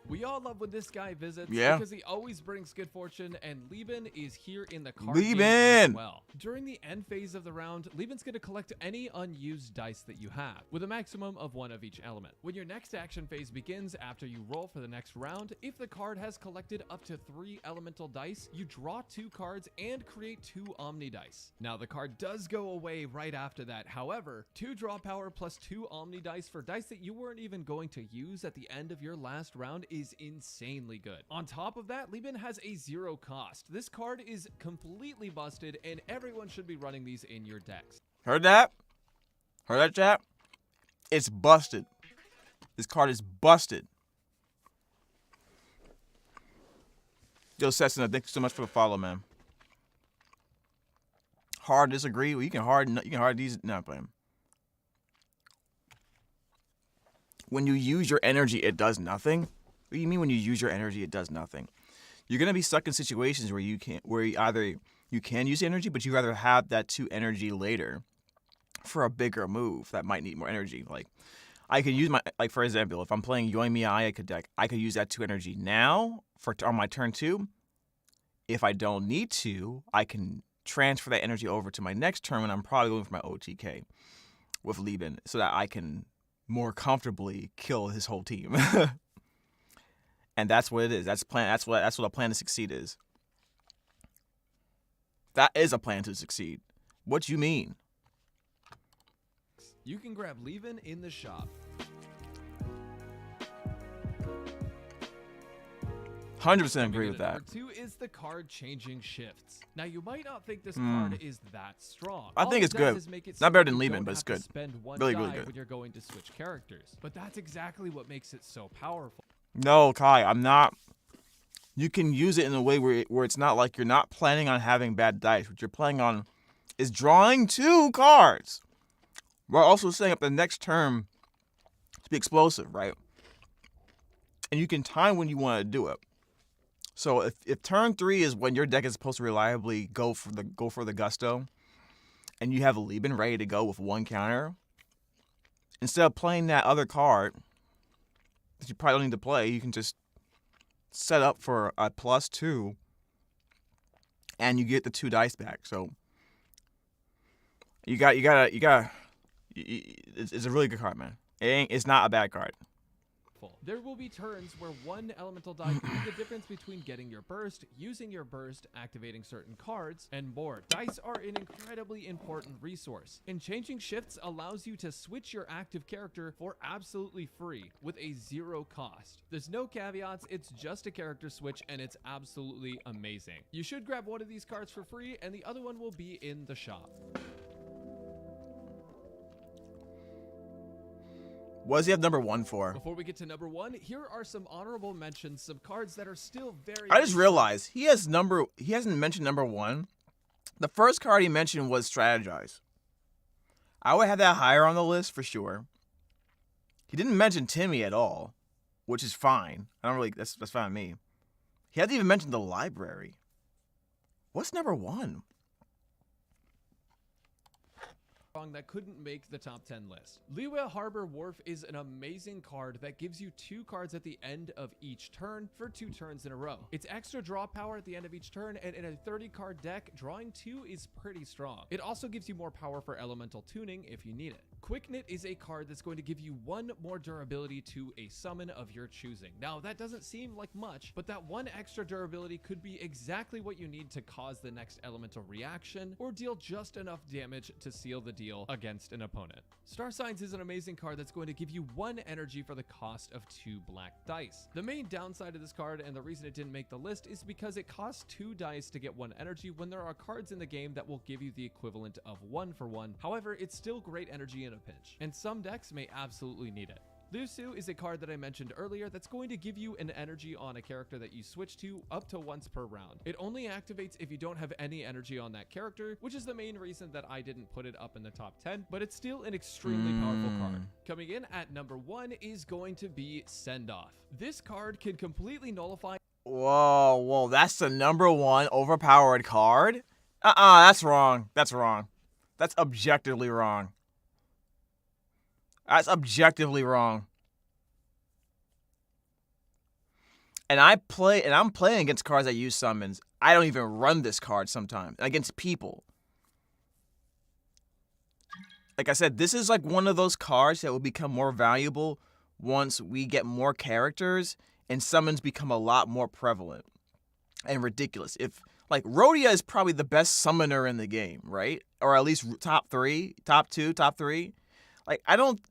We all love when this guy visits because he always brings good fortune, and Lieben is here in the card game as well. During the end phase of the round, Lieben's going to collect any unused dice that you have, with a maximum of 1 of each element. When your next action phase begins after you roll for the next round, if the card has collected up to 3 elemental dice, you draw 2 cards and create 2 Omni dice. Now, the card does go away right after that. However, 2 draw power plus 2 Omni dice for dice that you weren't even going to use at the end of your last round is insanely good. On top of that, Lieben has a 0 cost. This card is completely busted, and everyone should be running these in your decks. Heard that? Heard that, chat? It's busted. This card is busted. Yo, Sesson, thank you so much for the follow, man. Hard disagree. Well, you can hard these. No, I'm playing. When you use your energy, it does nothing. What do you mean when you use your energy, it does nothing? You're gonna be stuck in situations where you can use energy, but you rather have that 2 energy later for a bigger move that might need more energy. Like I could use for example, if I'm playing Yoimiya Ayaka deck, I could use that 2 energy now on my turn 2. If I don't need to, I can transfer that energy over to my next turn when I'm probably going for my OTK with Lieben, so that I can more comfortably kill his whole team. And that's what it is. That's what a plan to succeed is. That is a plan to succeed. What do you mean? You can grab Lieben in the shop. 100% agree with that. Number 2 is the card changing shifts. Now, you might not think this card is that strong. I think it's good. Not better than Lieben, but it's good. Spend 1 really die good. when you're going to switch characters. But that's exactly what makes it so powerful. No, Kai, I'm not. You can use it in a way where it's not like you're not planning on having bad dice. What you're planning on is drawing 2 cards. We're also setting up the next turn to be explosive, right? And you can time when you want to do it. So if turn 3 is when your deck is supposed to reliably go for the gusto, and you have a Lieben ready to go with 1 counter, instead of playing that other card that you probably don't need to play, you can just set up for a +2, and you get the 2 dice back. So you gotta. It's a really good card, man. It's not a bad card. There will be turns where 1 elemental die can be the difference between getting your burst, using your burst, activating certain cards, and more. Dice are an incredibly important resource, and changing shifts allows you to switch your active character for absolutely free with a 0 cost. There's no caveats, it's just a character switch, and it's absolutely amazing. You should grab 1 of these cards for free, and the other one will be in the shop. What does he have number 1 for? Before we get to number 1, here are some honorable mentions, some cards that are still very... I just realized he hasn't mentioned number 1. The first card he mentioned was Strategize. I would have that higher on the list for sure. He didn't mention Timmy at all, which is fine. That's fine with me. He hasn't even mentioned the library. What's number 1? That couldn't make the top 10 list. Liyue Harbor Wharf is an amazing card that gives you 2 cards at the end of each turn for 2 turns in a row. It's extra draw power at the end of each turn, and in a 30-card deck, drawing 2 is pretty strong. It also gives you more power for elemental tuning if you need it. Quick Knit is a card that's going to give you 1 more durability to a summon of your choosing. Now, that doesn't seem like much, but that 1 extra durability could be exactly what you need to cause the next elemental reaction, or deal just enough damage to seal the deal against an opponent. Star Signs is an amazing card that's going to give you 1 energy for the cost of 2 black dice. The main downside of this card, and the reason it didn't make the list, is because it costs 2 dice to get 1 energy when there are cards in the game that will give you the equivalent of 1 for 1. However, it's still great energy in a pinch, and some decks may absolutely need it. Lusu is a card that I mentioned earlier that's going to give you an energy on a character that you switch to up to once per round. It only activates if you don't have any energy on that character, which is the main reason that I didn't put it up in the top 10, but it's still an extremely powerful card. Coming in at number 1 is going to be Send Off. This card can completely nullify. Whoa, that's the number 1 overpowered card? That's wrong. That's wrong. That's objectively wrong. That's objectively wrong. And I'm playing against cards that use summons. I don't even run this card sometimes against people. Like I said, this is like one of those cards that will become more valuable once we get more characters and summons become a lot more prevalent and ridiculous. If like Rhodia is probably the best summoner in the game, right? Or at least top 3, top 2, top 3. Like I don't.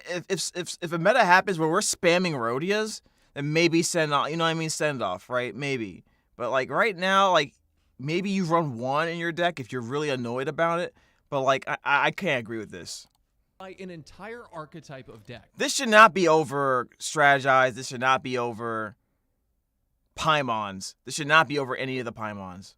If a meta happens where we're spamming Rhodias, then maybe send off. You know what I mean? Send off, right? Maybe. But like right now, like maybe you run 1 in your deck if you're really annoyed about it. But like I can't agree with this. An entire archetype of deck. This should not be over strategized. This should not be over Paimons. This should not be over any of the Paimons.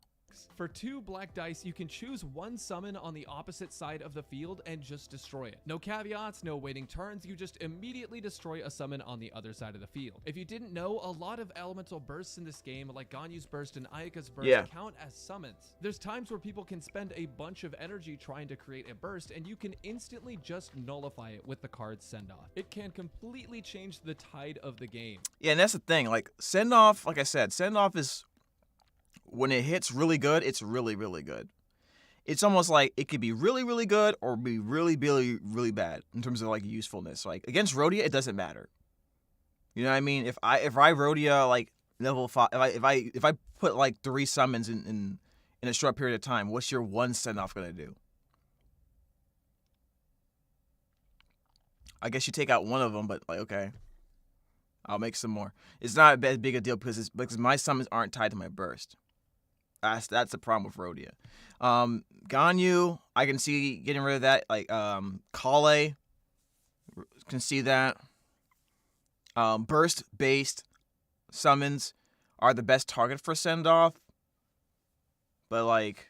For 2 black dice, you can choose 1 summon on the opposite side of the field and just destroy it. No caveats, no waiting turns, you just immediately destroy a summon on the other side of the field. If you didn't know, a lot of elemental bursts in this game, like Ganyu's burst and Ayaka's burst, count as summons. There's times where people can spend a bunch of energy trying to create a burst, and you can instantly just nullify it with the card Send Off. It can completely change the tide of the game. Yeah, and that's the thing. Like Send Off, like I said, Send Off is, when it hits really good, it's really, really good. It's almost like it could be really, really good or be really, really, really bad in terms of like usefulness. Like against Rhodia, it doesn't matter. You know what I mean? If I Rhodia like level 5, if I put like 3 summons in a short period of time, what's your 1 Send Off gonna do? I guess you take out 1 of them, but like okay, I'll make some more. It's not as big a deal because my summons aren't tied to my burst. That's the problem with Rhodia. Ganyu, I can see getting rid of that. Like Kale, can see that. Burst-based summons are the best target for send-off. But like,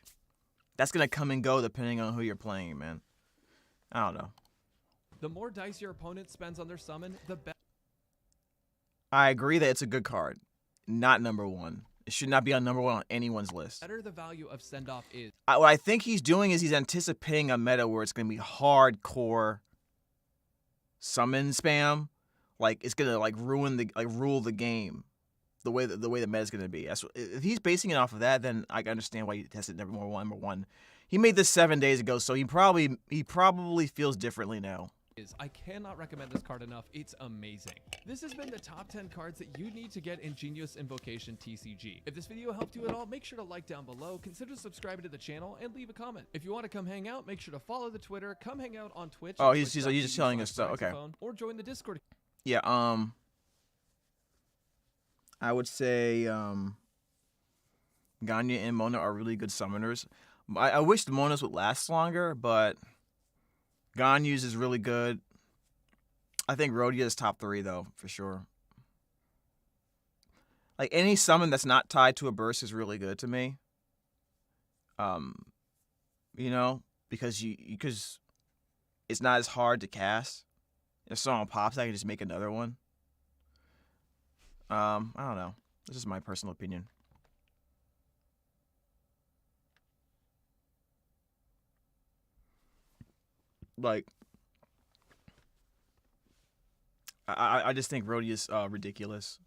that's gonna come and go depending on who you're playing, man. I don't know. The more dice your opponent spends on their summon, the better. I agree that it's a good card. Not number 1. It should not be on number 1 on anyone's list. Better the value of Send Off is. What I think he's doing is he's anticipating a meta where it's going to be hardcore summon spam. Like it's going to like rule the game the way the meta is going to be. If he's basing it off of that, then I can understand why he tested number 1. He made this 7 days ago, so he probably feels differently now. I cannot recommend this card enough. It's amazing. This has been the top 10 cards that you need to get in Genius Invocation TCG. If this video helped you at all, make sure to like down below, consider subscribing to the channel, and leave a comment. If you want to come hang out, make sure to follow the Twitter, come hang out on Twitch. Oh, he's just telling us stuff. Okay. Or join the Discord. Yeah. I would say Ganya and Mona are really good summoners. I wish the Monas would last longer, but Ganyu's is really good. I think Rhodia is top 3 though, for sure. Like any summon that's not tied to a burst is really good to me. You know, because it's not as hard to cast. If someone pops, I can just make another one. I don't know. This is my personal opinion. Like, I just think Rhodia is ridiculous.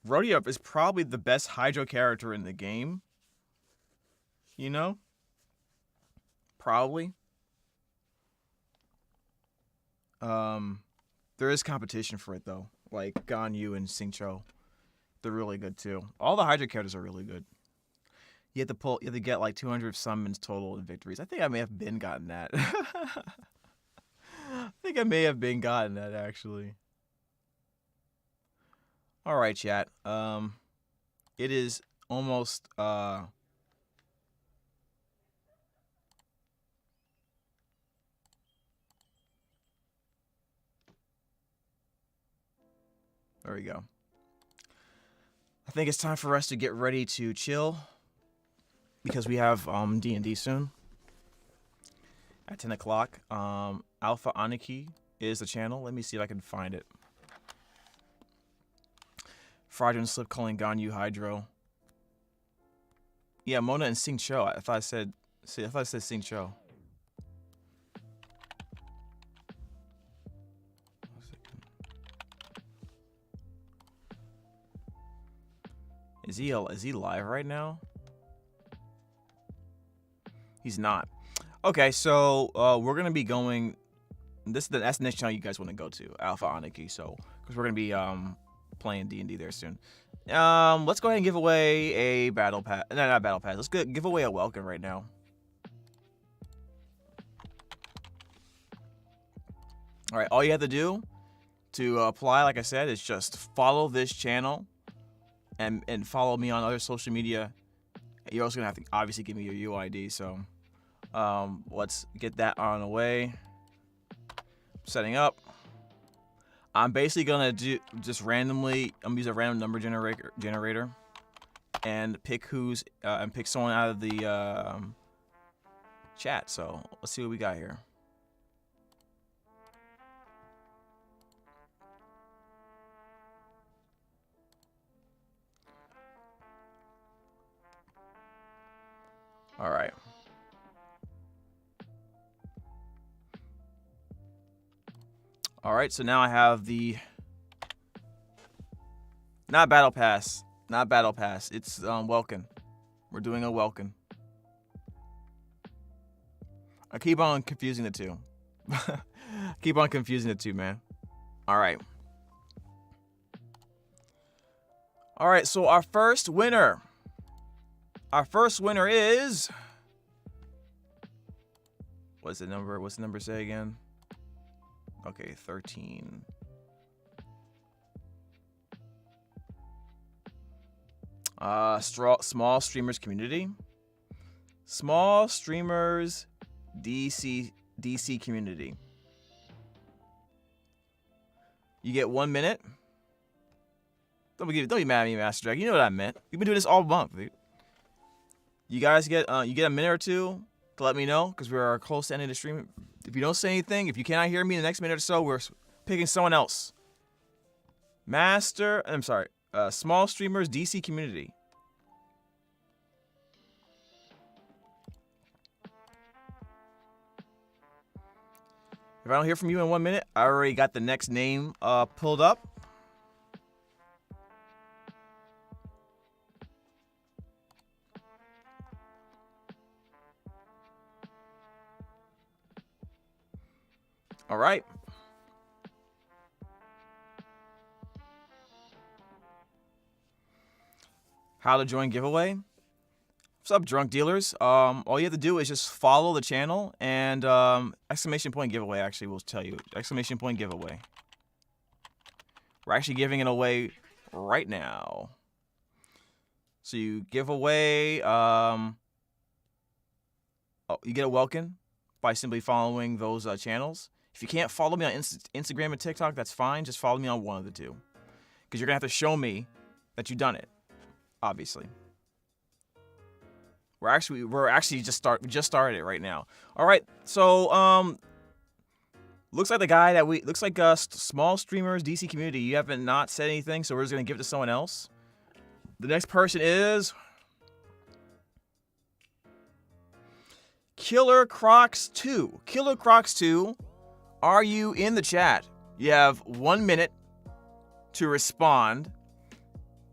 Rhodia is probably the best Hydro character in the game. You know? Probably. There is competition for it though. Like Ganyu and Xingqiu, they're really good too. All the Hydra characters are really good. You have to get like 200 summons total in victories. I think I may have been gotten that. Actually. All right, chat. It is almost there we go. I think it's time for us to get ready to chill because we have D&D soon at 10 o'clock. Alpha Aniki is the channel. Let me see if I can find it. Fraudulent Slip calling Ganyu Hydro. Yeah, Mona and Xingqiu. I thought I said Xingqiu. Is he live right now? He's not. Okay, so we're gonna be going. That's the next channel you guys want to go to, Alpha Aniki. So because we're gonna be playing D&D there soon. Let's go ahead and give away a battle pass. No, not battle pass. Let's give away a Welkin right now. All right, all you have to do to apply, like I said, is just follow this channel and follow me on other social media. You're also gonna have to obviously give me your UID. So let's get that on the way. Setting up. I'm basically gonna do just randomly. I'm gonna use a random number generator, and pick pick someone out of the chat. So let's see what we got here. All right. All right, so now I have the not battle pass. It's Welkin. We're doing a Welkin. I keep on confusing the two. Man. All right. All right, so our first winner. Is what's the number say again? Okay, 13. Small streamers community. Small streamers DC community. You get 1 minute. Don't be mad at me, Master Drag. You know what I meant. We've been doing this all month, dude. You guys get a minute or two to let me know because we're close to ending the stream. If you don't say anything, if you cannot hear me in the next minute or so, we're picking someone else. Small streamers DC community. If I don't hear from you in 1 minute, I already got the next name pulled up. All right. How to join giveaway. What's up, drunk dealers? All you have to do is just follow the channel and exclamation point giveaway actually will tell you. Exclamation point giveaway. We're actually giving it away right now. So you give away, you get a Welkin by simply following those channels. If you can't follow me on Instagram and TikTok, that's fine. Just follow me on one of the two. Because you're going to have to show me that you've done it, obviously. We're actually just started it right now. All right, so looks like small streamers DC community. You haven't not said anything, so we're just gonna give it to someone else. The next person is Killer Crocs 2. Killer Crocs 2, are you in the chat? You have 1 minute to respond,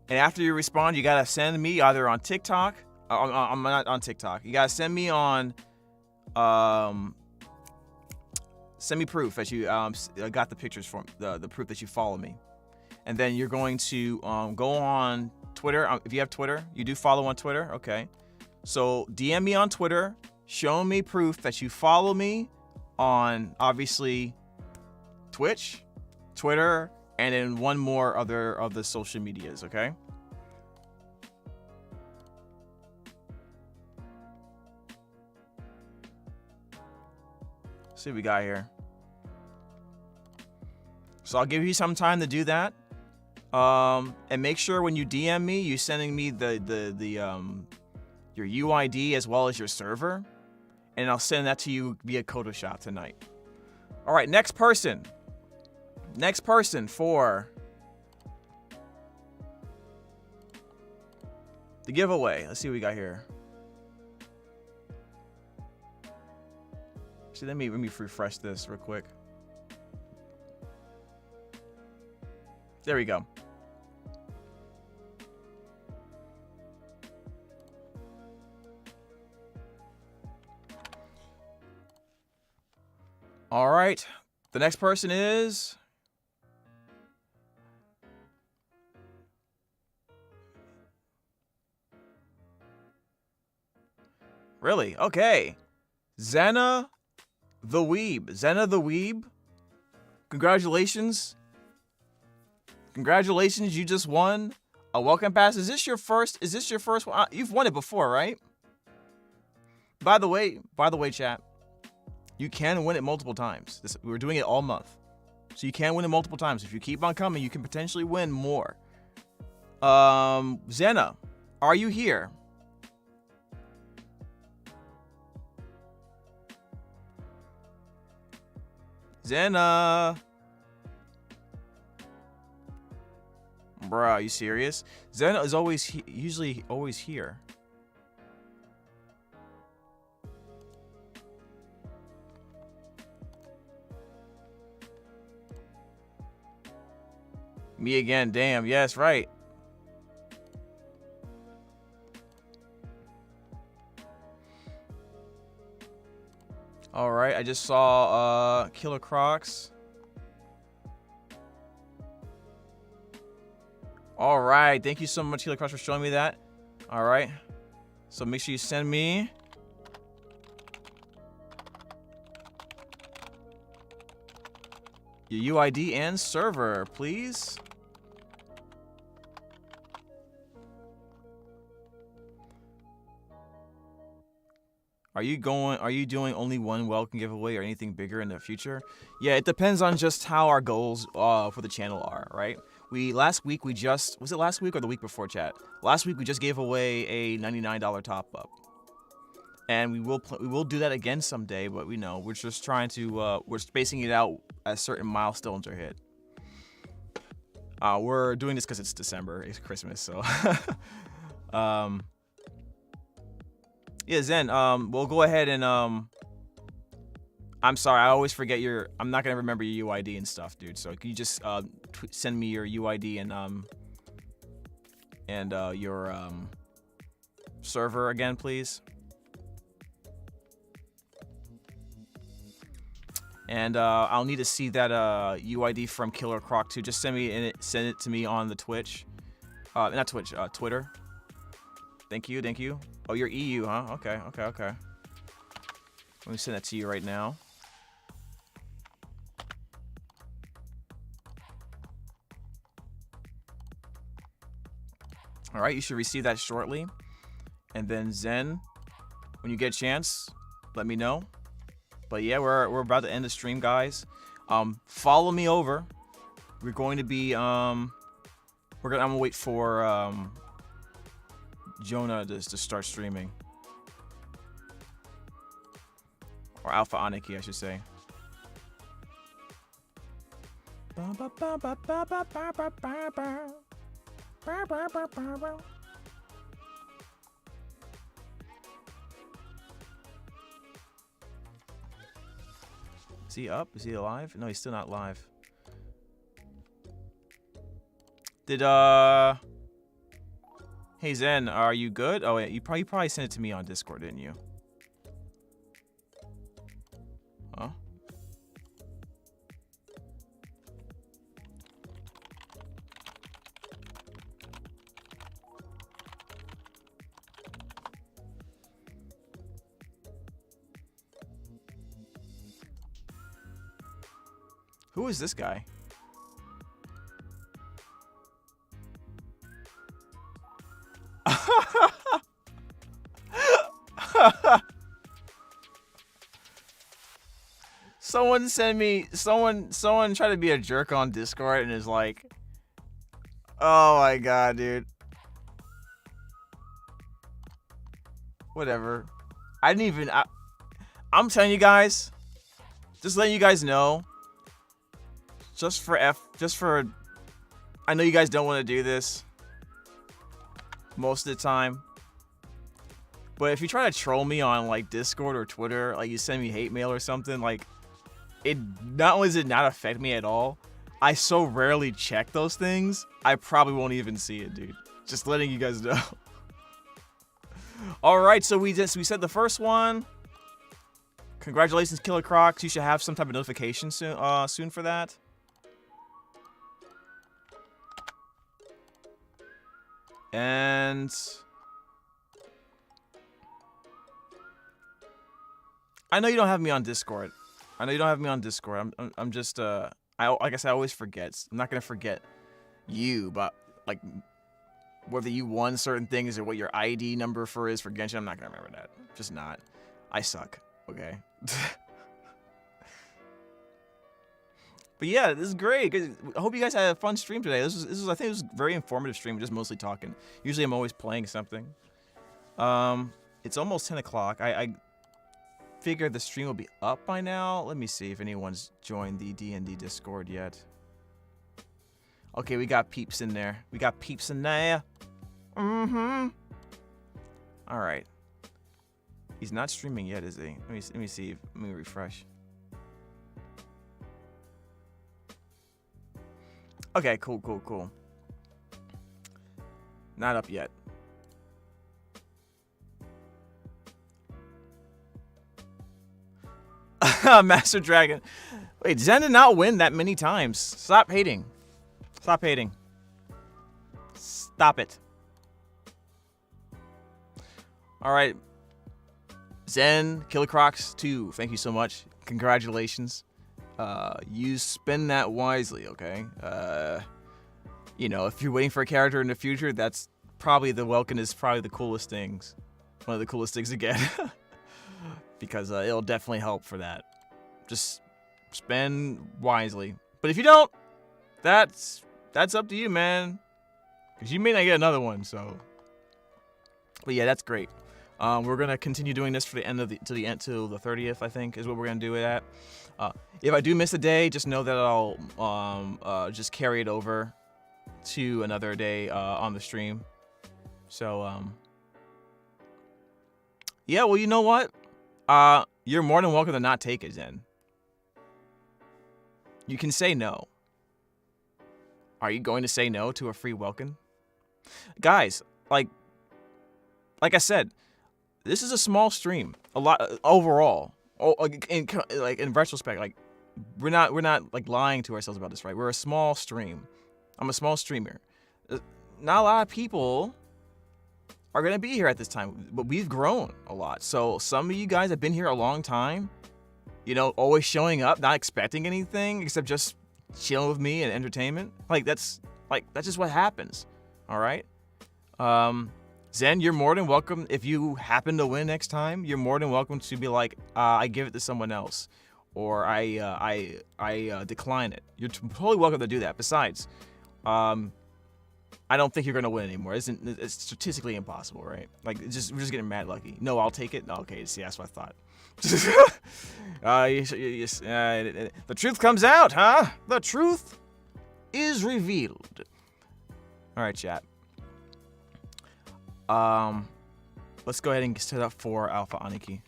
and after you respond, you gotta send me either on TikTok. I'm not on TikTok. You gotta send me on send me proof that you got the pictures from the proof that you follow me. And then you're going to go on Twitter. If you have Twitter, you do follow on Twitter. Okay. So DM me on Twitter. Show me proof that you follow me on, obviously, Twitch, Twitter, and then one more other of the social medias, okay? Let's see what we got here. So I'll give you some time to do that. And make sure when you DM me, you're sending me your UID as well as your server. And I'll send that to you via Photoshop tonight. All right, next person. Next person for the giveaway. Let's see what we got here. See, let me refresh this real quick. There we go. All right. The next person is really? Okay. Xena the Weeb. Xena the Weeb. Congratulations. Congratulations, you just won a welcome pass. Is this your first one? You've won it before, right? By the way, chat. You can win it multiple times. We're doing it all month. So you can win it multiple times. If you keep on coming, you can potentially win more. Xena, are you here? Xena. Bruh, are you serious? Xena is usually always here. Me again, damn, yes, right. All right, I just saw Killer Crocs. All right, thank you so much, Killer Crocs, for showing me that. All right, so make sure you send me your UID and server, please. Are you doing only one Welkin giveaway or anything bigger in the future? Yeah, it depends on just how our goals for the channel are, right? Last week was it last week or the week before, chat? Last week we just gave away a $99 top up. And we will do that again someday, but we're just trying to we're spacing it out as certain milestones are hit. We're doing this because it's December, it's Christmas, so yeah, Zen, we'll go ahead and I'm sorry, I always forget I'm not gonna remember your UID and stuff, dude. So can you just send me your UID and your server again, please? And I'll need to see that UID from Killer Croc too. Just send it to me on the Twitch, not Twitch, Twitter. Thank you. Oh, you're EU, huh? Okay. Let me send that to you right now. All right, you should receive that shortly. And then Zen, when you get a chance, let me know. But yeah, we're about to end the stream, guys. Follow me over. We're going to be I'm gonna wait for Jonah to start streaming. Or Alpha Aniki, I should say. Is he up? Is he alive? No, he's still not live. Hey Zen, are you good? Oh yeah, you probably sent it to me on Discord, didn't you? Huh? Who is this guy? Someone send me someone try to be a jerk on Discord and is like, oh my god, dude. Whatever. I didn't even I'm telling you guys, just letting you guys know, just for I know you guys don't want to do this most of the time, but if you try to troll me on like Discord or Twitter, like you send me hate mail or something, like it not only does it not affect me at all, I so rarely check those things, I probably won't even see it, dude. Just letting you guys know. All right, so we said the first one. Congratulations, Killer Crocs. You should have some type of notification soon for that. And I know you don't have me on Discord. I'm just like I said, I always forget. I'm not gonna forget you, but like whether you won certain things or what your ID number is for Genshin, I'm not gonna remember that. Just not. I suck. Okay. But yeah, this is great. I hope you guys had a fun stream today. This was I think it was a very informative stream, just mostly talking. Usually I'm always playing something. It's almost 10 o'clock. I figured the stream will be up by now. Let me see if anyone's joined the D&D Discord yet. Okay, we got peeps in there. Mm-hmm. All right. He's not streaming yet, is he? Let me see. Let me refresh. Okay, cool. Not up yet. Master Dragon. Wait, Zen did not win that many times. Stop hating. Stop it. All right. Zen, Killer Crocs 2, thank you so much. Congratulations. You spend that wisely, okay? You know, if you're waiting for a character in the future, that's probably the Welkin is probably the coolest things. One of the coolest things to get. Because it'll definitely help for that. Just spend wisely. But if you don't, that's up to you, man. Because you may not get another one, so. But yeah, that's great. We're gonna continue doing this for the end of till the 30th, I think, is what we're gonna do it at. If I do miss a day, just know that I'll just carry it over to another day on the stream. So yeah, well, you know what? You're more than welcome to not take it, Zen. You can say no. Are you going to say no to a free Welkin? Guys, like I said, this is a small stream. A lot overall. In retrospect, like we're not like lying to ourselves about this, right? We're a small stream. I'm a small streamer. Not a lot of people are gonna be here at this time, but we've grown a lot. So some of you guys have been here a long time. You know, always showing up, not expecting anything except just chilling with me and entertainment. Like that's just what happens. All right. Zen, you're more than welcome. If you happen to win next time, you're more than welcome to be like, I give it to someone else, or I decline it. You're totally welcome to do that. Besides, I don't think you're gonna win anymore. It's statistically impossible, right? Like, we're just getting mad lucky. No, I'll take it. No, okay, see, that's what I thought. The truth comes out, huh? The truth is revealed. All right, chat. Let's go ahead and set up for Alpha Aniki.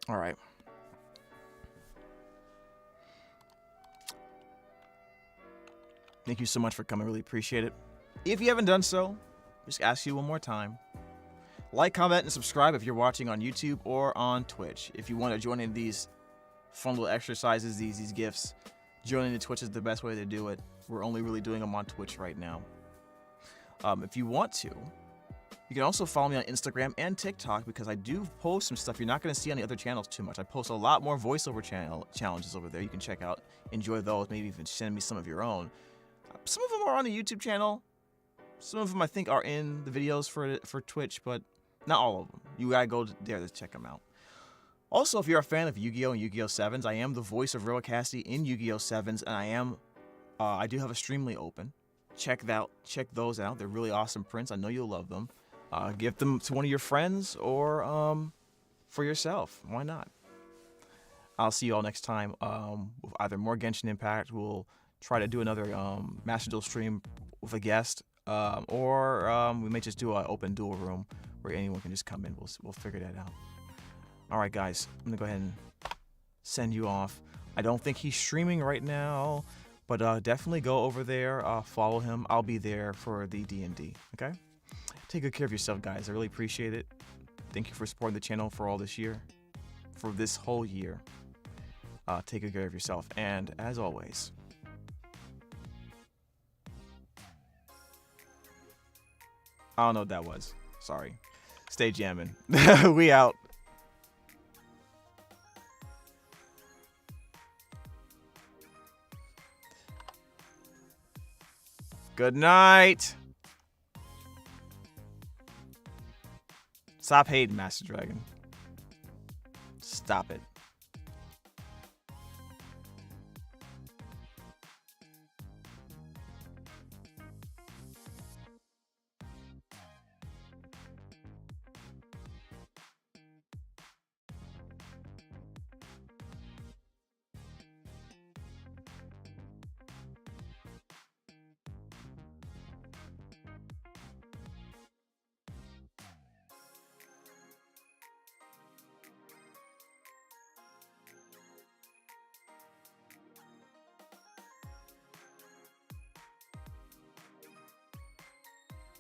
All right. Thank you so much for coming. Really appreciate it. If you haven't done so, just ask you one more time. Like, comment, and subscribe if you're watching on YouTube or on Twitch. If you want to join in these fun little exercises, these gifts, joining the Twitch is the best way to do it. We're only really doing them on Twitch right now. If you want to, You can also follow me on Instagram and TikTok because I do post some stuff you're not going to see on the other channels too much. I post a lot more voiceover challenges over there. You can check out, enjoy those, maybe even send me some of your own. Some of them are on the YouTube channel. Some of them I think are in the videos for Twitch, but not all of them. You gotta go there to check them out. Also, if you're a fan of Yu-Gi-Oh! And Yu-Gi-Oh! 7s, I am the voice of Roa Kassidy in Yu-Gi-Oh! 7s, and I do have a Streamly open. Check those out. They're really awesome prints. I know you'll love them. Give them to one of your friends or for yourself. Why not? I'll see you all next time with either more Genshin Impact. We'll try to do another Master Duel stream with a guest, or we may just do an open duel room where anyone can just come in. We'll figure that out. All right, guys. I'm going to go ahead and send you off. I don't think he's streaming right now, but definitely go over there, follow him. I'll be there for the D&D, okay? Take good care of yourself, guys. I really appreciate it. Thank you for supporting the channel for all this year, for this whole year. Take good care of yourself. And as always, I don't know what that was. Sorry. Stay jamming. We out. Good night. Stop hating, Master Dragon. Stop it.